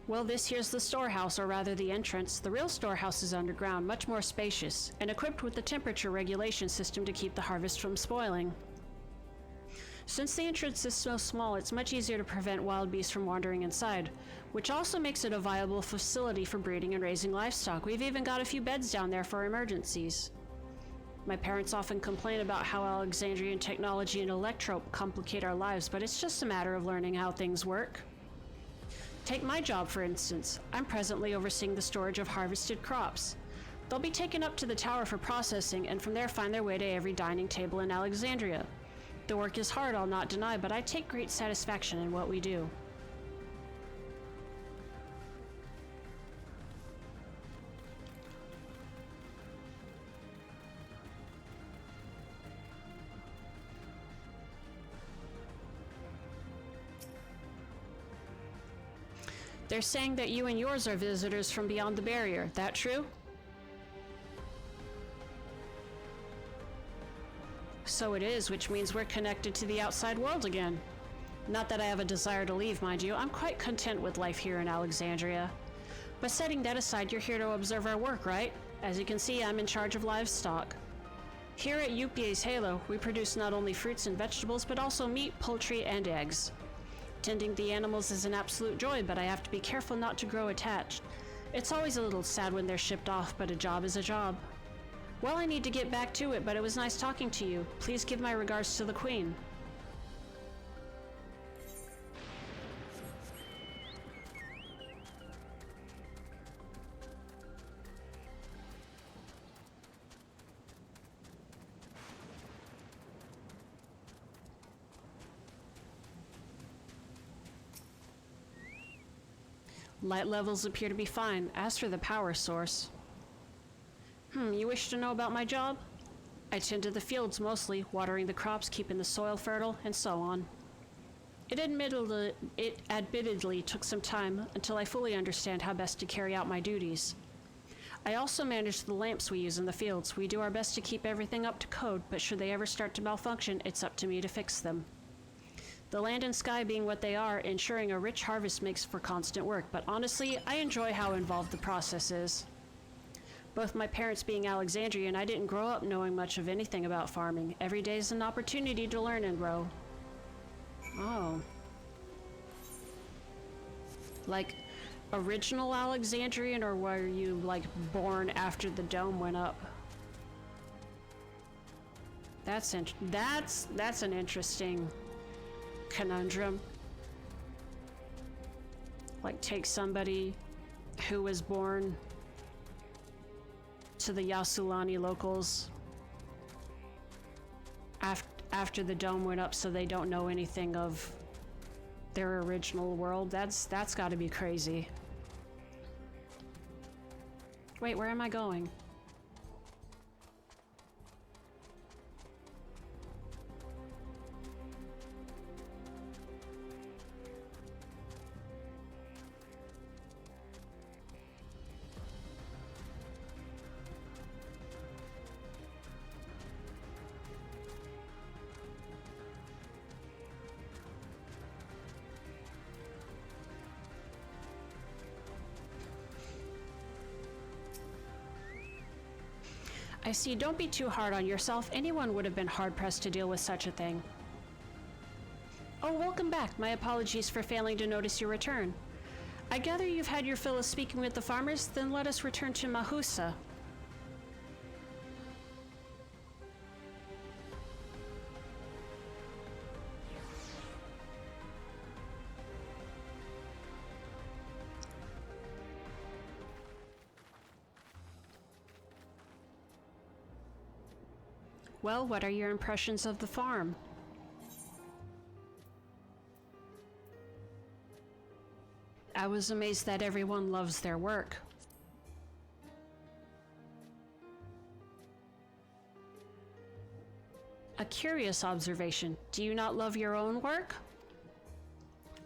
Well, this here's the storehouse, or rather the entrance. The real storehouse is underground, much more spacious, and equipped with the temperature regulation system to keep the harvest from spoiling. Since the entrance is so small, it's much easier to prevent wild beasts from wandering inside, which also makes it a viable facility for breeding and raising livestock. We've even got a few beds down there for emergencies. My parents often complain about how Alexandrian technology and electrope complicate our lives, but it's just a matter of learning how things work. Take my job, for instance. I'm presently overseeing the storage of harvested crops. They'll be taken up to the tower for processing, and from there find their way to every dining table in Alexandria. The work is hard, I'll not deny, but I take great satisfaction in what we do. They're saying that you and yours are visitors from beyond the barrier. That true? So it is, which means we're connected to the outside world again. Not that I have a desire to leave, mind you. I'm quite content with life here in Alexandria. But setting that aside, you're here to observe our work, right? As you can see, I'm in charge of livestock. Here at Yupie's Halo, we produce not only fruits and vegetables, but also meat, poultry, and eggs. Tending the animals is an absolute joy, but I have to be careful not to grow attached. It's always a little sad when they're shipped off, but a job is a job. Well, I need to get back to it, but it was nice talking to you. Please give my regards to the Queen. Light levels appear to be fine. As for the power source... you wish to know about my job? I tend to the fields mostly, watering the crops, keeping the soil fertile, and so on. It admittedly took some time until I fully understand how best to carry out my duties. I also manage the lamps we use in the fields. We do our best to keep everything up to code, but should they ever start to malfunction, it's up to me to fix them. The land and sky being what they are, ensuring a rich harvest makes for constant work, but honestly, I enjoy how involved the process is. Both my parents being Alexandrian, I didn't grow up knowing much of anything about farming. Every day is an opportunity to learn and grow. Oh. Like, original Alexandrian, or were you, like, born after the dome went up? That's an interesting conundrum. Like, take somebody who was born to the Yasuani locals after the dome went up, so they don't know anything of their original world. That's got to be crazy. Wait, where am I going? I see. Don't be too hard on yourself. Anyone would have been hard-pressed to deal with such a thing. Oh, welcome back. My apologies for failing to notice your return. I gather you've had your fill of speaking with the farmers, then let us return to Mahusa. Well, what are your impressions of the farm? I was amazed that everyone loves their work. A curious observation. Do you not love your own work?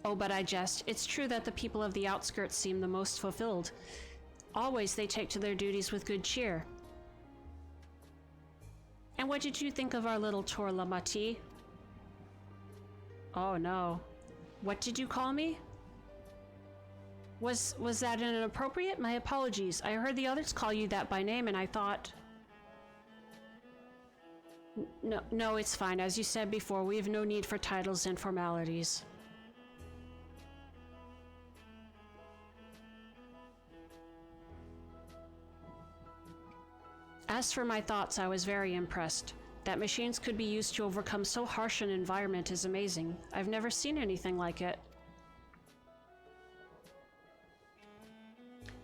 Oh, but I jest. It's true that the people of the outskirts seem the most fulfilled. Always they take to their duties with good cheer. And what did you think of our little tour, Lamati? Oh no. What did you call me? Was that inappropriate? My apologies. I heard the others call you that by name and I thought... No, it's fine. As you said before, we have no need for titles and formalities. As for my thoughts, I was very impressed. That machines could be used to overcome so harsh an environment is amazing. I've never seen anything like it.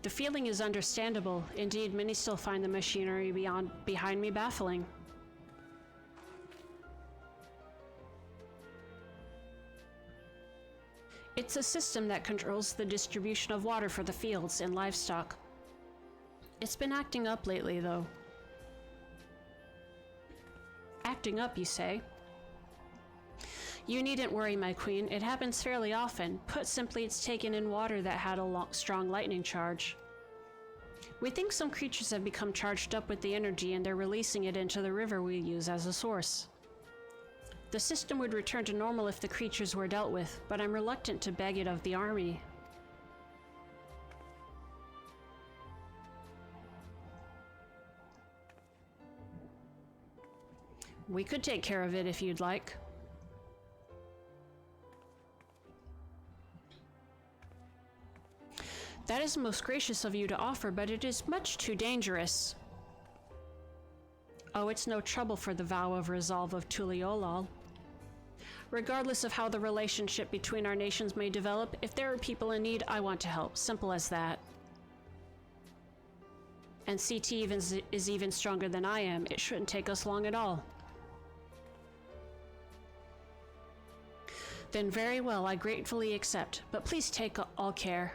The feeling is understandable. Indeed, many still find the machinery behind me baffling. It's a system that controls the distribution of water for the fields and livestock. It's been acting up lately, though. Acting up, you say? You needn't worry, my queen. It happens fairly often. Put simply, it's taken in water that had a strong lightning charge. We think some creatures have become charged up with the energy and they're releasing it into the river we use as a source. The system would return to normal if the creatures were dealt with, but I'm reluctant to beg it of the army. We could take care of it if you'd like. That is most gracious of you to offer, but it is much too dangerous. Oh, it's no trouble for the vow of resolve of Tuliolal. Regardless of how the relationship between our nations may develop, if there are people in need, I want to help. Simple as that. And CT is even stronger than I am. It shouldn't take us long at all. Then very well, I gratefully accept, but please take all care.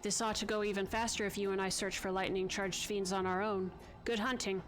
This ought to go even faster if you and I search for lightning-charged fiends on our own. Good hunting.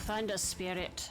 Thunder Spirit.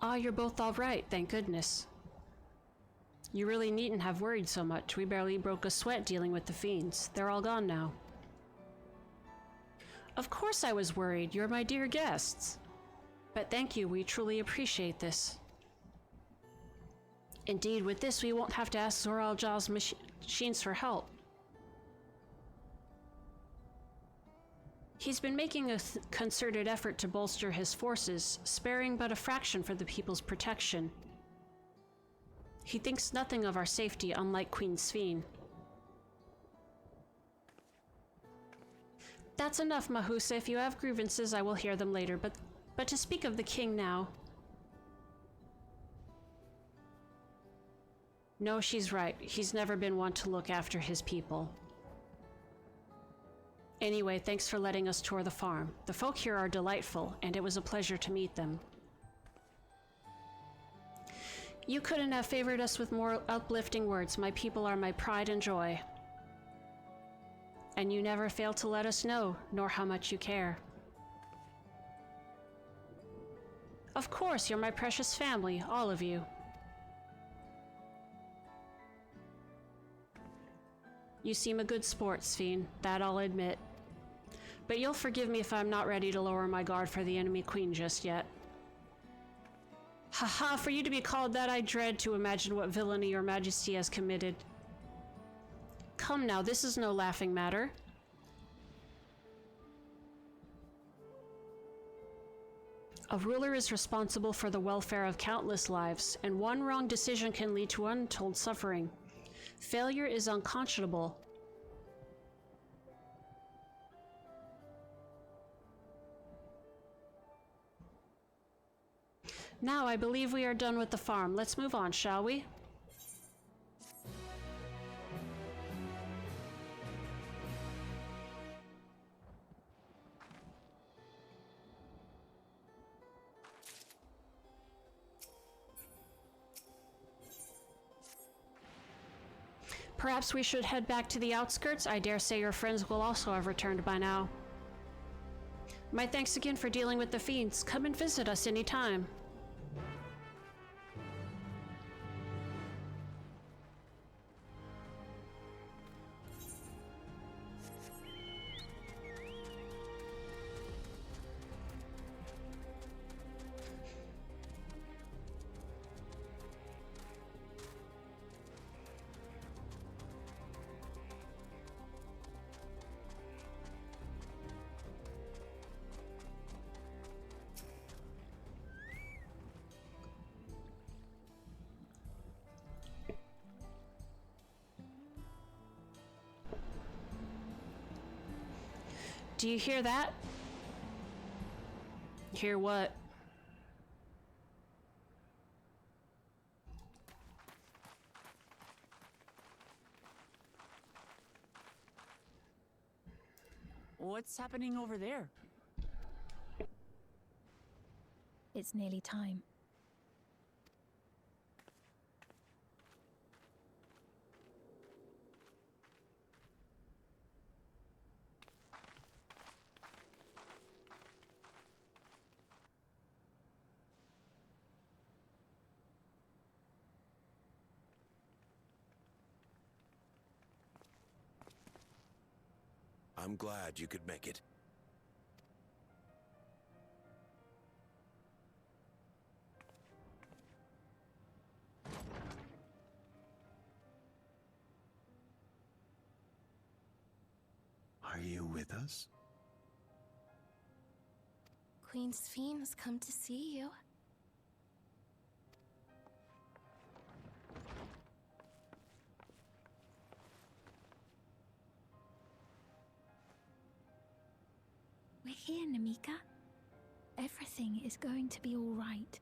Ah, you're both all right, thank goodness. You really needn't have worried so much. We barely broke a sweat dealing with the fiends. They're all gone now. Of course I was worried. You're my dear guests. But thank you, we truly appreciate this. Indeed, with this we won't have to ask Zoral Jaw's machines for help. He's been making a concerted effort to bolster his forces, sparing but a fraction for the people's protection. He thinks nothing of our safety, unlike Queen Sveen. That's enough, Mahusa. If you have grievances, I will hear them later, but to speak of the king now... No, she's right. He's never been one to look after his people. Anyway, thanks for letting us tour the farm. The folk here are delightful, and it was a pleasure to meet them. You couldn't have favored us with more uplifting words. My people are my pride and joy. And you never fail to let us know, nor how much you care. Of course, you're my precious family, all of you. You seem a good sport, Sveen, that I'll admit. But you'll forgive me if I'm not ready to lower my guard for the enemy queen just yet. Haha, for you to be called that, I dread to imagine what villainy your majesty has committed. Come now, this is no laughing matter. A ruler is responsible for the welfare of countless lives, and one wrong decision can lead to untold suffering. Failure is unconscionable. Now I believe we are done with the farm. Let's move on, shall we? Perhaps we should head back to the outskirts. I dare say your friends will also have returned by now. My thanks again for dealing with the fiends. Come and visit us anytime. Do you hear that? Hear what? What's happening over there? It's nearly time. I'm glad you could make it. Are you with us? Queen Sphene has come to see you. We're here, Namika. Everything is going to be all right.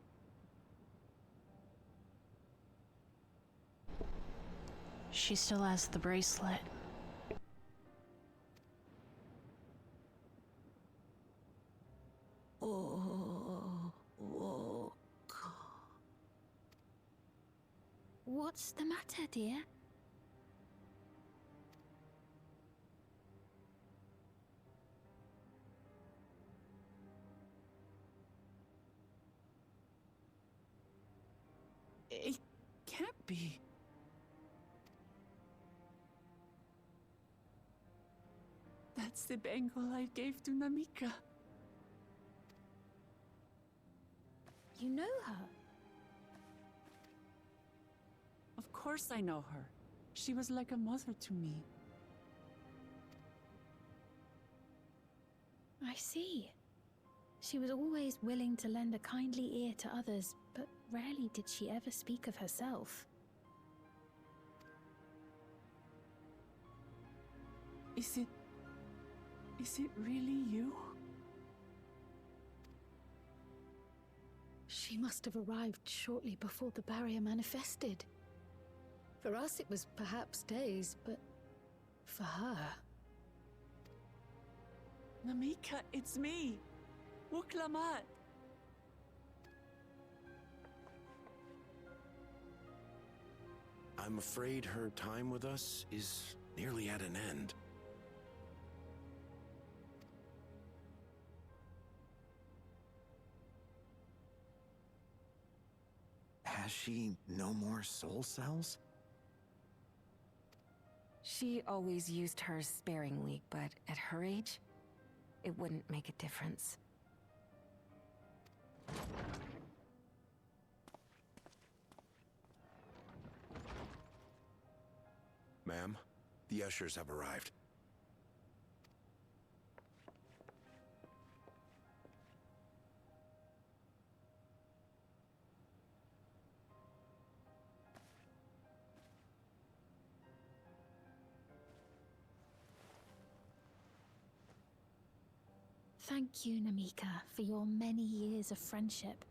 She still has the bracelet. What's the matter, dear? It can't be. That's the bangle I gave to Namika. You know her? Of course I know her. She was like a mother to me. I see. She was always willing to lend a kindly ear to others, but rarely did she ever speak of herself. Is it really you? She must have arrived shortly before the barrier manifested. For us, it was perhaps days, but for her... Namika, it's me! Wuklamat! I'm afraid her time with us is nearly at an end. Has she no more soul cells? She always used hers sparingly, but at her age, it wouldn't make a difference. Ma'am, the ushers have arrived. Thank you, Namika, for your many years of friendship.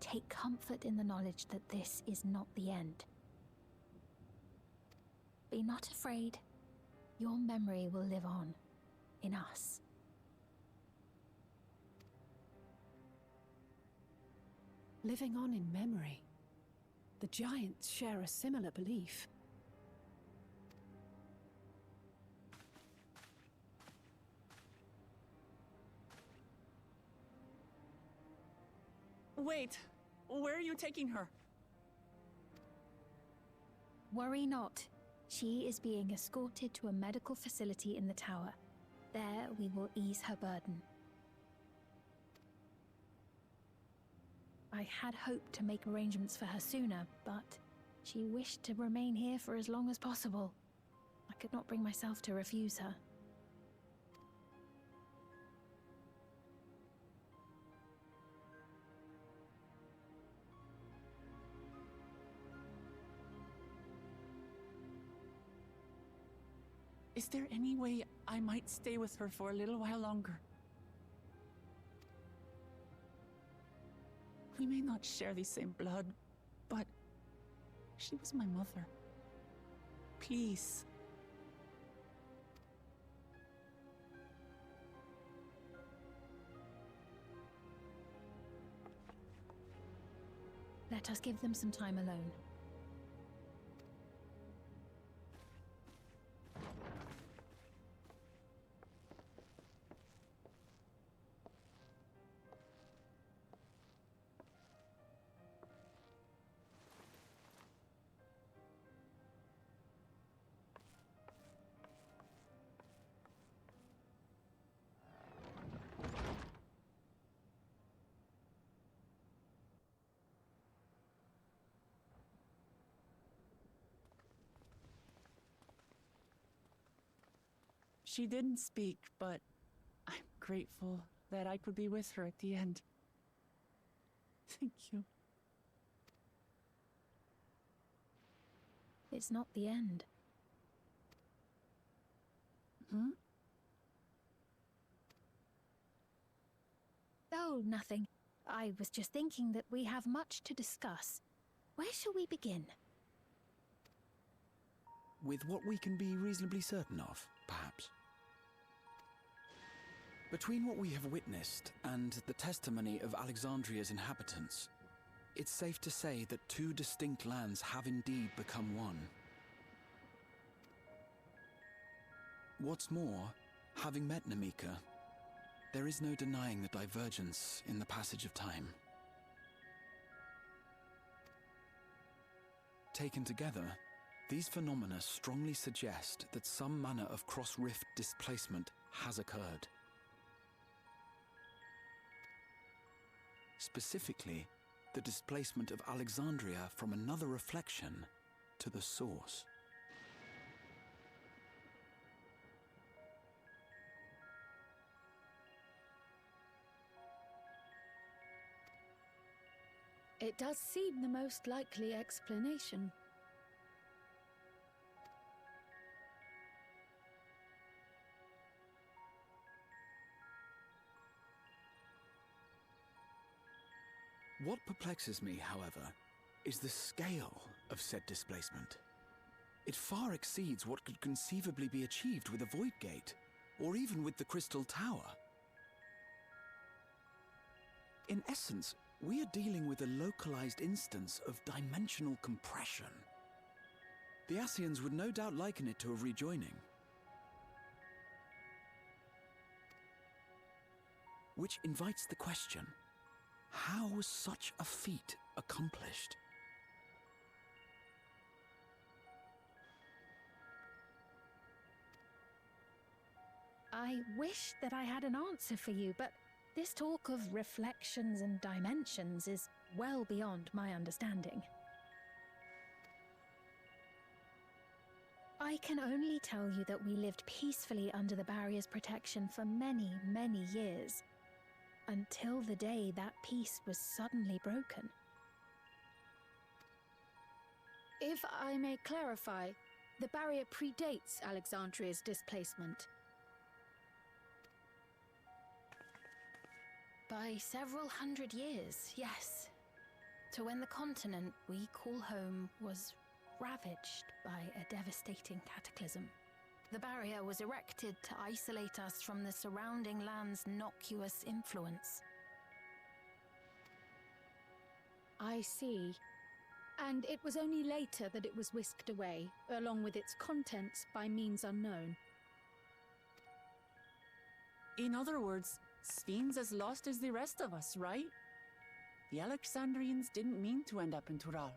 Take comfort in the knowledge that this is not the end. Be not afraid. Your memory will live on, in us. Living on in memory. The Giants share a similar belief. Wait! Where are you taking her? Worry not. She is being escorted to a medical facility in the tower. There we will ease her burden. I had hoped to make arrangements for her sooner, but she wished to remain here for as long as possible. I could not bring myself to refuse her. Is there any way I might stay with her for a little while longer? We may not share the same blood, but she was my mother. Please. Let us give them some time alone. She didn't speak, but I'm grateful that I could be with her at the end. Thank you. It's not the end. Hmm? Oh, nothing. I was just thinking that we have much to discuss. Where shall we begin? With what we can be reasonably certain of, perhaps. Between what we have witnessed and the testimony of Alexandria's inhabitants, it's safe to say that two distinct lands have indeed become one. What's more, having met Namika, there is no denying the divergence in the passage of time. Taken together, these phenomena strongly suggest that some manner of cross-rift displacement has occurred. Specifically, the displacement of Alexandria from another reflection to the source. It does seem the most likely explanation. What perplexes me, however, is the scale of said displacement. It far exceeds what could conceivably be achieved with a Void Gate, or even with the Crystal Tower. In essence, we are dealing with a localized instance of dimensional compression. The Ascians would no doubt liken it to a rejoining. Which invites the question, how was such a feat accomplished? I wish that I had an answer for you, but this talk of reflections and dimensions is well beyond my understanding. I can only tell you that we lived peacefully under the barrier's protection for many, many years, until the day that peace was suddenly broken. If I may clarify, the barrier predates Alexandria's displacement. By several hundred years, yes. To when the continent we call home was ravaged by a devastating cataclysm. The barrier was erected to isolate us from the surrounding land's noxious influence. I see. And it was only later that it was whisked away, along with its contents, by means unknown. In other words, Sphene's as lost as the rest of us, right? The Alexandrians didn't mean to end up in Tural.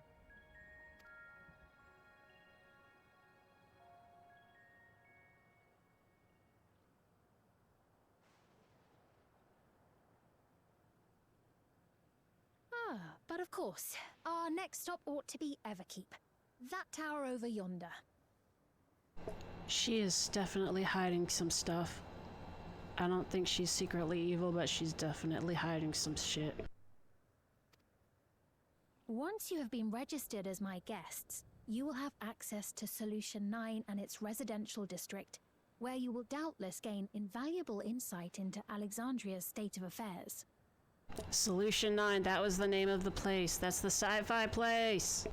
But of course, our next stop ought to be Everkeep. That tower over yonder. She is definitely hiding some stuff. I don't think she's secretly evil, but she's definitely hiding some shit. Once you have been registered as my guests, you will have access to Solution 9 and its residential district, where you will doubtless gain invaluable insight into Alexandria's state of affairs. Solution 9, that was the name of the place. That's the sci-fi place.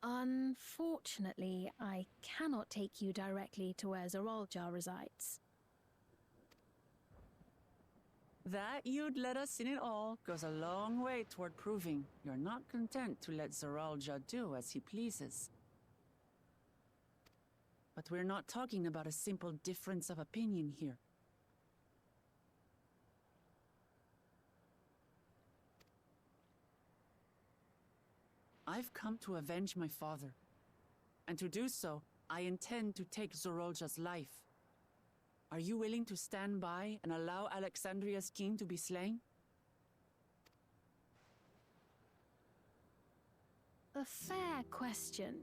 Unfortunately, I cannot take you directly to where Zeraljar resides. That you'd let us in it all goes a long way toward proving you're not content to let Zoralja do as he pleases. But we're not talking about a simple difference of opinion here. I've come to avenge my father. And to do so, I intend to take Zoralja's life. Are you willing to stand by and allow Alexandria's king to be slain? A fair question.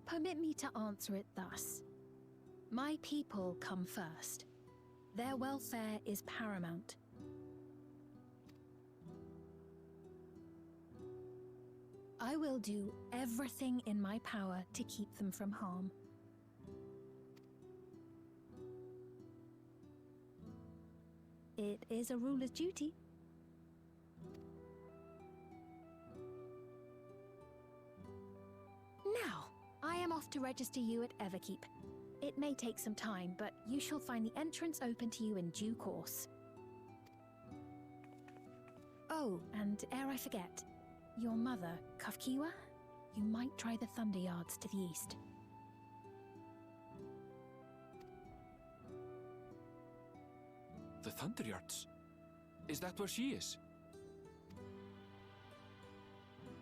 Permit me to answer it thus. My people come first. Their welfare is paramount. I will do everything in my power to keep them from harm. It is a ruler's duty. Now, I am off to register you at Everkeep. It may take some time, but you shall find the entrance open to you in due course. Oh, and ere I forget, your mother, Kafkiwa, you might try the Thunder Yards to the east. The Thunder Yards? Is that where she is?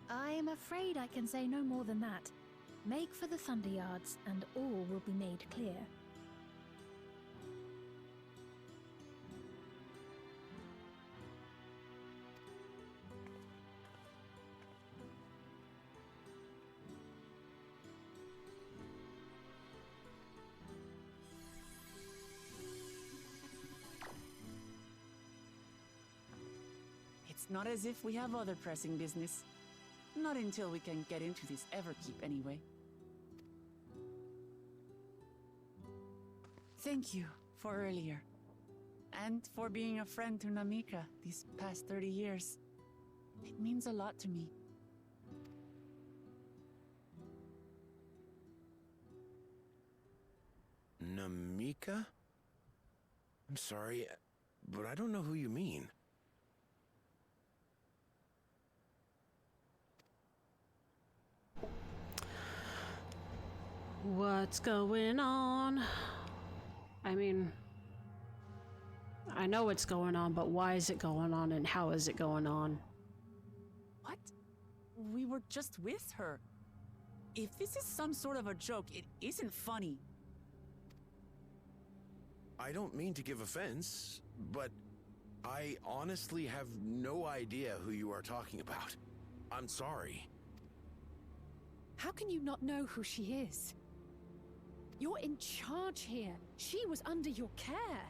I am afraid I can say no more than that. Make for the Thunder Yards, and all will be made clear. It's not as if we have other pressing business. Not until we can get into this Everkeep, anyway. Thank you for earlier. And for being a friend to Namika these past 30 years. It means a lot to me. Namika? I'm sorry, but I don't know who you mean. What's going on? I mean, I know what's going on, but why is it going on and how is it going on? What? We were just with her. If this is some sort of a joke, it isn't funny. I don't mean to give offense, but I honestly have no idea who you are talking about. I'm sorry. How can you not know who she is? You're in charge here. She was under your care.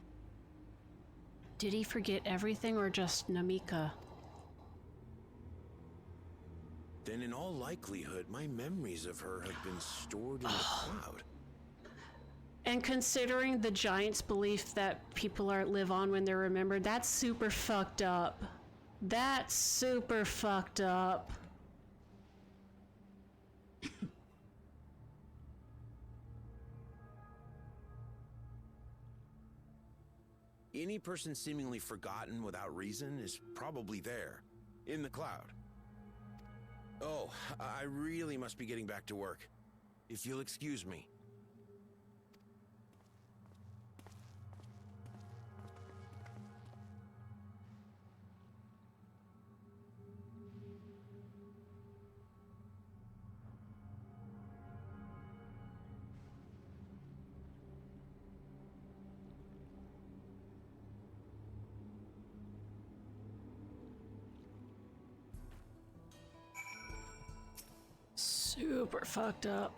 Did he forget everything or just Namika? Then in all likelihood, my memories of her have been stored in the cloud. And considering the Giants' belief that people live on when they're remembered, that's super fucked up. That's super fucked up. Any person seemingly forgotten without reason is probably there, in the cloud. Oh, I really must be getting back to work. If you'll excuse me. Super fucked up.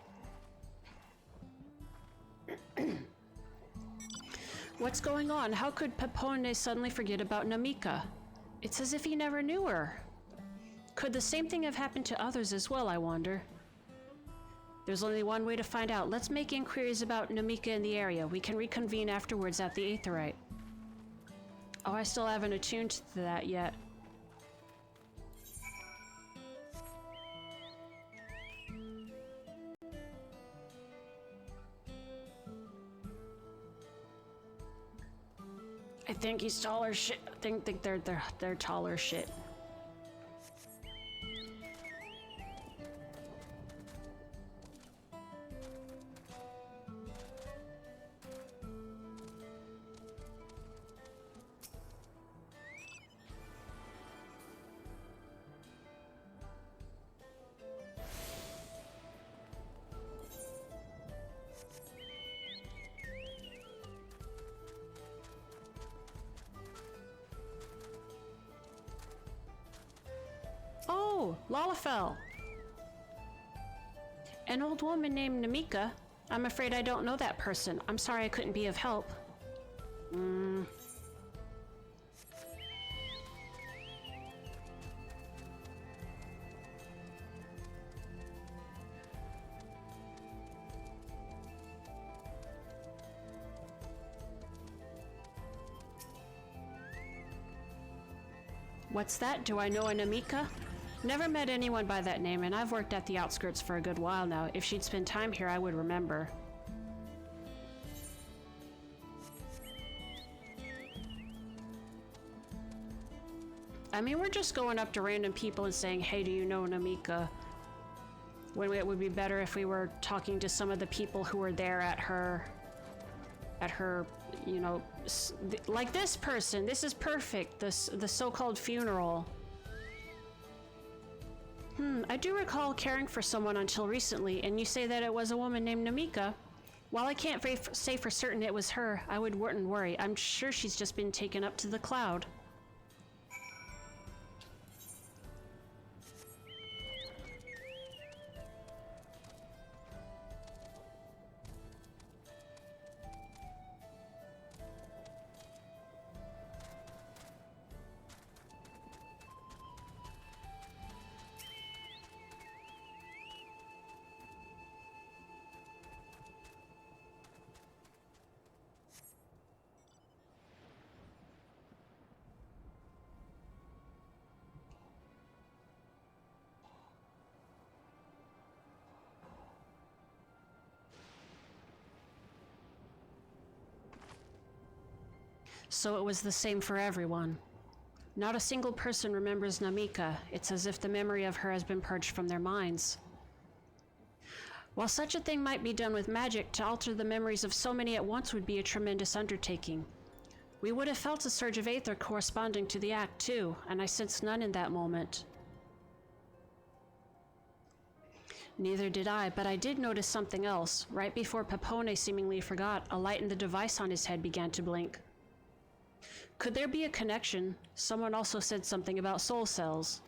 What's going on? How could Pepone suddenly forget about Namika? It's as if he never knew her. Could the same thing have happened to others as well, I wonder? There's only one way to find out. Let's make inquiries about Namika in the area. We can reconvene afterwards at the Aetheryte. Oh, I still haven't attuned to that yet. think he's taller shit. I think they're taller shit. Oh, Lalafell. An old woman named Namika. I'm afraid I don't know that person. I'm sorry I couldn't be of help. What's that? Do I know a Namika? Never met anyone by that name, and I've worked at the outskirts for a good while now. If she'd spent time here, I would remember. I mean, we're just going up to random people and saying, hey, do you know Namika? When it would be better if we were talking to some of the people who were there at her, you know, like this person. This is perfect, the so-called funeral. I do recall caring for someone until recently, and you say that it was a woman named Namika. While I can't say for certain it was her, I wouldn't worry. I'm sure she's just been taken up to the cloud. So it was the same for everyone. Not a single person remembers Namika. It's as if the memory of her has been purged from their minds. While such a thing might be done with magic, to alter the memories of so many at once would be a tremendous undertaking. We would have felt a surge of aether corresponding to the act too, and I sensed none in that moment. Neither did I, but I did notice something else. Right before Pepone seemingly forgot, a light in the device on his head began to blink. Could there be a connection? Someone also said something about soul cells.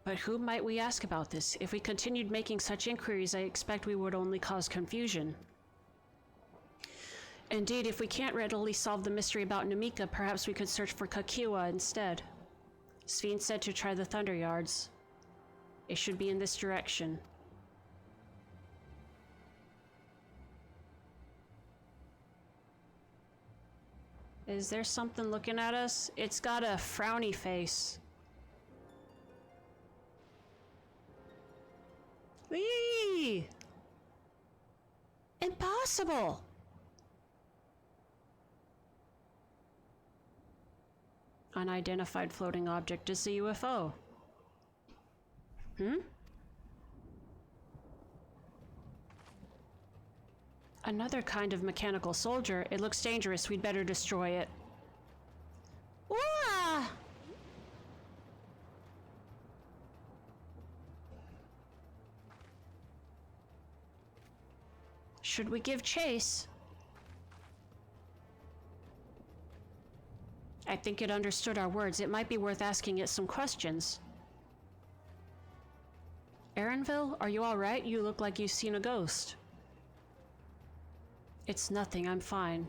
But who might we ask about this? If we continued making such inquiries, I expect we would only cause confusion. Indeed, if we can't readily solve the mystery about Namika, perhaps we could search for Kakiwa instead. Sphene said to try the Thunder Yards. It should be in this direction. Is there something looking at us? It's got a frowny face. Whee! Impossible! Unidentified floating object is a UFO. Another kind of mechanical soldier. It looks dangerous. We'd better destroy it. Wah! Should we give chase? I think it understood our words. It might be worth asking it some questions. Erenville, are you all right? You look like you've seen a ghost. It's nothing, I'm fine.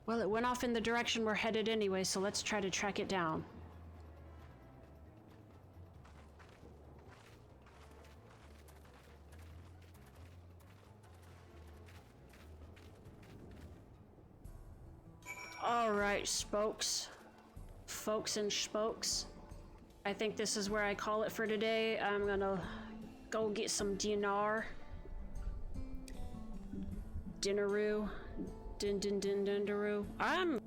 Well, it went off in the direction we're headed anyway, so let's try to track it down. Alright, folks and spokes. I think this is where I call it for today. I'm gonna go get some dinar. Dinaroo. Dindaroo. I'm